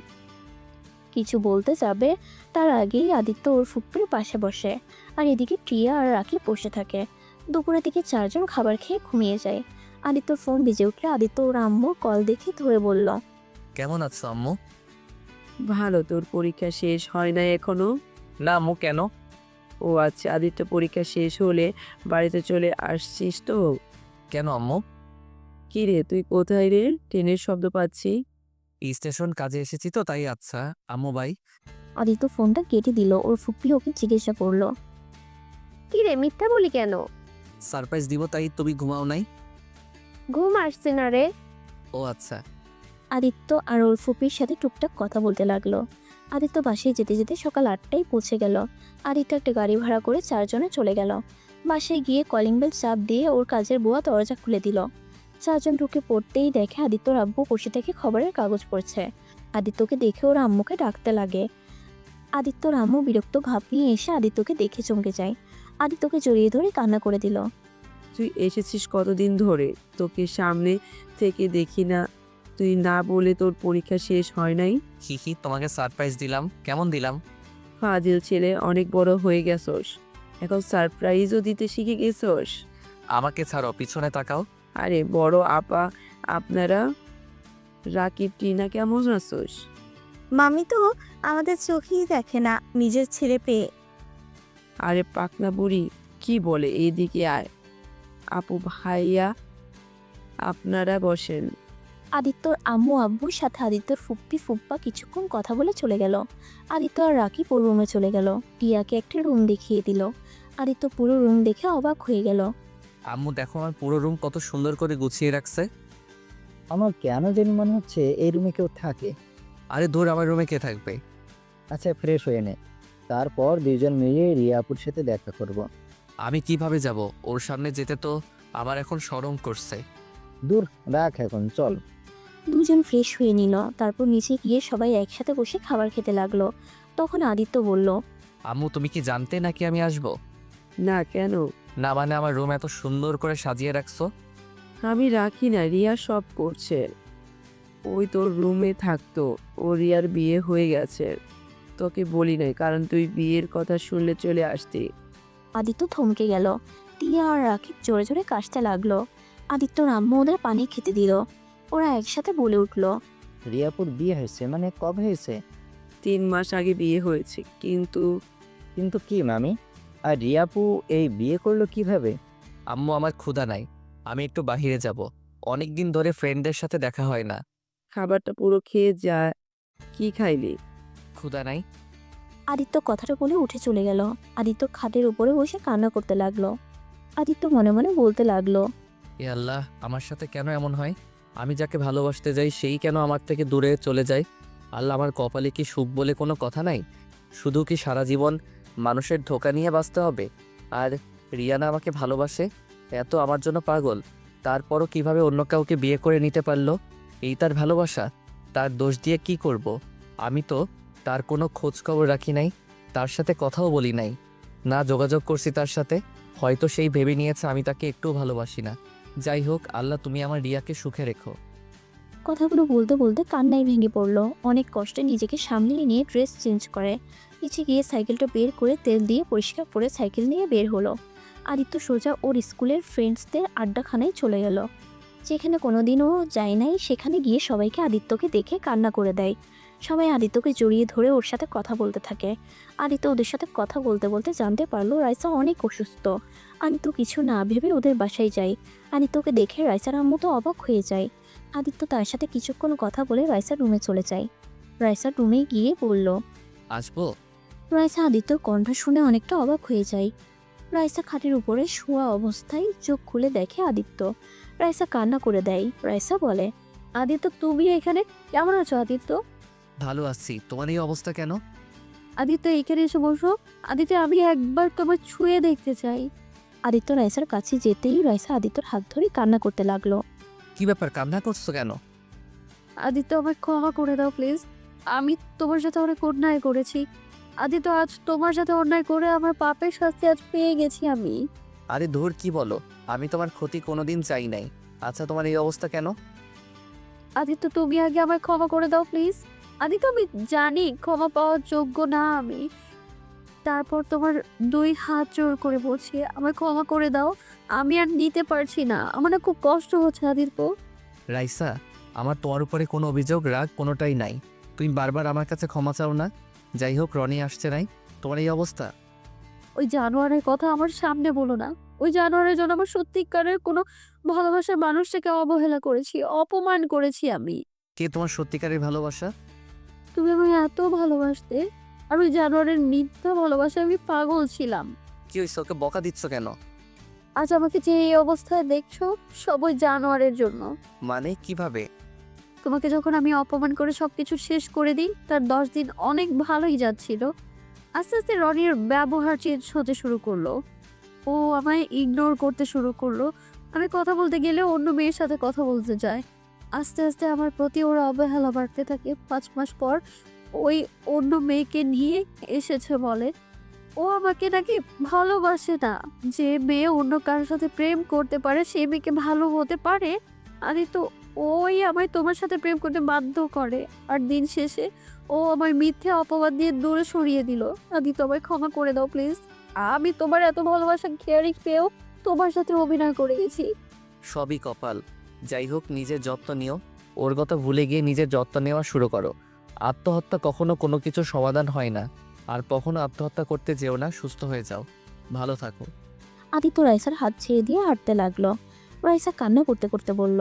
কিছু বলতে যাবে তার আগেই আদিত্য ওর ফুপ্পির পাশে বসে। আর এদিকে টিয়া আর রাকিব বসে থাকে। দুপুরের দিকে চারজন খাবার খেয়ে ঘুমিয়ে যায়। আদিত্যর ফোন বেজে উঠলে আদিত্য ওর আম্মুর কল দেখে ধরে বলল, কেমন আছো আম্মু? ভালো, তোর পরীক্ষা শেষ হয় না এখনো? না আম্মু, কেন? ও আচ্ছা, আদিত্য পরীক্ষা শেষ হলে বাড়িতে চলে আসছিস তো? কেন আম্মু? কি রে, তুই কোথায় রে? ট্রেনের শব্দ পাচ্ছি। স্টেশন কাজে এসেছি তো তাই। আচ্ছা আম্মু বাই। আদিত্য ফোনটা কেটে দিল। ওর ফুপ্পি ওকে জিজ্ঞাসা করলো, কি রে, মিথ্যা বলি কেন? সারপ্রাইজ দিব তাই তুমি ঘুমাও নাই? ঘুম আসছে না রে। ও আচ্ছা। আদিত্য আর ওর ফুপির সাথে টুকটাক কথা বলতে লাগলো। আদিত্য বাসায় যেতে যেতে সকাল 8টায় পৌঁছে গেল। আদিত্য একটা গাড়ি ভাড়া করে চারজনে চলে গেল। বাসায় গিয়ে কলিং বেল চাপ দিয়ে ওর কাজের বুয়া দরজা খুলে দিল। চারজন ঢুকে পড়তেই দেখে আদিত্যর আব্বু বসে থেকে খবরের কাগজ পড়ছে। আদিত্যকে দেখে ওর আম্মুকে ডাকতে লাগে। আদিত্যর আম্মু বিরক্ত ভাব নিয়ে এসে আদিত্যকে দেখে চমকে যায়। আদিত্যকে জড়িয়ে ধরে কান্না করে দিল। তুই এসেছিস কতদিন ধরে? তোকে সামনে থেকে দেখি না। তুই না বলে তোর পরীক্ষা শেষ হয় নাই? হি তোমাকে সারপ্রাইজ দিলাম। কেমন দিলাম? ফাজিল ছেলে, অনেক বড় হয়ে গেছস, এখন সারপ্রাইজও দিতে শিখে গেছস। আমাকে ছাড়ো, পিছনে তাকাও। আরে বড় আপা, আপনারা? রাকিব, টিনা, কেমন আছোস? মামি তো আমাদের চোখেই দেখে না নিজের ছেলে পেয়ে। আরে পাকনা বুড়ি, কি বলে? এইদিকে আয়। আপু ভাইয়া, আপনারা বসেন। আদিত্যর আম্মু আব্বুর সাথে আদিত্যর ফুপ্পি ফুপ্পা কিছুক্ষণ কথা বলে চলে গেল। আদিত্য আর রাকিব ওর রুমে চলে গেল। টিয়াকে একটা রুম দেখিয়ে দিল। আদিত্য পুরো রুম দেখে অবাক হয়ে গেল। আম্মু দেখো, আমার পুরো রুম কত সুন্দর করে গুছিয়ে রাখছে। আমার কেন জানি মনে হচ্ছে এই রুমে কেউ থাকে। আরে দূর, আমার রুমে কে থাকবে? আচ্ছা, ফ্রেশ হয়ে নে, তারপর দুইজন মিলে রিয়াপুর সাথে দেখা করব। আমি কিভাবে যাব? ওর সামনে যেতে তো আমার এখন শরম করছে। দূর রাখ, এখন চল। দুজন ফ্রেশ হয়ে নিল। তারপর নিচে গিয়ে সবাই একসাথে বসে খাবার খেতে লাগলো। তখন আদিত্য বলল, আম্মু তুমি কি জানতে নাকি আমি আসব? না, কেন? না মানে আমার রুম এত সুন্দর করে সাজিয়ে রাখছো। আমি রাখি না, রিয়া সব করছে। ওই তোর রুমে থাকতো, ও রিয়ার বিয়ে হয়ে গেছে। তোকে বলি নাই, কারণ তুই বিয়ের কথা শুনলে চলে আসতি। আদিত্য থমকে গেল। টিয়া আর রাকিব জোরে জোরে কাশতে লাগলো। আদিত্যর আম্মু ওদের পানি খেতে দিল। ওরা একসাথে বলে উঠল, রিয়াপুর বিয়ে হয়েছে মানে কবে হয়েছে? 3 মাস আগে বিয়ে হয়েছে। কিন্তু কিন্তু কি মামি? আর রিয়াপু এই বিয়ে করলো কিভাবে? আম্মু আমার ক্ষুধা নাই, আমি একটু বাহিরে যাব। অনেক দিন ধরে ফ্রেন্ডদের সাথে দেখা হয় না। খাবারটা পুরো খেয়ে যা। কি খাইলি? ক্ষুধা নাই। আদিত্য কথাটা বলে উঠে চলে গেল। আদিত্য খাটের উপরে বসে কান্না করতে লাগলো। আদিত্য মনে মনে বলতে লাগলো, এ আল্লাহ, আমার সাথে কেন এমন হয়? আমি যাকে ভালোবাসতে যাই সেই কেন আমার থেকে দূরে চলে যায়? আল্লাহ, আমার কপালে কি সুখ বলে কোনো কথা নাই? শুধু কি সারা জীবন মানুষের ধোঁকা নিয়ে বাঁচতে হবে? আর রিয়ানা আমাকে ভালোবাসে, এত আমার জন্য পাগল, তারপরও কিভাবে অন্য কাউকে বিয়ে করে নিতে পারলো? এই তার ভালোবাসা? তার দোষ দিয়ে কি করব? আমি তো তার কোনো খোঁজ খবর রাখি নাই, তার সাথে কথাও বলি নাই, না যোগাযোগ করছি তার সাথে। হয়তো সেই ভেবে নিয়েছে আমি তাকে একটুও ভালোবাসি না। যাই হোক, আল্লাহ তুমি আমার রিয়াকে সুখে রেখো। কথাগুলো বলতে বলতে কান্নায় ভেঙে পড়লো। অনেক কষ্টে নিজেকে সামলিয়ে নিয়ে ড্রেস চেঞ্জ করে নিচে গিয়ে সাইকেলটা বের করে তেল দিয়ে পরিষ্কার করে সাইকেল নিয়ে বের হলো। আদিত্য সোজা ওর স্কুলের ফ্রেন্ডসদের আড্ডাখানায় চলে গেল, যেখানে কোনোদিনও যায় নাই। সেখানে গিয়ে সবাইকে আদিত্যকে দেখে কান্না করে দেয়। সবাই আদিত্যকে জড়িয়ে ধরে ওর সাথে কথা বলতে থাকে। আদিত্য ওদের সাথে কথা বলতে বলতে জানতে পারলো রাইসা অনেক অসুস্থ। আদিত্য কিছু না ভেবে ওদের বাসায় যায়। আদিত্যকে দেখে রাইসার আম্মু তো অবাক হয়ে যায়। আদিত্য তার সাথে কিছুক্ষণ কথা বলে রাইসার রুমে চলে যায়। রাইসার রুমে গিয়ে বলল, আসবো? রাইসা আদিত্যর কণ্ঠ শুনে অনেকটা অবাক হয়ে যায়। রাইসা খাটের উপরে শোয়া অবস্থায় চোখ খুলে দেখে আদিত্য। রাইসা কান্না করে দেয়। রাইসা বলে, আদিত্য তুমি এখানে? কেমন আছো আদিত্য? ভালো আছি, তোমার এই অবস্থা কেন? আদিত্য এখানে এসে বসো। আদিত্য আমি একবার তোমার ছুঁয়ে দেখতে চাই। আদিত্য রাইসার কাছে যেতেই রাইসা আদিত্যর হাত ধরে কান্না করতে লাগলো। কি ব্যাপার, কান্না করছো কেন? আদিত্য আমায় ক্ষমা করে দাও প্লিজ। আমি তোমার সাথে অনেক অন্যায় করেছি। আদিত্য আজ তোমার সাথে অন্যায় করে আমার পাপের শাস্তি আজ পেয়ে গেছি আমি। আরে ধুর, কি বলো? আমি তোমার ক্ষতি কোনোদিন চাই নাই। আচ্ছা, তোমার এই অবস্থা কেন? আদিত্য তুমি আগে আমায় ক্ষমা করে দাও প্লিজ। আদিত্য আমি জানি ক্ষমা পাওয়ার যোগ্য না আমি, তারপর তোমার 2 হাত জোর করে বলছি আমায় ক্ষমা করে দাও। আমি আর নিতে পারছি না, আমার না খুব কষ্ট হচ্ছে আদিত্য। রাইসা, আমার তোমার উপরে কোনো অভিযোগ রাগ কোনোটাই নাই। তুমি বারবার আমার কাছে ক্ষমা চাও না। যাই হোক, রনি আসছে নাই, তোমার এই অবস্থা। ওই জানোয়ারের কথা আমার সামনে বলো না। ওই জানোয়ারের জন্য আমার সত্যিকারের কোনো ভালোবাসার মানুষটাকে অবহেলা করেছি, অপমান করেছি আমি। কে তোমার সত্যিকারের ভালোবাসা? তুমি আমায় এত ভালোবাসতে, আর ওই জানোয়ারের মিথ্যা ভালোবাসা আমি পাগল ছিলাম। কি হয়েছে, ওকে বকা দিচ্ছ কেন? আজ আমাকে যে এই অবস্থায় দেখছো সব ওই জানোয়ারের জন্য। মানে কিভাবে? তোমাকে যখন আমি অপমান করে সবকিছু শেষ করে দিই, তার 10 দিন অনেক ভালোই যাচ্ছিল। আস্তে আস্তে রনির ব্যবহার চেঞ্জ হতে শুরু করলো। ও আমায় ইগনোর করতে শুরু করলো। আমি কথা বলতে গেলে অন্য মেয়ের সাথে কথা বলতে যায়। আস্তে আস্তে আমার প্রতি ওর অবহেলা বাড়তে থাকে। 5 মাস পর ওই অন্য মেয়েকে নিয়ে এসেছে বলে। ও আমাকে নাকি ভালোবাসে না। যে মেয়ে অন্য কারোর সাথে প্রেম করতে পারে সেই মেয়েকে ভালো হতে পারে। আমি তো ওই আমায় তোমার সাথে প্রেম করতে বাধ্য করে। আর দিন শেষে ও আমায় মিথ্যে অপবাদ দিয়ে দূরে সরিয়ে দিল। আদি তোমায় ক্ষমা করে দাও প্লিজ। আমি তোমার এত ভালোবাসা কেয়ারিং পেয়েও তোমার সাথে অভিনয় করে গেছি। সবই কপাল। যাই হোক, নিজের যত্ন নিও। ওর কথা ভুলে গিয়ে নিজের যত্ন নেওয়া শুরু করো। আত্মহত্যা কখনো কোনো কিছুর সমাধান হয় না। আর কখনো আত্মহত্যা করতে যেও না, সুস্থ হয়ে যাও। ভালো থাকো। আদিত্য রাইসার হাত ছেড়ে দিয়ে হাঁটতে লাগলো। রাইসা কান্না করতে করতে বলল,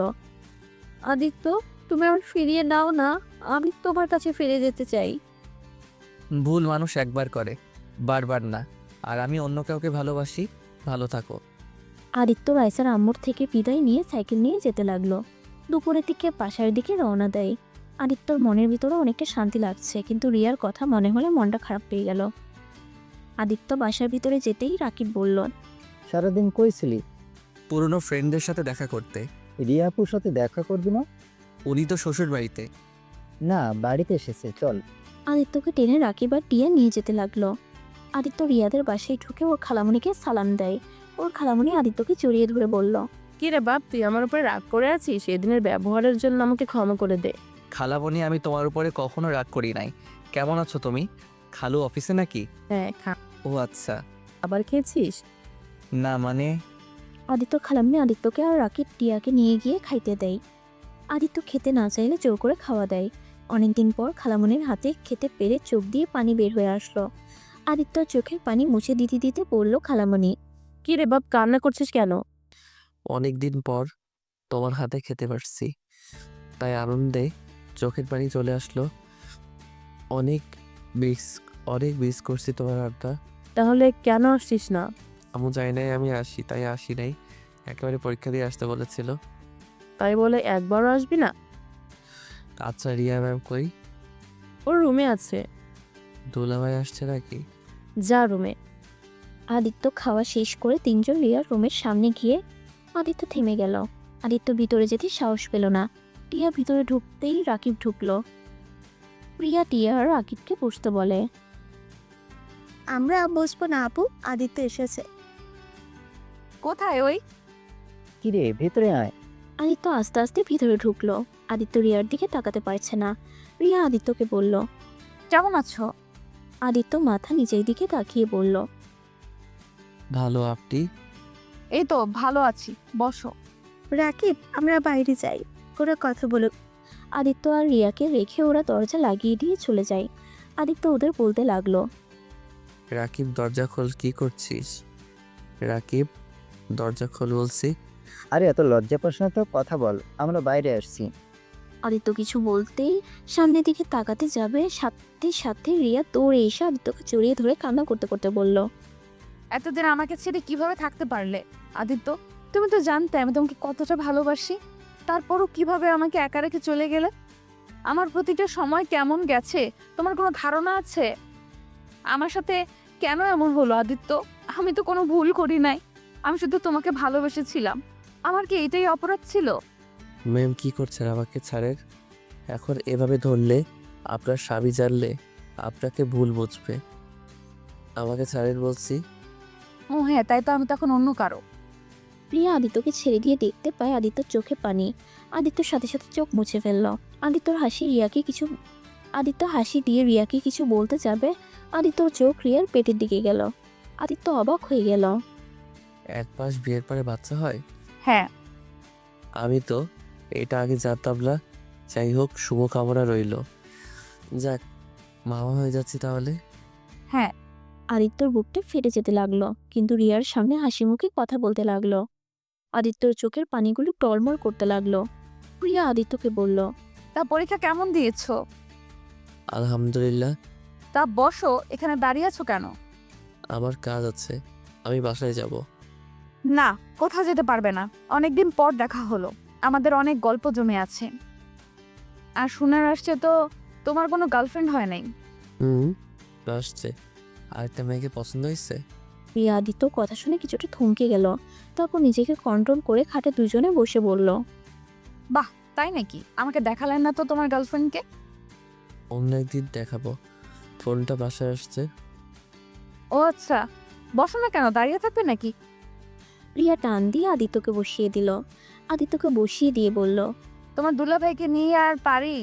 আদিত্য তুমি আমার ফিরিয়ে নাও না, আমি তোমার কাছে ফিরে যেতে চাই। ভুল মানুষ একবার করে, বারবার না। আর আমি অন্য কাউকে ভালোবাসি। ভালো থাকো। আদিত্য রাইসার আম্মুর থেকে বিদায় নিয়ে সাইকেল নিয়ে যেতে লাগলো। দুপুরের দিকে বাসার দিকে রওনা দেয়। আদিত্যর মনের ভিতরে অনেকটা শান্তি লাগছে, কিন্তু রিয়ার কথা মনে হলে মনটা খারাপ পেয়ে গেল। আদিত্য বাসার ভিতরে যেতেই রাকিব বলল, সারাদিন কই ছিলি? পুরনো ফ্রেন্ডদের সাথে দেখা করতে। রিয়া আপুর সাথে দেখা করবি না? উনি তো শ্বশুর বাড়িতে। না, বাড়িতে এসেছে, চল। আদিত্যকে টেনে রাকিব আর টিয়া নিয়ে যেতে লাগলো। আদিত্য রিয়াদের বাসায় ঢুকে ওর খালামণিকে সালাম দেয়। ওর খালামণি আদিত্যকে জড়িয়ে ধরে বলল, কি রে বাপ, তুই আমার উপরে রাগ করে আছিস? সেদিনের ব্যবহারের জন্য আমাকে ক্ষমা করে দে। খালামণি, আমি তোমার উপরে কখনো রাগ করি নাই। কেমন আছো তুমি? খালু অফিসে নাকি? হ্যাঁ, ও আচ্ছা। আবার খেয়েছিস? না মানে। আদিত্য খালামণি আদিত্যকে আর রাকিব টিয়াকে নিয়ে গিয়ে খাইতে দেয়। আদিত্য খেতে না চাইলে জোর করে খাওয়া দেয়। অনেকদিন পর খালামণির হাতে খেতে পেরে চোখ দিয়ে পানি বের হয়ে আসলো। আদিত্য চোখের পানি মুছে দিতে দিতে বলল খালামণি, কি রে বাপ, কান্না করছিস কেন? অনেক দিন পর তোমার হাতে খেতে পারছি, তাই আনন্দে চোখের পানি চলে আসলো। অনেক মিস করছি তোমার হাতটা। তাহলে কেন আসছিস না? আমু জানি নাই আমি আসি, তাই আসি নাই। একেবারে পরীক্ষা দিয়ে আসতে বলেছিল। তাই বলে একবারও আসবি না? আচ্ছা, রিয়া ম্যাম কই? ওর রুমে আছে। দুলাভাই আসছে নাকি? যা রুমে। আদিত্য খাওয়া শেষ করে তিনজন রিয়ার রুমের সামনে গিয়ে আদিত্য থেমে গেল। আদিত্য ভিতরে যেতে সাহস পেল না। টিয়া ভিতরে ঢুকতেই রাকিব ঢুকলো। প্রিয়া টিয়া আর রাকিবকে বসতে বলে, আমরা বসবো না আপু, আদিত্য এসেছে। কোথায় ওই? কিরে, ভেতরে আয়। আদিত্য আস্তে আস্তে ভিতরে ঢুকলো। আদিত্য রিয়ার দিকে তাকাতে পারছে না। রিয়া আদিত্যকে বলল। কেমন আছো? আদিত্য মাথা নিচের দিকে তাকিয়ে বলল। ভালো আপনি? এই তো ভালো আছি, বসো। রাকিব, আমরা বাইরে যাই, ওরা কথা বলুক। আদিত্য আর রিয়াকে রেখে ওরা দরজা লাগিয়ে দিয়ে চলে যায়। আদিত্য ওদের বলতে লাগলো। রাকিব দরজা খোল, কি করছিস? রাকিব দরজা খোল বলছি। আরে এত লজ্জা পাস না তো, কথা বল, আমরা বাইরে আসছি। আদিত্য কিছু বলতেই সামনের দিকে তাকাতে যাবে, সাথে সাথে রিয়া দৌড়ে এসে আদিত্যকে জড়িয়ে ধরে কান্না করতে করতে বলল। এতদিন আমাকে ছেড়ে কিভাবে থাকতে পারলে আদিত্য? তুমি তো জানতে আমি তোমাকে কতটা ভালোবাসি, তারপরও কিভাবে আমাকে একা রেখে চলে গেলে? আমার প্রতিটা সময় কেমন গেছে তোমার কোনো ধারণা আছে? আমার সাথে কেন এমন হলো আদিত্য? আমি তো কোনো ভুল করি নাই, আমি শুধু তোমাকে ভালোবেসেছিলাম। আমার কি এটাই অপরাধ ছিল? ম্যাম কি করছেন? আমাকে ছাড়ের। এখন এভাবে ধরলে আপনার স্বামী জানলে আপনাকে ভুল বুঝবে। আমাকে ছাড়েন বলছি। ও হ্যাঁ, তাই তো, আমি তখন অন্য কারো। রিয়া আদিত্যকে ছেড়ে দিয়ে দেখতে পায় আদিত্যর চোখে পানি। আদিত্যর সাথে সাথে চোখ মুছে ফেলল। আদিত্য হাসি দিয়ে রিয়াকে কিছু বলতে যাবে, আদিত্যর চোখ রিয়ার পেটের দিকে গেল। আদিত্য অবাক হয়ে গেল। 1 মাস বিয়ের পরে বাচ্চা হয়? হ্যাঁ। আমি তো এটা আগে জানতাম না। যাই হোক, শুভকামনা রইল। যাক, মামা হয়ে যাচ্ছি তাহলে। হ্যাঁ। আদিত্যর বুকটা ফেটে যেতে লাগলো, কিন্তু রিয়ার সামনে হাসি মুখে কথা বলতে লাগলো। আদিত্যর চোখের পানিগুলো টলমল করতে লাগলো। রিয়া আদিত্যকে বলল। তা পরীক্ষা কেমন দিয়েছো? আলহামদুলিল্লাহ। তা বসো, এখানে দাঁড়িয়ে আছো কেন? আমার কাজ আছে, আমি বাসায় যাব। না, কোথাও যেতে পারবে না। অনেকদিন পর দেখা হলো, আমাদের অনেক গল্প জমে আছে। আর শোনার আসছে তো তোমার কোনো গার্লফ্রেন্ড হয় নাই। আসছে। আরেকটা মেয়েকে পছন্দ হয়েছে। রিয়া আদিত্যর কথা শুনে কিছুটা থমকে গেল, তারপর নিজেকে কন্ট্রোল করে খাটে দুজনে বসে বলল। বাহ, তাই নাকি? আমাকে দেখালেন না তো তোমার গার্লফ্রেন্ডকে। অন্য একদিন দেখাবো। ফোনটা বাসায় আসছে। ও আচ্ছা, বসো না কেন, দাঁড়িয়ে থাকবে নাকি? রিয়া টান দিয়ে আদিত্যকে বসিয়ে দিল। আদিত্যকে বসিয়ে দিয়ে বলল। তোমার দুলাভাইকে নিয়ে আর পারি?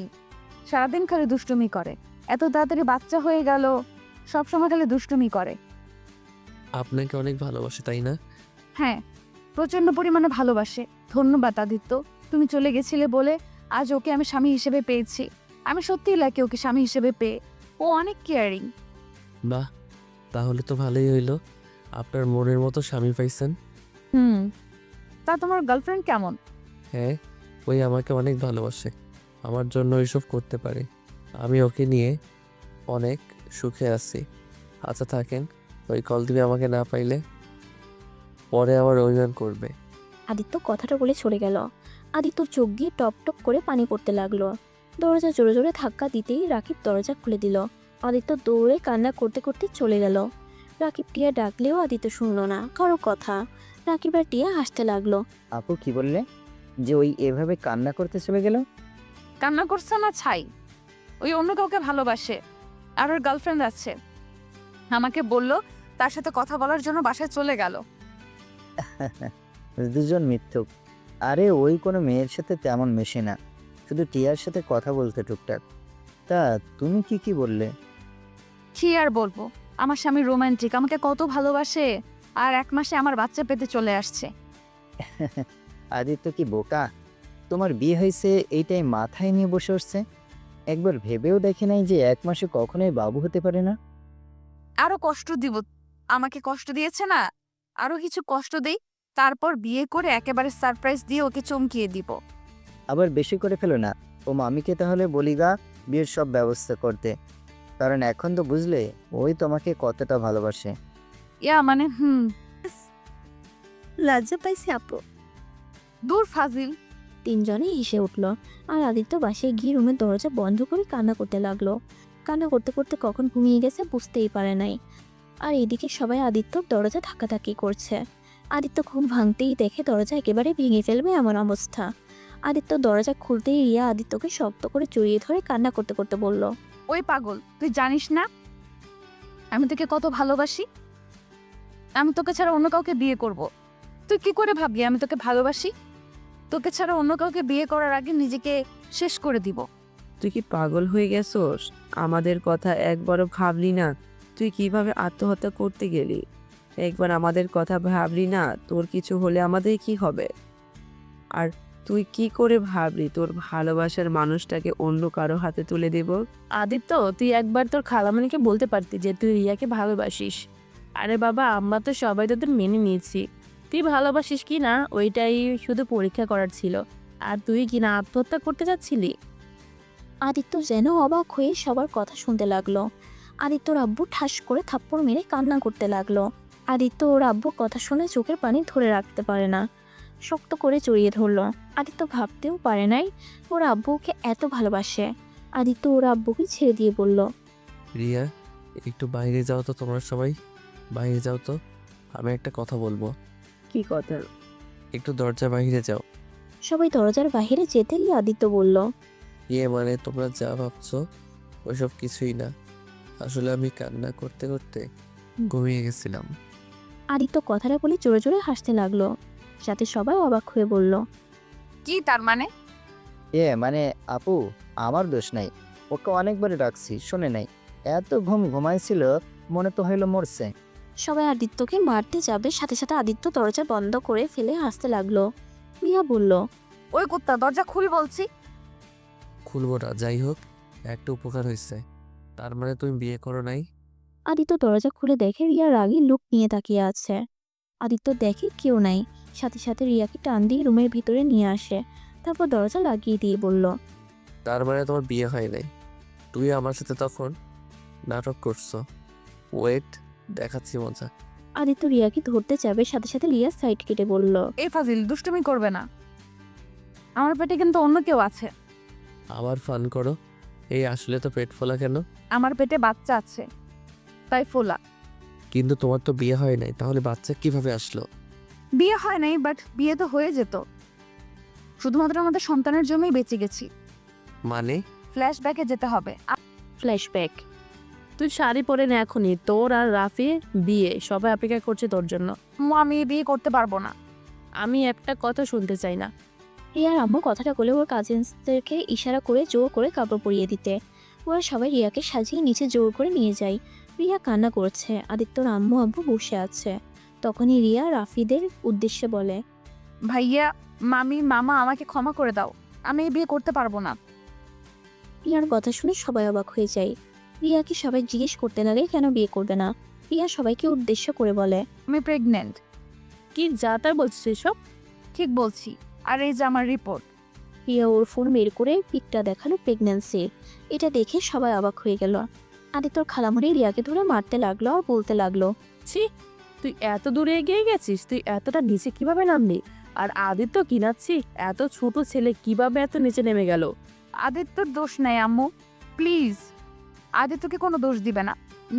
সারাদিন খালি দুষ্টুমি করে, এত তাড়াতাড়ি বাচ্চা হয়ে গেল, সবসময় খালি দুষ্টুমি করে। আপনাকে অনেক ভালোবাসে, তাই না? হ্যাঁ, প্রচন্ড পরিমাণে ভালোবাসে। ধন্যবাদ আদিত্য, তুমি চলে গেছিলে বলে আজ ওকে আমি স্বামী হিসেবে পেয়েছি। আমি সত্যিই লাকি ওকে স্বামী হিসেবে পেয়ে। ও অনেক কেয়ারিং। বাহ, তাহলে তো ভালোই হইলো। আপনার মনের মতো স্বামী পাইছেন। তা তোমার গার্লফ্রেন্ড কেমন? হ্যাঁ, ওই আমাকে অনেক ভালোবাসে, আমার জন্য এইসব করতে পারে। আমি ওকে নিয়ে অনেক সুখে আছি। আচ্ছা থাকেন, ওই কল দিবে আমাকে না পাইলে, পরে আবার অভিমান করবে। আদিত্য কথাটা বলে চলে গেল। আদিত্যর চোখ দিয়ে টপ টপ করে পানি পড়তে লাগলো। দরজা জোরে জোরে ধাক্কা দিতেই রাকিব দরজা খুলে দিল। আদিত্য দৌড়ে কান্না করতে করতে চলে গেল। রাকিব টিয়া ডাকলেও আদিত্য শুনলো না কারো কথা। রাকিব আর টিয়া হাসতে লাগলো। আপু কি বললে যে ওই এভাবে কান্না করতে চলে গেল? কান্না করছে না ছাই, ওই অন্য কাউকে ভালোবাসে, আর ওর গার্লফ্রেন্ড আছে। আমাকে বলল তার সাথে কথা বলার জন্য বাসায় চলে গেল। দুজন মিথ্যুক। আরে ওই কোনো মেয়ের সাথে তেমন মেশে না, শুধু টিয়ার সাথে কথা বলতে টুকটাক। তা তুমি কি বললে? কি আর বলবো, আমার স্বামী রোমান্টিক, আমাকে কত ভালোবাসে, আর 1 মাসে আমার বাচ্চা পেতে চলে আসছে। আদিত্য কি বোকা? তোমার বিয়ে হয়েছে এইটাই মাথায় নিয়ে বসে উঠছে। একবার ভেবেও দেখে নাই যে 1 মাসে কখনোই বাবু হতে পারে না। আরো কষ্ট দিব? আমাকে কষ্ট দিয়েছে না, আরো কিছু কষ্ট দেই, তারপর বিয়ে করে একেবারে সারপ্রাইজ দিয়ে ওকে চমকিয়ে দিব। আবার বেশি করে ফেলো না। ও মামিকে তাহলে বলি গা বিয়ের সব ব্যবস্থা করতে, কারণ এখন তো বুঝলে ওই তোমাকে কতটা ভালোবাসে। মানে লজ্জা পাইছি আপু। দূর ফাজিল। তিনজনেই হেসে উঠল। আর আদিত্য বাসায় গিয়ে রুমের দরজা বন্ধ করে কান্না করতে লাগলো। কান্না করতে করতে কখন ঘুমিয়ে গেছে বুঝতেই পারে নাই। আর এদিকে সবাই আদিত্যর দরজা ধাক্কাধাক্কি করছে। আদিত্য ঘুম ভাঙতেই দেখে দরজা একেবারে ভেঙে ফেলবে এমন অবস্থা। আদিত্য দরজা খুলতেই রিয়া আদিত্যকে শক্ত করে জড়িয়ে ধরে কান্না করতে করতে বলল। ওই পাগল, তুই জানিস না আমি তোকে কত ভালোবাসি? আমি তোকে ছাড়া অন্য কাউকে বিয়ে করব। তুই কি করে ভাবলি আমি তোকে ভালোবাসি? তোকে ছাড়া অন্য কাউকে বিয়ে করার আগে নিজেকে শেষ করে দিব। তুই কি পাগল হয়ে গেছোস? আমাদের কথা একবারও ভাবলি না? তুই কিভাবে আত্মহত্যা করতে গেলি? একবার আমাদের কথা ভাবলি না? তোর কিছু হলে আমাদের কি হবে? আর তুই কি করে ভাবলি তোর ভালোবাসার মানুষটাকে অন্য কারো হাতে তুলে দেব? আদিত্য, তুই একবার তোর খালামণিকে বলতে পারতি যে তুই রিয়াকে ভালোবাসিস। আরে বাবা, আমরা তো সবাই তোদের মেনে নিয়েছি। তুই ভালোবাসিস কি না ওইটাই শুধু পরীক্ষা করার ছিল। আর তুই কি না আত্মহত্যা করতে যাচ্ছিলি? আদিত্য যেন অবাক হয়ে সবার কথা শুনতে লাগলো। আদিত্যর আব্বু ঠাস করে থাপ্পড় মেরে কান্না করতে লাগলো। আদিত্য ওর আব্বুর কথা শুনে চোখের পানি ধরে রাখতে পারে না, শক্ত করে জড়িয়ে ধরলো। আদিত্য ভাবতেও পারে নাই ওর আব্বুকে এত ভালোবাসে। আদিত্য ওর আব্বুকে ছেড়ে দিয়ে বলল, রিয়া, একটু বাইরে যাও তো, তোমরা সবাই বাইরে যাও তো, আমি একটা কথা বলবো। কি কথা? একটু দরজা বাইরে যাও। সবাই দরজার বাইরে যেতেই আদিত্য বলল, মানে তোমরা যা ভাবছো ওইসব কিছুই না। আসলে আমি কান্না করতে করতে ঘুমিয়ে গেছিলাম। আদিত্য কথাটা বলে জোরে জোরে হাসতে লাগলো, যাতে সবাই অবাক হয়ে বলল, কি তার মানে? মানে আপু, আমার দোষ নাই। ওকে অনেকবারই ডাকছি, শোনে নাই। এত ঘুমাইছিল, মনে তো হইলো মরছে। সবাই আদিত্যকে মারতে যাবে, সাথে সাথে আদিত্য দরজা বন্ধ করে ফেলে হাসতে লাগলো। রিয়া বলল, ওই কুত্তা, দরজা খুল বলছি। খুলবো না, যাই হোক একটা উপকার হয়েছে। তার মানে তুমি বিয়ে করো নাই? আদিত্য দরজা খুলে দেখে রিয়া রাগী লুক নিয়ে তাকিয়ে আছে। আদিত্য দেখে কেউ নাই, সাথে সাথে রিয়াকে টান দিয়ে রুমের ভিতরে নিয়ে আসে। তারপর দরজা লাগিয়ে দিয়ে বলল, তার মানে তোমার বিয়ে হয় নাই? তুই আমার সাথে তখন নাটক করছো। ওয়েট, দেখাচ্ছি মজা। আদিত্য রিয়াকে ধরতে যাবে, সাথে সাথে রিয়া সাইড কেটে বলল, এই ফাজিল, দুষ্টুমি করবে না। আমার পেটে কিন্তু অন্য কেউ আছে। আবার ফান করো। এই আসলে তো পেট ফোলা কেন? আমার পেটে বাচ্চা আছে, তাই ফোলা। কিন্তু তোমার তো বিয়ে হয় নাই, তাহলে বাচ্চা কিভাবে আসলো? বিয়ে হয় নাই, বাট বিয়ে তো হয়ে যেত। শুধুমাত্র আমাদের সন্তানের জন্যই বেঁচে গেছি। মানে? ফ্ল্যাশব্যাকে যেতে হবে। ফ্ল্যাশব্যাক? তুই শাড়ি পরে নে এখনই, তোর আর রাফির বিয়ে, সবাই অপেক্ষা করছে তোর জন্য। আমি বিয়ে করতে পারবো না। আমি একটা কথা শুনতে চাই না। রিয়ার আম্মু কথাটা বলে ওর কাজিনসদেরকে ইশারা করে জোর করে কাপড় পরিয়ে দিতে। ওরা সবাই রিয়াকে সাজিয়ে নিচে জোর করে নিয়ে যায়। রিয়া কান্না করছে, আদিত্যর আম্মু আব্বু বসে আছে। তখনই রিয়া রাফিদের উদ্দেশ্যে বলে, ভাইয়া, মামি, মামা, আমাকে ক্ষমা করে দাও। আমি এই বিয়ে করতে পারবো না। রিয়ার কথা শুনে সবাই অবাক হয়ে যায়। রিয়াকে সবাই জিজ্ঞেস করতে লাগে কেন বিয়ে করবে না। রিয়া সবাইকে উদ্দেশ্য করে বলে, আমি প্রেগনেন্ট। কি যা তা বলছিস এসব? ঠিক বলছি। আর এই যে আমার রিপোর্ট। রিয়া ওর ফোন বের করে পিকটা দেখালো প্রেগন্যান্সির। এটা দেখে সবাই অবাক হয়ে গেল। আদিত্যর খালামুড়ি রিয়াকে ধরে মারতে লাগলো আর বলতে লাগলো, ছি, তুই এত দূরে এগিয়ে গেছিস? তুই এতটা নিচে কিভাবে নামলি? আর আদিত্য কিনাচ্ছি, এত ছোট ছেলে কিভাবে এত নিচে নেমে গেল? আদিত্যর দোষ নাই আম্মু, প্লিজ। আদিত্যকে কোনো দোষ দিবে না,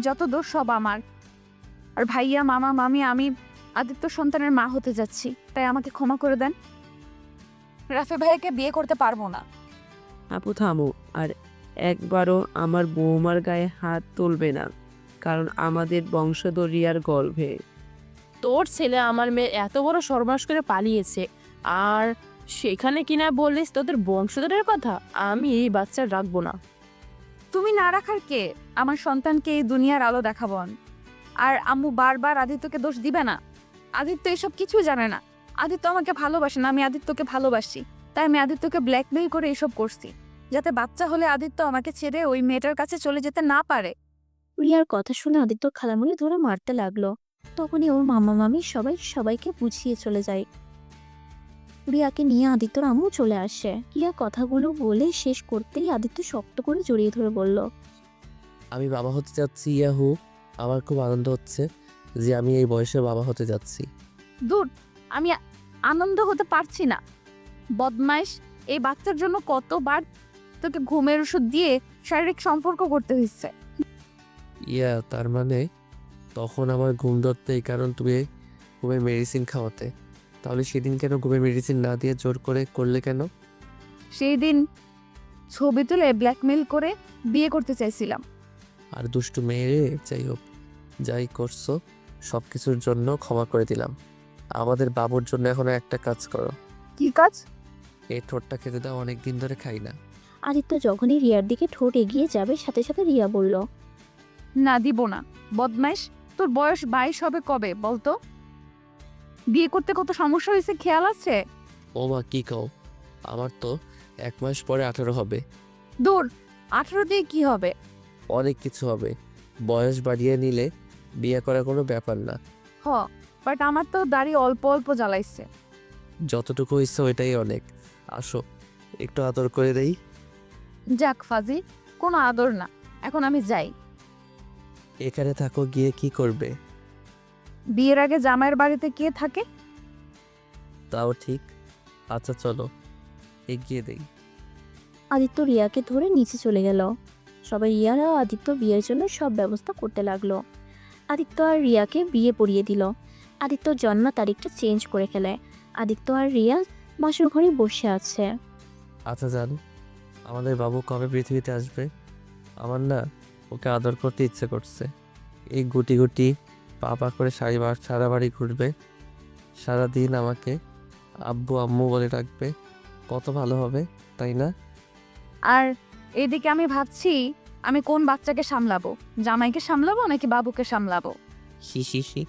যত দোষ সব আমার। আর ভাইয়া, মামা, মামি, আমি আদিত্য সন্তানের মা হতে যাচ্ছি, তাই আমাকে ক্ষমা করে দেন। রাফি ভাইয়াকে বিয়ে করতে পারবো না। আপু থামো, আর একবারও আমার বৌমার গায়ে হাত তুলবে না, কারণ আমাদের বংশধর রিয়ার গর্ভে। তোর ছেলে আমার মেয়ে এত বড় সর্বনাশ করে পালিয়েছে, আর সেখানে কিনা বললিস তোদের বংশধরের কথা? আমি এই বাচ্চা রাখবো না। তুমি না রাখার কে? আমার সন্তানকে এই দুনিয়ার আলো দেখাবো আমি। আর আম্মু বারবার আদিত্যকে দোষ দিবে না। আদিত্য এসব কিছু জানে না। আদিত্য আমাকে ভালোবাসে না, আমি আদিত্যকে ভালোবাসি। তাই আমি আদিত্যকে ব্ল্যাকমেইল করে এসব করছি, যাতে বাচ্চা হলে আদিত্য আমাকে ছেড়ে ওই মেয়েটার কাছে চলে যেতে না পারে। রিয়ার কথা শুনে আদিত্যর খালামুড়ি ধরে মারতে লাগলো। তখনই ওর মামা মামি সবাইকে বুঝিয়ে চলে যায়। রিয়াকে নিয়ে আদিত্যর আম্মু চলে আসে। রিয়া কথাগুলো বলে শেষ করতেই আদিত্য শক্ত করে জড়িয়ে ধরে বলল, আমি বাবা হতে যাচ্ছি। ইয়াহু, আমার খুব আনন্দ হচ্ছে যে আমি এই বয়সে বাবা হতে যাচ্ছি। দূর, আমি আনন্দ হতে পারছি না। বদমাইশ, এই বাচ্চার জন্য কতবার তোকে ঘুমের ওষুধ দিয়ে শারীরিক সম্পর্ক করতে হয়েছে। তার মানে তখন আমার ঘুম ধরতে এই কারণ তুমি ঘুমের মেডিসিন খাওয়াতে। তাহলে সেদিন কেন ঘুমের মেডিসিন না দিয়ে জোর করে করলে কেন? সেই দিন ছবি তুলে ব্ল্যাকমেইল করে বিয়ে করতে চাইছিলাম। আর দুষ্টু মেয়ে, যাই হোক, যাই করছো সব কিছুর জন্য ক্ষমা করে দিলাম। আমাদের বাবুর জন্য এখন একটা কাজ করো। কি কাজ? এই ঠোঁটটা খেতে দাও, অনেক দিন ধরে খাই না। আদিত্য যখনই রিয়ার দিকে ঠোঁট এগিয়ে যাবে সাথে সাথে রিয়া বলল, না দিব না। বদমাইশ, তোর বয়স 22 হবে কবে বলতো? বিয়ে করতে কত সমস্যা হয়েছে খেয়াল আছে? ও মা, কি কও? আমার তো 1 মাস পরে 18 হবে। দূর, 18 দিয়ে কি হবে? অনেক কিছু হবে। বয়স বাড়িয়ে নিলে বিয়ে করা কোনো ব্যাপার না। হ, বাট আমার তো দাড়ি অল্প অল্প জ্বালাইছে। যতটুকু ইচ্ছে ওইটাই অনেক। আসো, একটু আদর করে দেই। যাক ফাজি, কোনো আদর না, এখন আমি যাই। এখানে থাকো, গিয়ে কি করবে? বিয়ের আগে জামাইয়ের বাড়িতে কে থাকে? তাও ঠিক। আচ্ছা চলো, এগিয়ে দেই। আদিত্য রিয়াকে ধরে নিচে চলে গেল। সবাই রিয়ার আর আদিত্য বিয়ের জন্য সব ব্যবস্থা করতে লাগলো। আদিত্য আর রিয়াকে বিয়ে পড়িয়ে দিল। আদিত্য জন্ম তারিখটা চেঞ্জ করে ফেলে। আদিত্য আর রিয়া বাসর ঘরে বসে আছে। আচ্ছা জান, আমাদের বাবু কবে পৃথিবীতে আসবে? আমার না ওকে আদর করতে ইচ্ছে করছে। এই গুটি গুটি পা করে সারা বাড়ি ঘুরবে, সারাদিন আমাকে আব্বু আম্মু বলে ডাকবে। কত ভালো হবে, তাই না? আর এদিকে আমি ভাবছি আমি কোন বাচ্চাকে সামলাবো, জামাইকে সামলাবো নাকি বাবুকে সামলাবো? হি।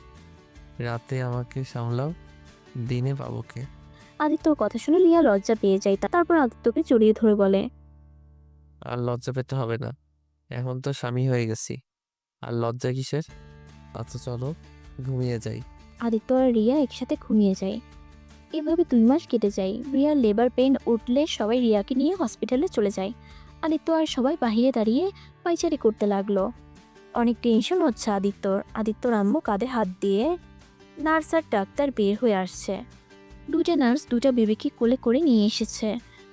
রাতে আমাকে সামলাও, দিনে বাবুকে। আদিত্যর কথা শুনে রিয়া লজ্জা পেয়ে যায়। তারপর আদিত্যকে জড়িয়ে ধরে বলে, আর লজ্জা পেতে হবে না, এখন তো স্বামী হয়ে গেছি। আর লজ্জা কিসের? আচ্ছা চলো, ঘুমিয়ে যাই। আদিত্য আর রিয়া একসাথে ঘুমিয়ে যায়। এভাবে 2 মাস কেটে যায়। রিয়ার লেবার পেইন উঠলে সবাই রিয়াকে নিয়ে হসপিটালে চলে যায়। আদিত্য আর সবাই বাহিরে দাঁড়িয়ে পাইচারি করতে লাগলো। অনেক টেনশন হচ্ছে আদিত্যর আম্মু কাঁধে হাত দিয়ে নার্স আর ডাক্তার বের হয়ে আসছে। 2টা নার্স 2টা বেবিকে কোলে করে নিয়ে এসেছে।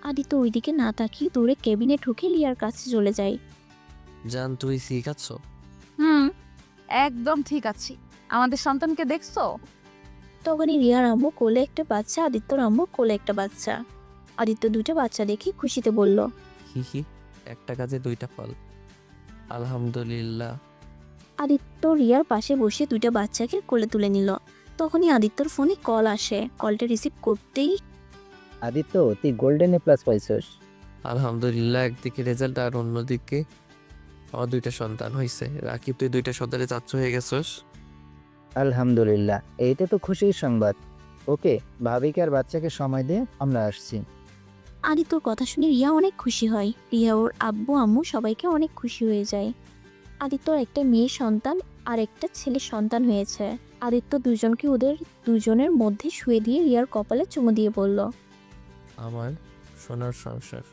আদিত্য ওইদিকে না তাকিয়ে দূরে কেবিনে ঢুকে লিয়ার কাছে চলে যায়। জান, তুই ঠিক আছো? একদম ঠিক আছি। আমাদের সন্তানকে দেখছো? তখনই রিয়ার আম্মু কোলে একটা বাচ্চা, আদিত্যর আম্মু কোলে একটা বাচ্চা। আদিত্য 2টা বাচ্চা দেখে খুশিতে বলল, হি, একটা কাজে 2টা ফল। আলহামদুলিল্লাহ। আদিত্য রিয়ার পাশে বসে 2টা বাচ্চাকে কোলে তুলে নিল। তখনই আদিত্যর ফোনে কল আসে। কলটা রিসিভ করতেই আদিত্য, তুই গোল্ডেন এ প্লাস পাইছস। আলহামদুলিল্লাহ, একদিকে রেজাল্ট আর অন্যদিকে আমার 2টা সন্তান হয়েছে। রাকিব, তুই 2টা সন্তানে চাচ্ছ হয়ে গেছস। আলহামদুলিল্লাহ, এইটা তো খুশির সংবাদ। ওকে, ভাবিকে আর বাচ্চাকে সময় দিয়ে আমরা আসছি। আদিত্যর কথা শুনে রিয়া অনেক খুশি হয়। রিয়া ওর আব্বু আম্মু সবাইকে অনেক খুশি হয়ে যায়। আদিত্যর একটা মেয়ে সন্তান আর একটা ছেলে সন্তান হয়েছে। আদিত্য দুজনকে ওদের দুজনের মধ্যে শুয়ে দিয়ে রিয়ার কপালে চুমু দিয়ে বলল, আমার সোনার সংসার।